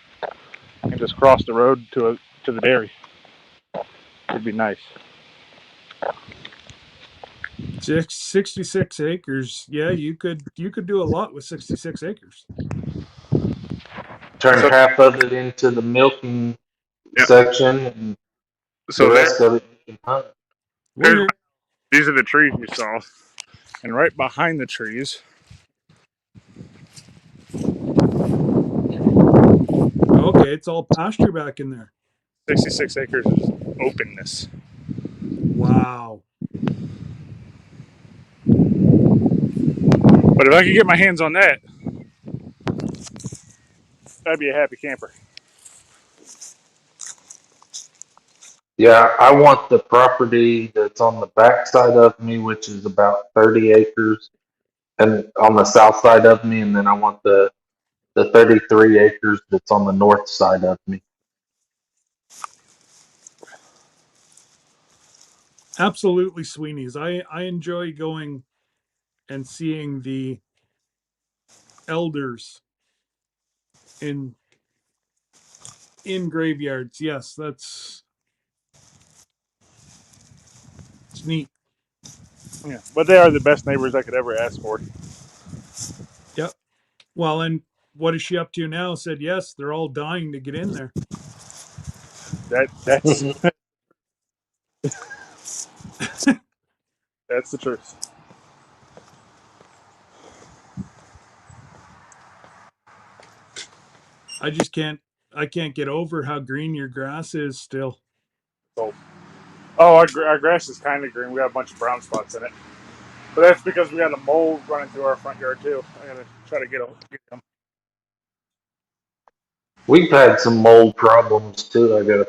and just cross the road to the dairy. It'd be nice. 66 acres. Yeah, you could do a lot with 66 acres. Turn So- half of it into the milking Yep. section, and So the there, rest of it you can hunt. We're here. these are the trees you saw, and right behind the trees, Okay, it's all pasture back in there. 66 acres is openness. Wow. But if I could get my hands on that, I'd be a happy camper. Yeah, I want the property that's on the back side of me, which is about 30 acres, and on the south side of me, and then I want the 33 acres that's on the north side of me. Absolutely, Sweeney's. I enjoy going and seeing the elders in graveyards. Yes, it's neat. Yeah, but they are the best neighbors I could ever ask for. Yep. Well, and what is she up to now? Said yes, they're all dying to get in there. That's that's the truth. I can't get over how green your grass is still. So, our grass is kind of green. We got a bunch of brown spots in it, but that's because we got a mole running through our front yard too. I gotta try to get them. We've had some mold problems too. I gotta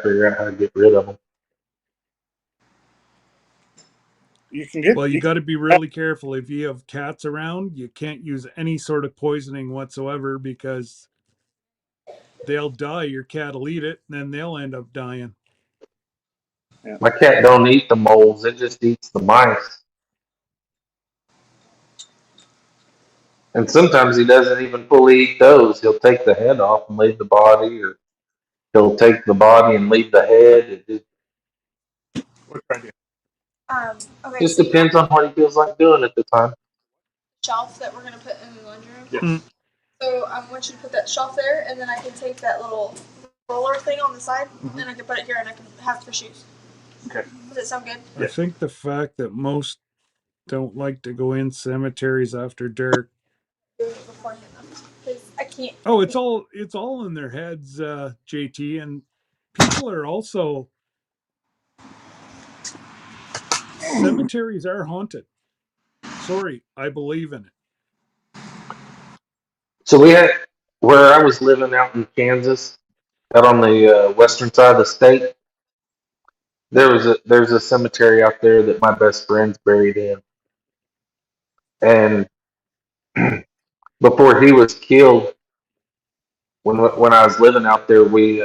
figure out how to get rid of them. You can get. Well, you got to be really careful. If you have cats around, you can't use any sort of poisoning whatsoever because they'll die. Your cat will eat it, and then they'll end up dying. My cat don't eat the moles; it just eats the mice. And sometimes he doesn't even fully eat those. He'll take the head off and leave the body, or he'll take the body and leave the head. It What kind of- Okay, just so you have depends on what he feels like doing at the time. a shelf that we're gonna put in the laundry room. Yes. Mm. So I want you to put that shelf there, and then I can take that little roller thing on the side, and I can put it here, and I can have it for shoes. Okay. Does that sound good? I think the fact that most don't like to go in cemeteries after dark. Do it beforehand, because I can't. Oh, it's all in their heads, JT, and people are also cemeteries are haunted. Sorry, I believe in it. So we had where I was living out in Kansas, out on the western side of the state. There's a cemetery out there that my best friend's buried in, and before he was killed, when I was living out there, we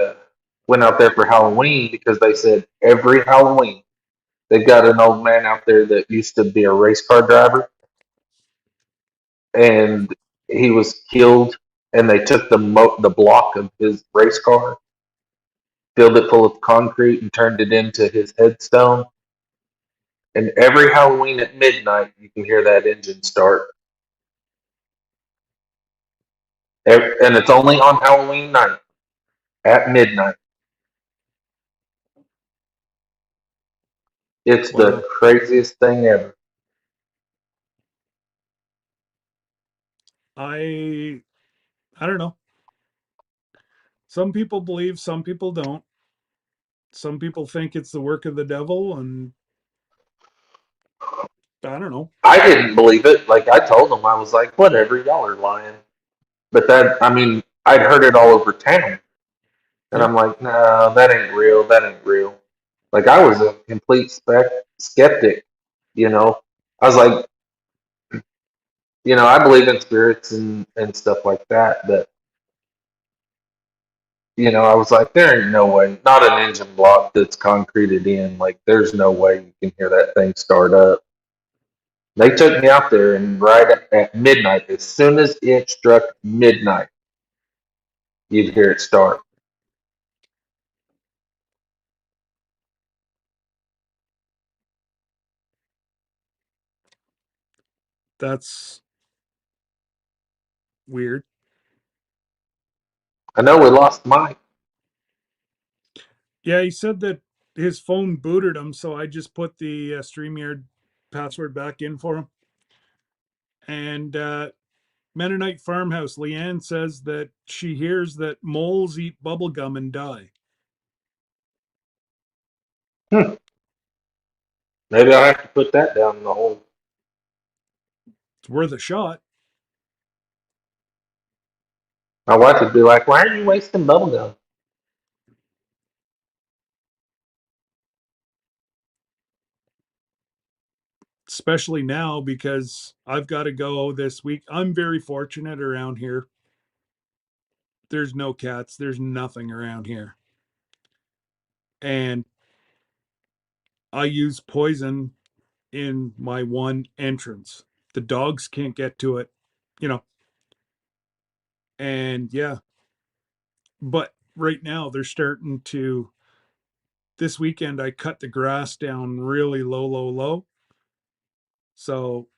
went out there for Halloween because they said every Halloween they've got an old man out there that used to be a race car driver, and he was killed, and they took the block of his race car, filled it full of concrete, and turned it into his headstone. And every Halloween at midnight, you can hear that engine start. And it's only on Halloween night at midnight. It's Wow. the craziest thing ever. I don't know. Some people believe, some people don't. Some people think it's the work of the devil, and I don't know. I didn't believe it. Like I told them, I was like, whatever, y'all are lying. But I'd heard it all over town. And I'm like, no, that ain't real. That ain't real. Like I was a complete skeptic, you know. I was like, I believe in spirits and stuff like that, but I was like, there ain't no way, not an engine block that's concreted in. Like, there's no way you can hear that thing start up. They took me out there, and right at midnight, as soon as it struck midnight, you'd hear it start. That's weird. I know we lost Mike. Yeah, he said that his phone booted him, so I just put the StreamYard password back in for him. And Mennonite Farmhouse, Leanne says that she hears that moles eat bubblegum and die. Maybe I'll have to put that down in the hole. It's worth a shot. My wife would be like, why are you wasting bubblegum? Especially now because I've got to go this week. I'm very fortunate around here. There's no cats, there's nothing around here. And I use poison in my one entrance. The dogs can't get to it, you know. And yeah, but right now they're starting to. This weekend I cut the grass down really low. So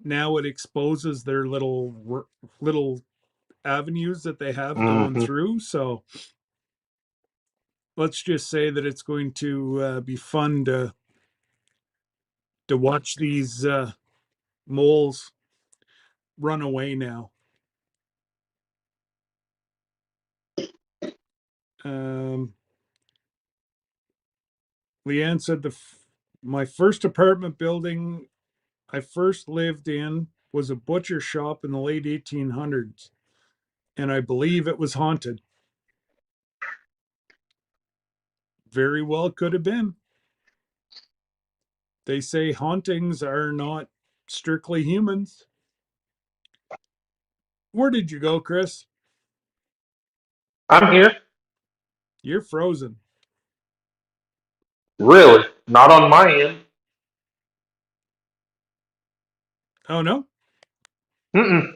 now it exposes their little avenues that they have going Mm-hmm. through. So let's just say that it's going to be fun to watch these moles run away now. Um, Leanne said my first apartment building I first lived in was a butcher shop in the late 1800s, and I believe it was haunted. Very well could have been. They say hauntings are not strictly humans. Where did you go, Chris? I'm here. You're frozen. Really? Not on my end. Oh, no? Mm-mm.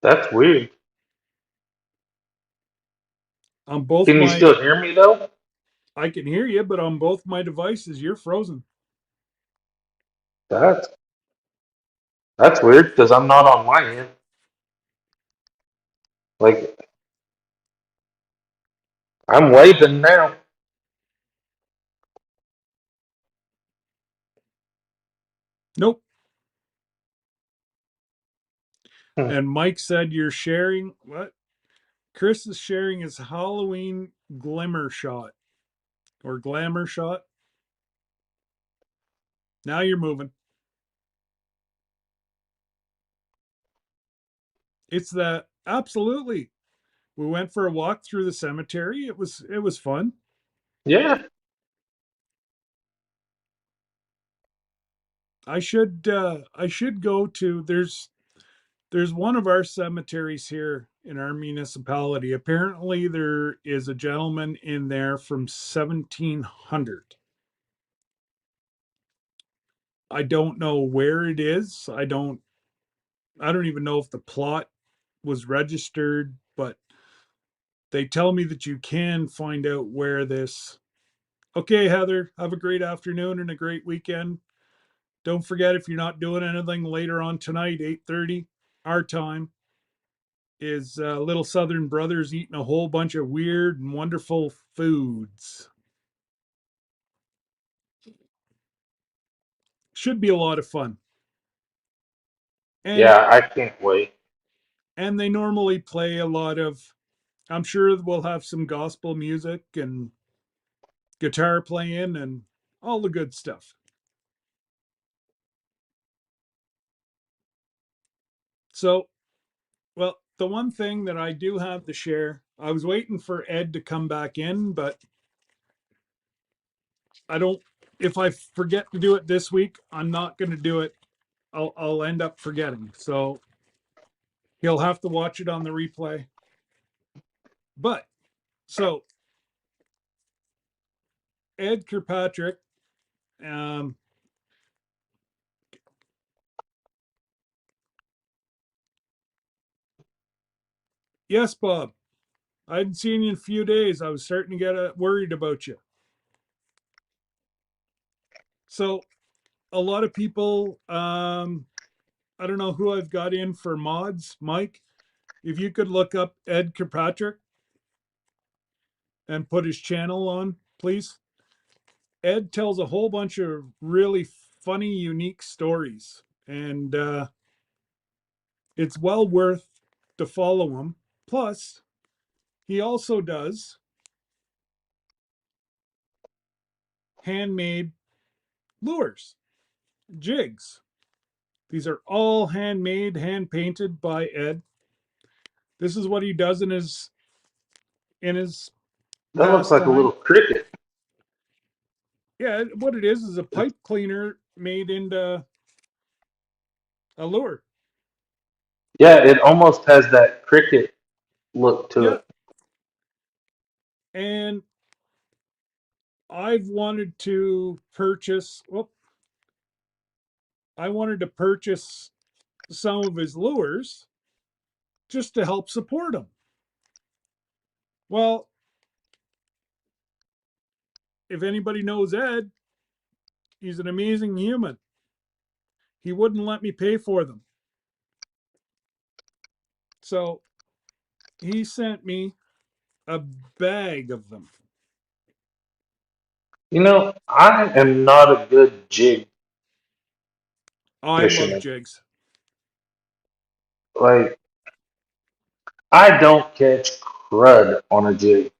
That's weird. On both Can you my, still hear me though? I can hear you, but on both my devices, you're frozen. That's that's weird because I'm not on my end. Like I'm waving now. Nope. Hmm. And Mike said you're sharing what? Chris is sharing his Halloween glimmer shot or glamour shot. Now you're moving. It's that absolutely. We went for a walk through the cemetery. It was fun. Yeah. I should go to there's one of our cemeteries here in our municipality. Apparently there is a gentleman in there from 1700. I don't know where it is. I don't even know if the plot was registered, but they tell me that you can find out where this. Okay, Heather, have a great afternoon and a great weekend. Don't forget, if you're not doing anything later on tonight, 8:30 our time, is Little Southern Brothers eating a whole bunch of weird and wonderful foods. Should be a lot of fun. And Yeah, I can't wait. and they normally play a lot of, I'm sure we'll have some gospel music and guitar playing and all the good stuff. So, well, the one thing that I do have to share, I was waiting for Ed to come back in, but I don't, if I forget to do it this week, I'm not going to do it. I'll end up forgetting. So he'll have to watch it on the replay. But so Ed Kirkpatrick, um, yes, Bob, I hadn't seen you in a few days. I was starting to get worried about you. So a lot of people, I don't know who I've got in for mods. Mike, if you could look up Ed Kirkpatrick and put his channel on, please. Ed tells a whole bunch of really funny, unique stories, and it's well worth to follow him. Plus, he also does handmade lures, jigs. These are all handmade, hand painted by Ed. This is what he does in his That looks like a pastime. little cricket. Yeah, what it is a pipe cleaner made into a lure. Yeah, it almost has that cricket look to Yeah, it. and I've wanted to purchase. Well, I wanted to purchase some of his lures just to help support him. Well, if anybody knows Ed, he's an amazing human. He wouldn't let me pay for them. So he sent me a bag of them. You know, I am not a good jig I love fisherman. jigs. Like, I don't catch crud on a jig.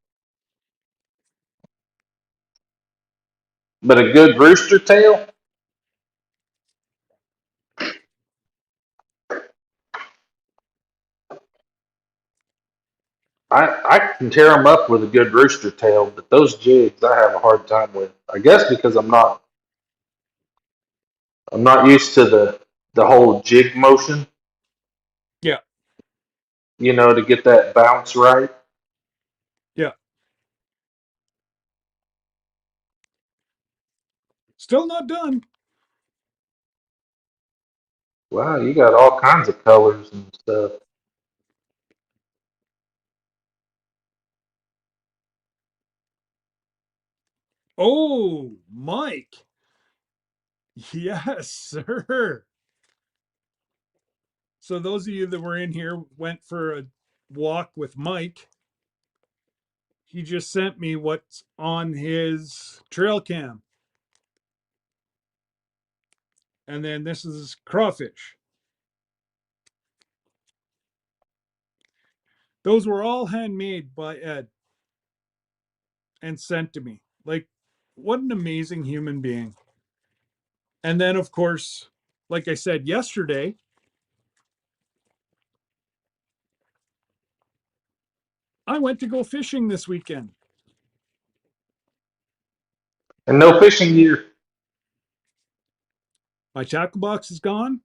But a good rooster tail, I can tear them up with a good rooster tail, but those jigs I have a hard time with. I guess because I'm not used to the whole jig motion, Yeah, to get that bounce right. yeah. Still not done. Wow, you got all kinds of colors and stuff. Oh, Mike. Yes, sir. So those of you that were in here went for a walk with Mike. He just sent me what's on his trail cam. And then this is crawfish. Those were all handmade by Ed and sent to me. Like, what an amazing human being. And then, of course, like I said yesterday, I went to go fishing this weekend. And no fishing gear. My tackle box is gone,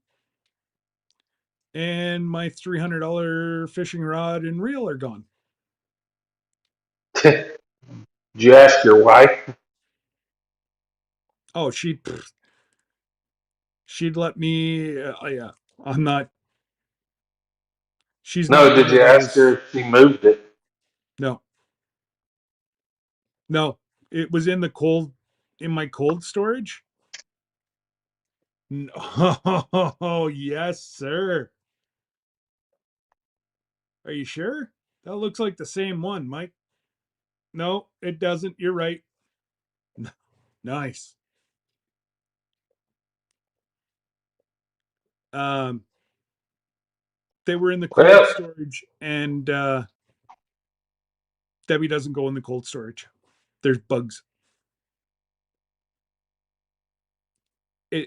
and my $300 fishing rod and reel are gone. Did you ask your wife? Oh, she'd let me. Yeah, I'm not. She's No, not did one of you ask her those. if she moved it? No, no. It was in my cold storage. Oh, yes, sir. Are you sure? That looks like the same one, Mike. No, it doesn't. You're right. Nice. Um, they were in the cold Well, storage, and Debbie doesn't go in the cold storage. There's bugs.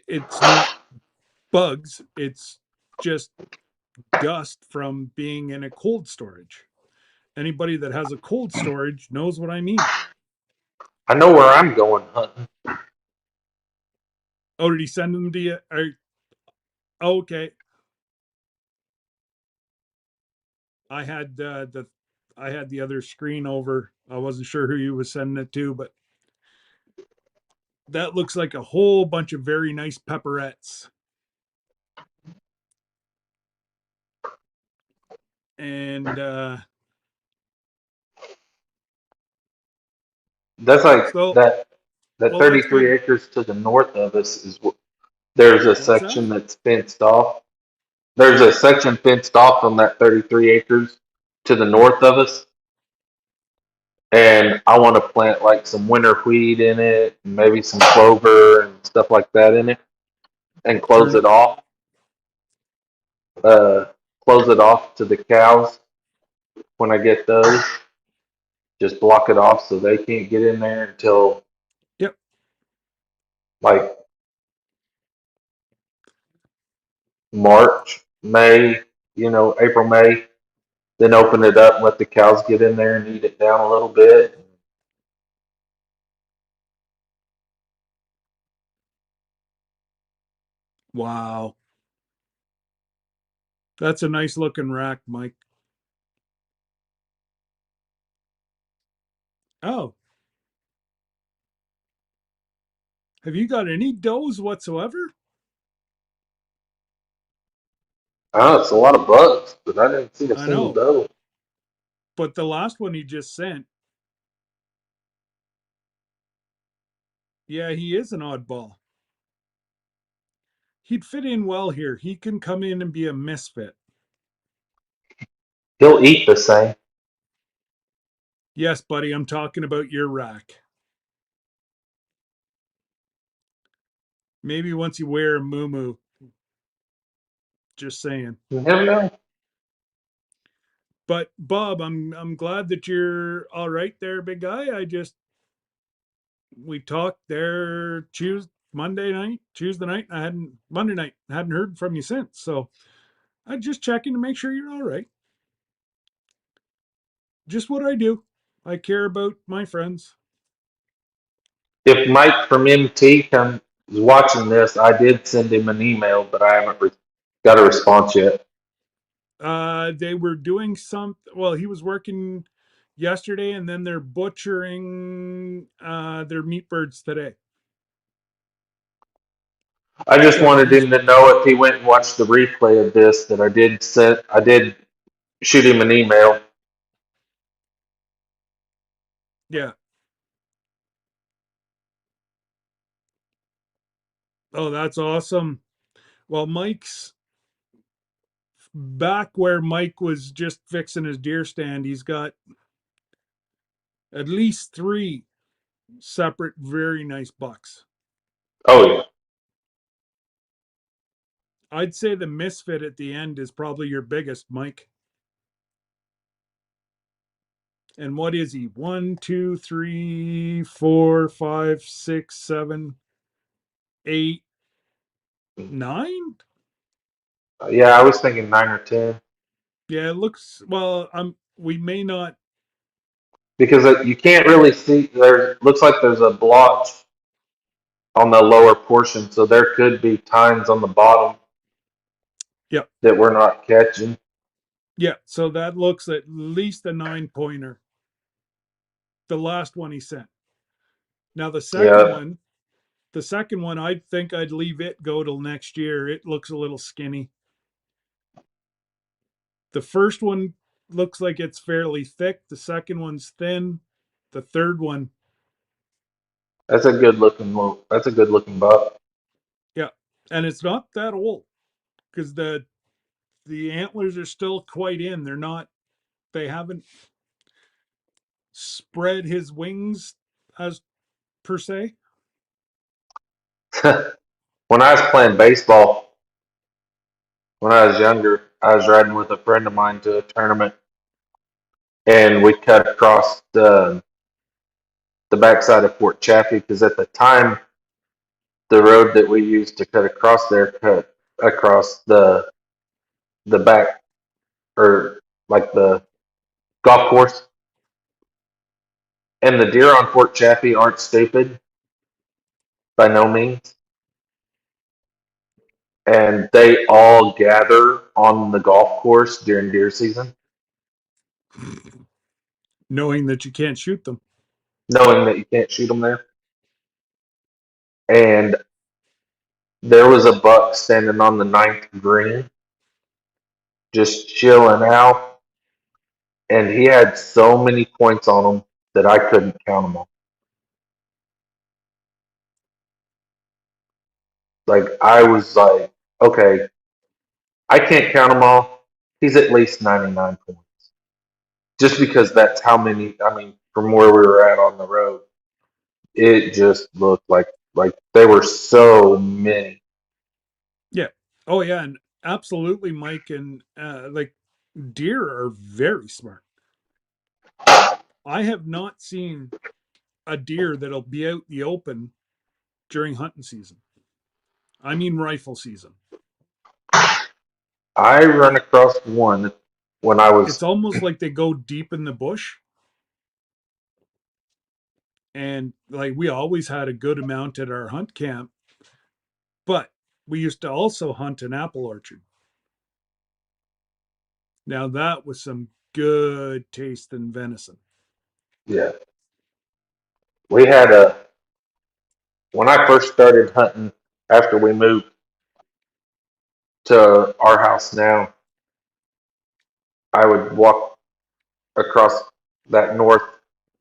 It's not bugs. It's just dust from being in a cold storage. Anybody that has a cold storage knows what I mean. I know where I'm going hunting. Oh, did he send them to you? Okay. I had I had the other screen over. I wasn't sure who you was sending it to, but that looks like a whole bunch of very nice pepperettes. And That's like so that well, that's 33 good. acres to the north of us is there's a What's that? section that's fenced off. There's a section fenced off on that 33 acres to the north of us. And I want to plant like some winter wheat in it, and maybe some clover and stuff like that in it, and close Sure. it off. Close it off to the cows when I get those. Just block it off so they can't get in there until Yep. like March, May, April, May. Then open it up and let the cows get in there and eat it down a little bit. Wow. That's a nice looking rack, Mike. Oh. Have you got any does whatsoever? Oh, it's a lot of bugs, but I didn't see a I single know. doe. But the last one he just sent, yeah, he is an oddball. He'd fit in well here. He can come in and be a misfit. He'll eat the same. Yes, buddy, I'm talking about your rack. Maybe once you wear a muumuu. Just saying. You never know. But Bob, I'm glad that you're all right there, big guy. We talked there Monday night, Tuesday night. Monday night. I hadn't heard from you since. So I'm just checking to make sure you're all right. Just what I do. I care about my friends. If Mike from MT is watching this, I did send him an email, but I haven't got a response yet. They were doing well, he was working yesterday and then they're butchering their meat birds today. I just So wanted him to know if he went and watched the replay of this that I did shoot him an email. Yeah. Oh, that's awesome. Well, Mike's back where Mike was just fixing his deer stand. He's got at least 3 separate, very nice bucks. Oh yeah. I'd say the misfit at the end is probably your biggest, Mike. And what is he? 1, 2, 3, 4, 5, 6, 7, 8, 9? Yeah, I was thinking 9 or 10. Yeah, it looks well. We may not. Because you can't really see. Looks like there's a blotch on the lower portion, so there could be tines on the bottom. Yep. That we're not catching. Yeah, so that looks at least a 9-pointer. The last one he sent. Now the second one, I think I'd leave it go till next year. It looks a little skinny. The first one looks like it's fairly thick. The second one's thin. The third one, That's a good looking buck. yeah, and it's not that old because the antlers are still quite in. They haven't spread his wings as per se. When I was playing baseball, when I was younger, I was riding with a friend of mine to a tournament, and we cut across the backside of Fort Chaffee because at the time, the road that we used to cut across there cut across the the back or like the golf course. And the deer on Fort Chaffee aren't stupid by no means. And they all gather on the golf course during deer season, Knowing that you can't shoot them. knowing that you can't shoot them there. And there was a buck standing on the 9th green, just chilling out. And he had so many points on him that I couldn't count them all. Like, I was like, okay, I can't count them all. He's at least 99 points. Just because that's how many, I mean, from where we were at on the road, it just looked like there were so many. Yeah. Oh yeah, and absolutely, Mike, and like deer are very smart. I have not seen a deer that'll be out in the open during hunting season. I mean rifle season. I run across one when I was It's almost like they go deep in the bush. And like we always had a good amount at our hunt camp, but we used to also hunt an apple orchard. Now that was some good taste in venison. yeah. We had when I first started hunting after we moved to our house now, I would walk across that north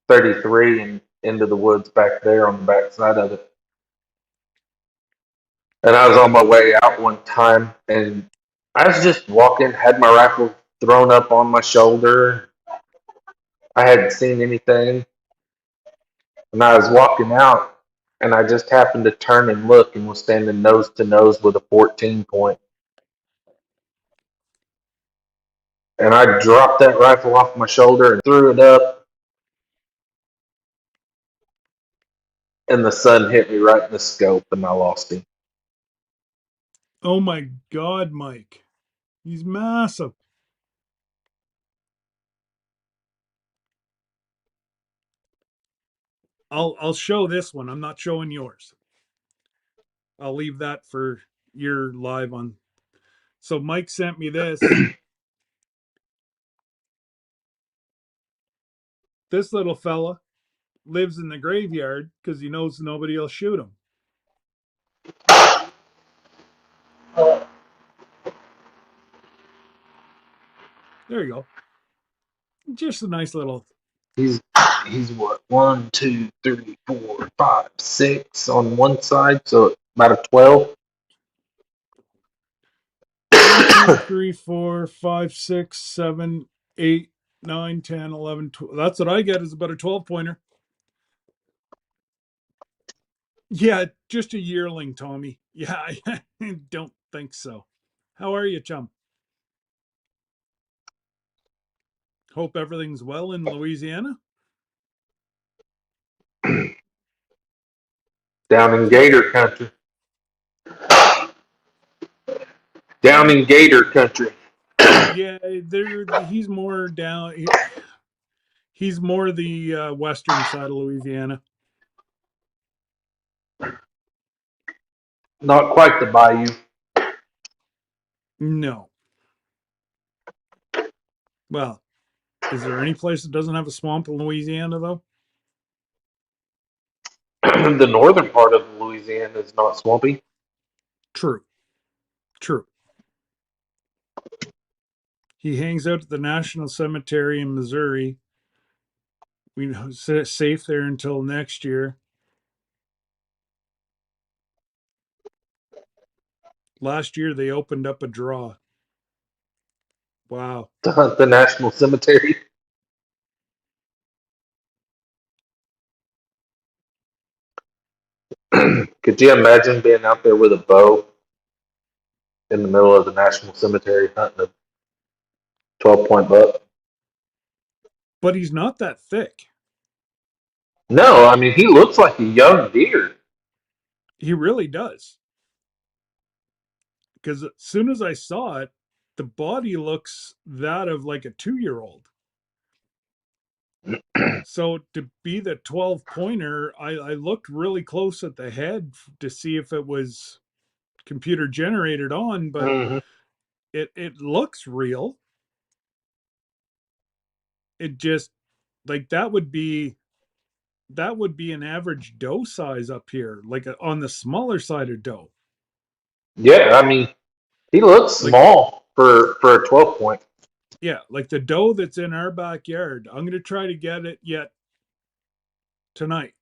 33 and into the woods back there on the back side of it. And I was on my way out one time and I was just walking, had my rifle thrown up on my shoulder. I hadn't seen anything. And I was walking out and I just happened to turn and look and was standing nose to nose with a 14 point. And I dropped that rifle off my shoulder and threw it up. And the sun hit me right in the scope and I lost him. Oh my God, Mike. He's massive. I'll show this one. I'm not showing yours. I'll leave that for your live on. So Mike sent me this. This little fella lives in the graveyard because he knows nobody will shoot him. There you go. Just a nice little. He's what, 1, 2, 3, 4, 5, 6 on one side, so about a 12. 1, 2, 3, 4, 5, 6, 7, 8, 9, 10, 11, 12. That's what I get is about a 12 pointer. Yeah, just a yearling, Tommy. Yeah, I don't think so. How are you, chum? Hope everything's well in Louisiana. Down in Gator country. Down in Gator country. Yeah, he's more down. He's more the western side of Louisiana. Not quite the bayou. No. Well, is there any place that doesn't have a swamp in Louisiana, though? The northern part of Louisiana is not swampy. True. He hangs out at the National Cemetery in Missouri. We know safe there until next year. Last year they opened up a draw. Wow. To hunt the National Cemetery. Could you imagine being out there with a bow in the middle of the National Cemetery hunting a 12-point buck? But he's not that thick. No, I mean, he looks like a young deer. He really does. Because as soon as I saw it, the body looks that of like a 2-year-old. So to be the 12 pointer, I looked really close at the head to see if it was computer generated on, but Mhm. it looks real. It just like that would be an average doe size up here, like on the smaller side of doe. Yeah, I mean, he looks Like small for a 12 point. yeah, like the doe that's in our backyard. I'm gonna try to get it yet tonight.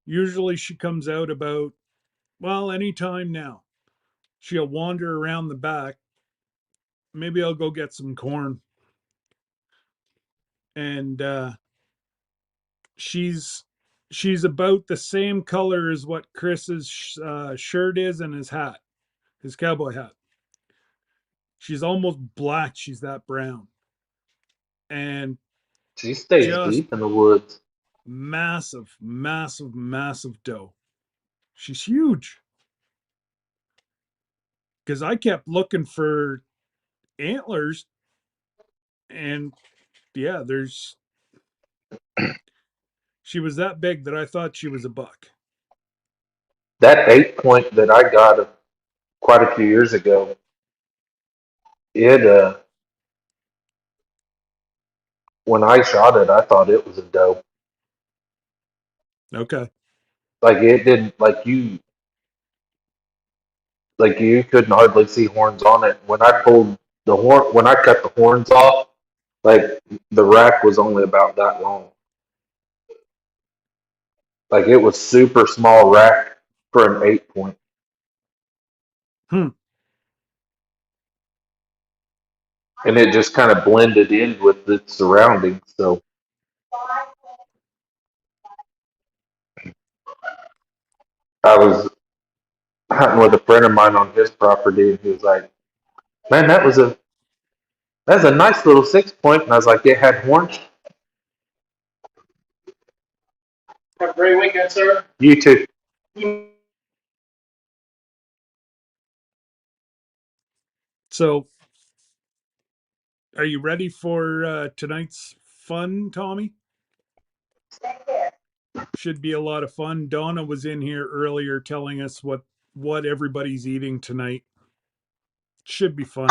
Usually she comes out about, well, anytime now. She'll wander around the back. Maybe I'll go get some corn. And she's about the same color as what Chris's shirt is and his hat, his cowboy hat. She's almost black. She's that brown. And She stays just deep in the woods. massive, massive, massive doe. She's huge. Because I kept looking for antlers, and yeah, she was that big that I thought she was a buck. That 8 point that I got quite a few years ago, it when I shot it, I thought it was a doe. Okay. Like it didn't like you couldn't hardly see horns on it. When I pulled the horn, when I cut the horns off, like the rack was only about that long. Like it was super small rack for an 8 point. Hmm. And it just kind of blended in with the surroundings. So I was hunting with a friend of mine on his property, and he was like, "Man, that's a nice little 6 point." And I was like, "It had horns." Have a great weekend, sir. You too. So, are you ready for tonight's fun, Tommy? Should be a lot of fun. Donna was in here earlier telling us what everybody's eating tonight. Should be fun.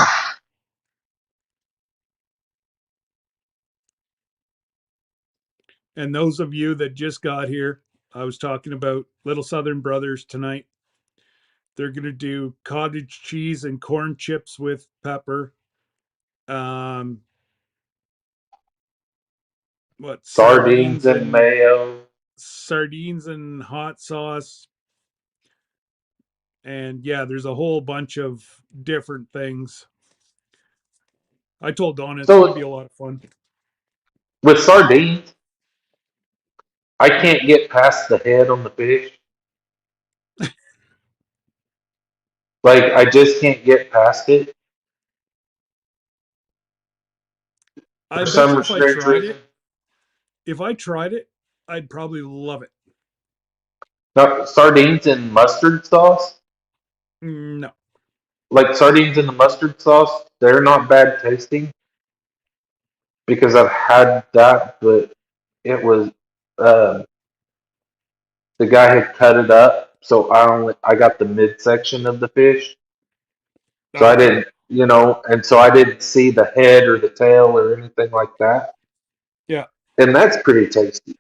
And those of you that just got here, I was talking about Little Southern Brothers tonight. They're going to do cottage cheese and corn chips with pepper. What Sardines and mayo. sardines and hot sauce. And yeah, there's a whole bunch of different things. I told Donna it's going to be a lot of fun. With sardines, I can't get past the head on the fish. Like I just can't get past it I for bet some you if I strange tried reason. it, I'd probably love it. Now, sardines and mustard sauce, No. like sardines in the mustard sauce, they're not bad tasting because I've had that, but it was uh, the guy had cut it up, so I got the midsection of the fish, so I Okay. didn't, and so I didn't see the head or the tail or anything like that, Yeah. and that's pretty tasty.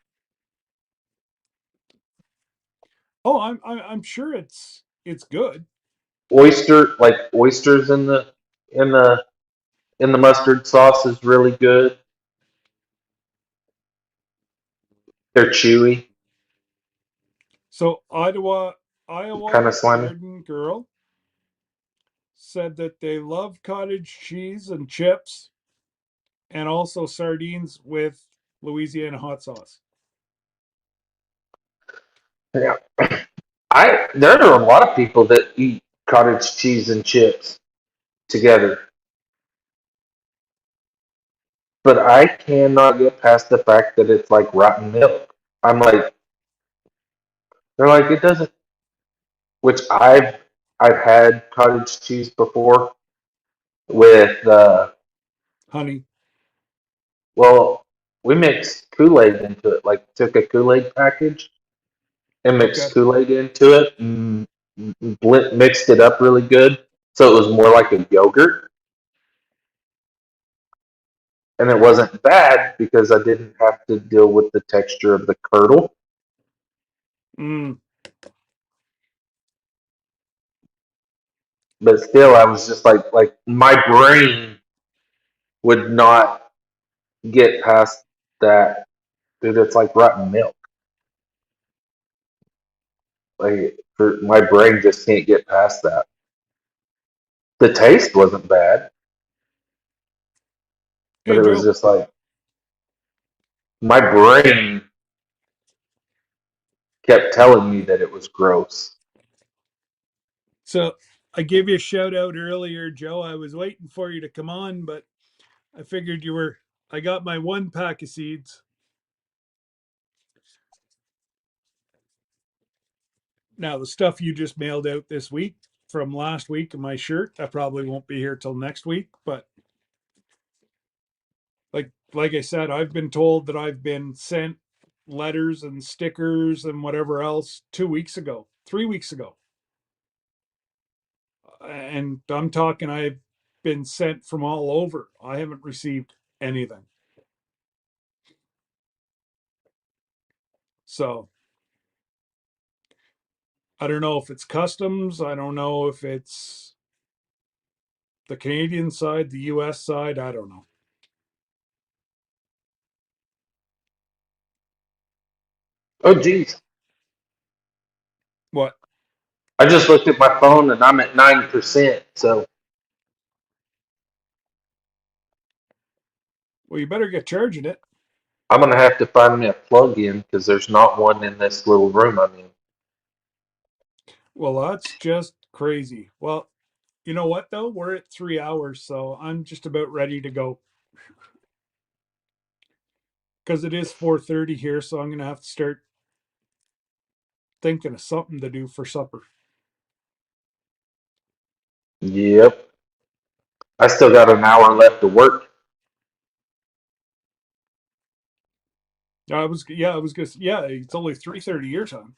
Oh, I'm sure it's good. Oysters in the in the mustard sauce is really good. They're chewy, So Iowa kind of slimy. Garden Girl said that they love cottage cheese and chips and also sardines with Louisiana hot sauce. Yeah. There are a lot of people that eat cottage cheese and chips together, but I cannot get past the fact that it's like rotten milk. I'm like, they're like it doesn't. Which I've had cottage cheese before, with Honey. well, we mixed Kool-Aid into it. Like took a Kool-Aid package and Okay. mixed Kool-Aid into it and mixed it up really good. So it was more like a yogurt. And it wasn't bad because I didn't have to deal with the texture of the curdle. Mm. But still, I was just like my brain would not get past that. Dude, it's like rotten milk. Like for my brain just can't get past that. The taste wasn't bad, but Hey, it was Joe. just like my brain kept telling me that it was gross. So I gave you a shout out earlier, Joe. I was waiting for you to come on, but I figured you were. I got my 1 pack of seeds. Now, the stuff you just mailed out this week from last week in my shirt, I probably won't be here till next week. But like I said, I've been told that I've been sent letters and stickers and whatever else 2 weeks ago, 3 weeks ago. And I'm talking, I've been sent from all over. I haven't received anything. So I don't know if it's customs. I don't know if it's the Canadian side, the US side. I don't know. Oh, geez. What? I just looked at my phone and I'm at 9%. So Well, you better get charging it. I'm going to have to find me a plug in because there's not one in this little room I'm in. Well, that's just crazy. Well, you know what though? We're at 3 hours, so I'm just about ready to go because it is 4:30 here. So I'm gonna have to start thinking of something to do for supper. Yep. I still got an hour left to work. I was gonna, yeah. It's only 3:30 your time.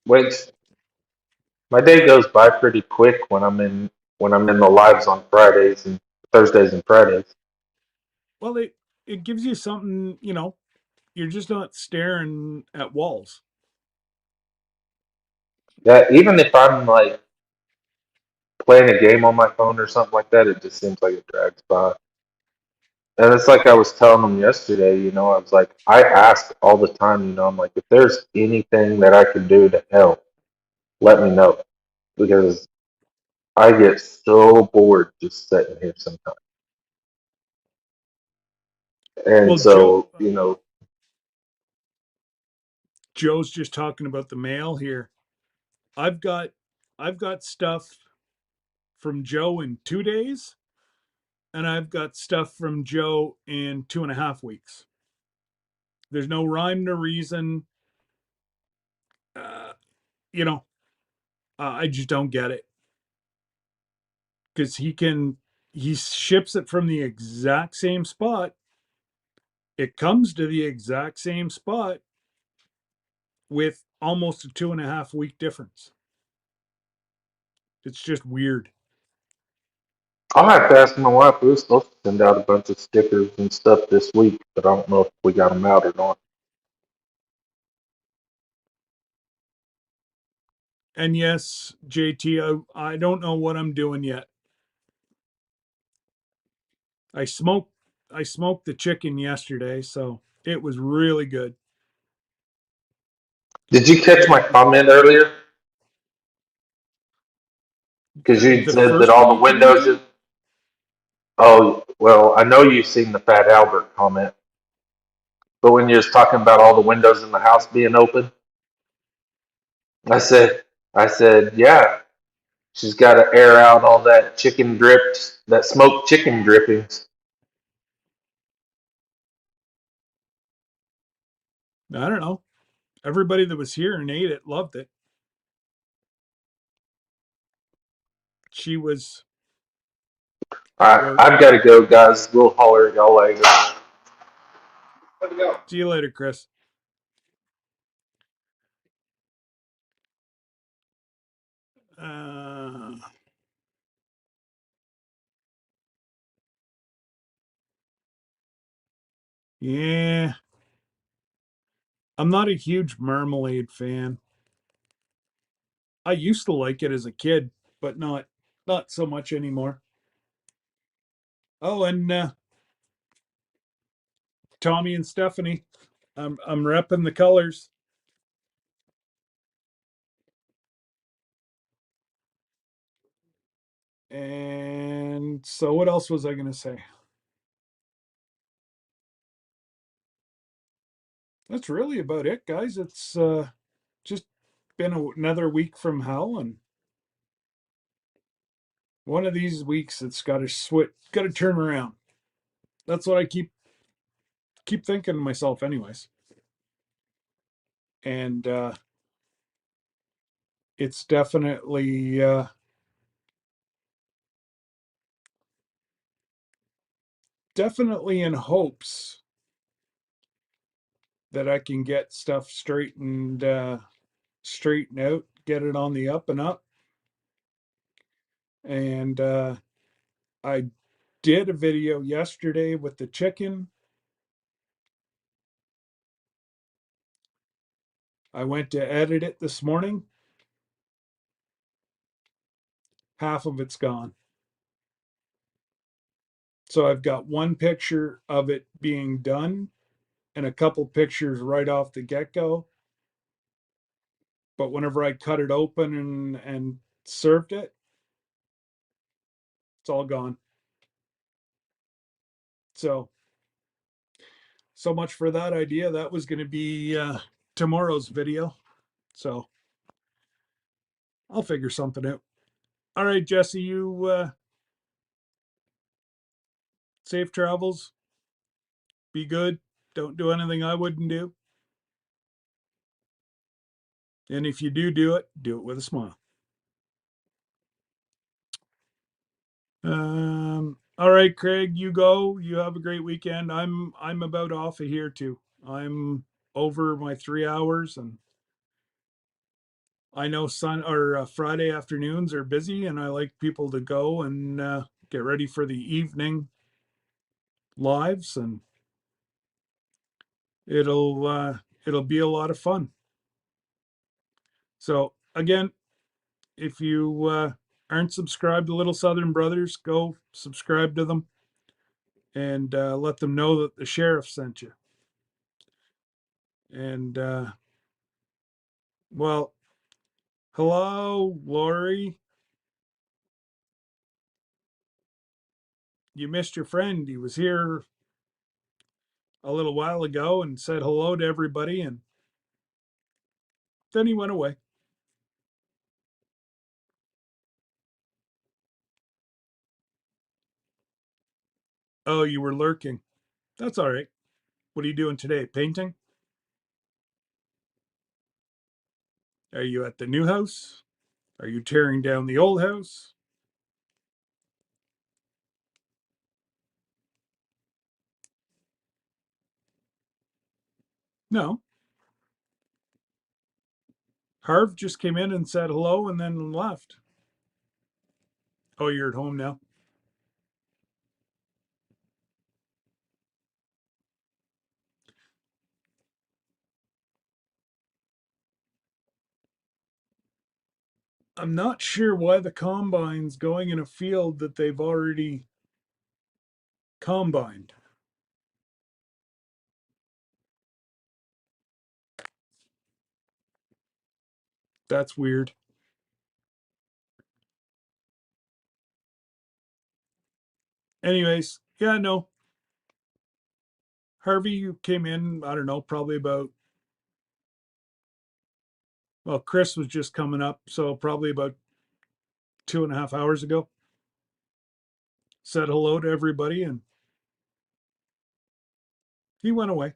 Which my day goes by pretty quick when I'm in the lives on Fridays and Thursdays and Fridays. Well, it gives you something. You're just not staring at walls. Yeah, even if I'm like playing a game on my phone or something like that, it just seems like it drags by. And it's like I was telling them yesterday, I was like, I ask all the time, I'm like, if there's anything that I can do to help, let me know. Because I get so bored just sitting here sometimes. And Well, Joe, so, Joe's just talking about the mail here. I've got I've got stuff from Joe in 2 days, and I've got stuff from Joe in 2.5 weeks. There's no rhyme no reason. Uh, you know, I just don't get it because he ships it from the exact same spot. It comes to the exact same spot with almost a 2.5 week difference. It's just weird. I'll have to ask my wife. We were supposed to send out a bunch of stickers and stuff this week, but I don't know if we got them out or not. And yes, JT, I don't know what I'm doing yet. I smoked I smoked the chicken yesterday, so it was really good. Did you catch my comment earlier? Because you The said that first all one the you put in, windows. Joe? Oh, well, I know you've seen the Fat Albert comment, but when you was talking about all the windows in the house being open, I said, yeah, she's got to air out all that chicken dripped, that smoked chicken drippings. I don't know. Everybody that was here and ate it loved it. she was. All right, I've got to go, guys. We'll holler at y'all later. Let me go. See you later, Chris. Yeah, I'm not a huge Marmalade fan. I used to like it as a kid, but not so much anymore. Oh, and Tommy and Stephanie, I'm repping the colors. And so, what else was I going to say? That's really about it, guys. It's just been another week from hell, and one of these weeks it's got to switch, got to turn around. That's what I keep thinking to myself, anyways. And it's definitely in hopes that I can get stuff straightened out, get it on the up and up. And I did a video yesterday with the chicken. I went to edit it this morning. Half of it's gone. So I've got one picture of it being done and a couple pictures right off the get-go. But whenever I cut it open and served it, it's all gone. So much for that idea. That was going to be tomorrow's video. So I'll figure something out. All right, Jesse, you safe travels. Be good. Don't do anything I wouldn't do. And if you do it with a smile. All right, Craig, you go. You have a great weekend. I'm about off of here too. I'm over my 3 hours, and I know Friday afternoons are busy, and I like people to go and get ready for the evening lives, and it'll be a lot of fun. So again, if you aren't subscribed to Little Southern Brothers, go subscribe to them and let them know that the sheriff sent you. And well, hello, Lori. You missed your friend. He was here a little while ago and said hello to everybody, and then he went away. Oh, you were lurking. That's all right. What are you doing today? Painting? Are you at the new house? Are you tearing down the old house? No. Harv just came in and said hello and then left. Oh, you're at home now? I'm not sure why the combine's going in a field that they've already combined. That's weird. Anyways, yeah, no. Harvey came in, I don't know, probably about, well, Chris was just coming up, so probably about 2.5 hours ago. Said hello to everybody and he went away.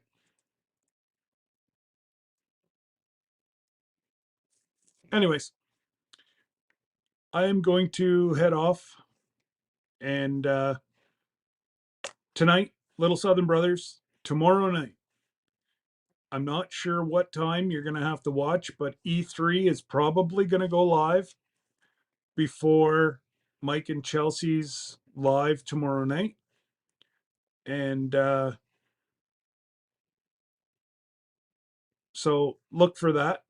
Anyways, I am going to head off, and tonight, Little Southern Brothers. Tomorrow night, I'm not sure what time you're going to have to watch, but E3 is probably going to go live before Mike and Chelsea's live tomorrow night. And so look for that.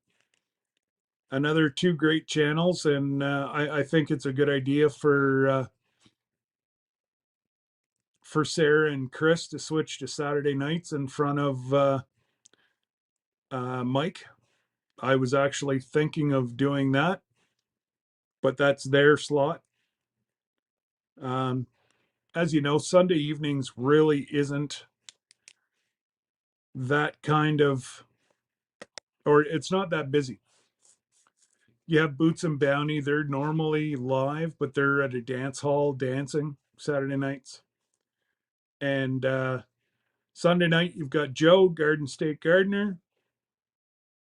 Another two great channels, and I think it's a good idea for Sarah and Chris to switch to Saturday nights in front of Mike. I was actually thinking of doing that, but that's their slot. As you know, Sunday evenings really isn't that kind of, or it's not that busy. You have Boots and Bounty, they're normally live, but they're at a dance hall dancing Saturday nights. And Sunday night, you've got Joe, Garden State Gardener.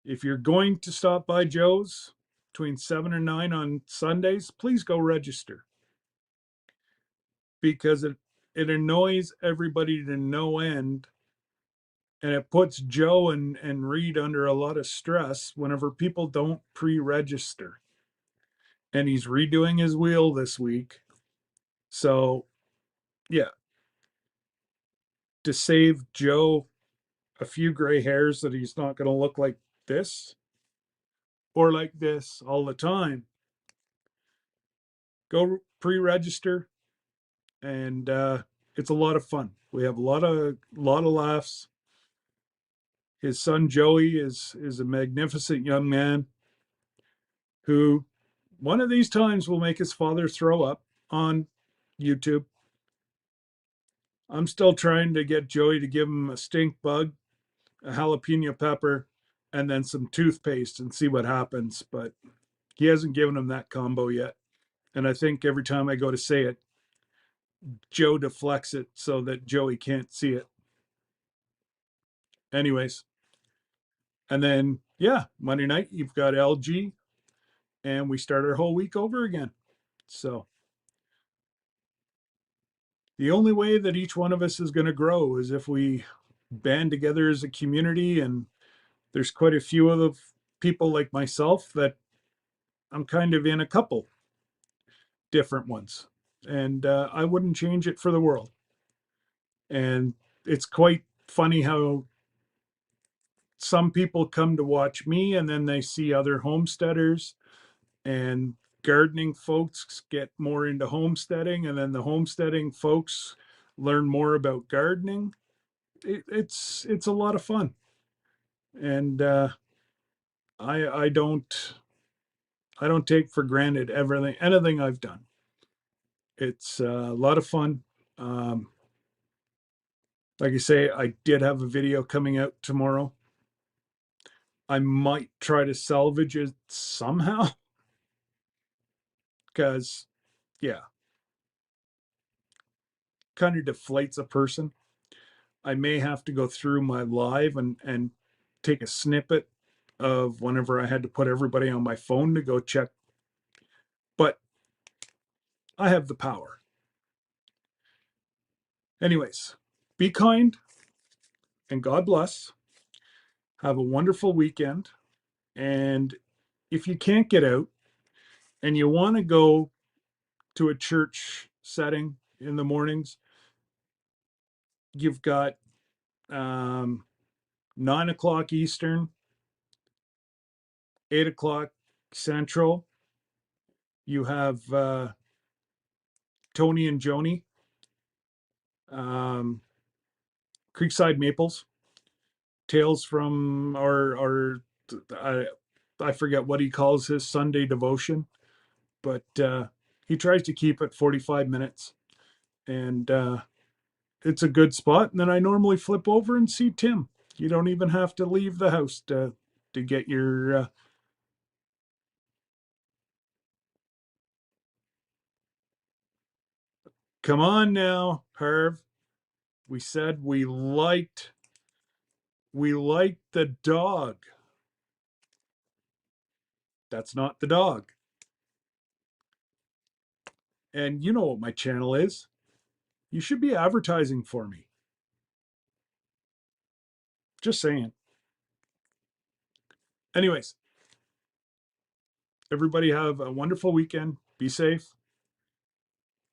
If you're going to stop by Joe's between 7 and 9 on Sundays, please go register, because it annoys everybody to no end, and it puts Joe and Reed under a lot of stress whenever people don't pre-register. And he's redoing his wheel this week. So, yeah, to save Joe a few gray hairs that he's not going to look like this or like this all the time, go pre-register, and it's a lot of fun. We have a lot of laughs. His son Joey is a magnificent young man who one of these times will make his father throw up on YouTube. I'm still trying to get Joey to give him a stink bug, a jalapeno pepper, and then some toothpaste and see what happens. But he hasn't given him that combo yet. And I think every time I go to say it, Joe deflects it so that Joey can't see it. Anyways. And then, yeah, Monday night, you've got LG, and we start our whole week over again. So the only way that each one of us is going to grow is if we band together as a community. And there's quite a few of the people like myself that I'm kind of in a couple different ones, and I wouldn't change it for the world. And it's quite funny how some people come to watch me and then they see other homesteaders, and gardening folks get more into homesteading, and then the homesteading folks learn more about gardening. It's a lot of fun, and I don't take for granted anything I've done. It's a lot of fun. Like I say, I did have a video coming out tomorrow. I might try to salvage it somehow, because, yeah, kind of deflates a person. I may have to go through my live and take a snippet of whenever I had to put everybody on my phone to go check. But I have the power. Anyways, be kind and God bless. Have a wonderful weekend. And if you can't get out and you want to go to a church setting in the mornings, you've got 9 o'clock Eastern, 8 o'clock Central. You have Tony and Joni, Creekside Maples, Tales from I forget what he calls his Sunday devotion, but he tries to keep it 45 minutes, and it's a good spot. And then I normally flip over and see Tim. You don't even have to leave the house to get your come on now, Herv. We said we liked the dog. That's not the dog. And you know what my channel is. You should be advertising for me. Just saying. Anyways, everybody have a wonderful weekend. Be safe.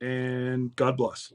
And God bless.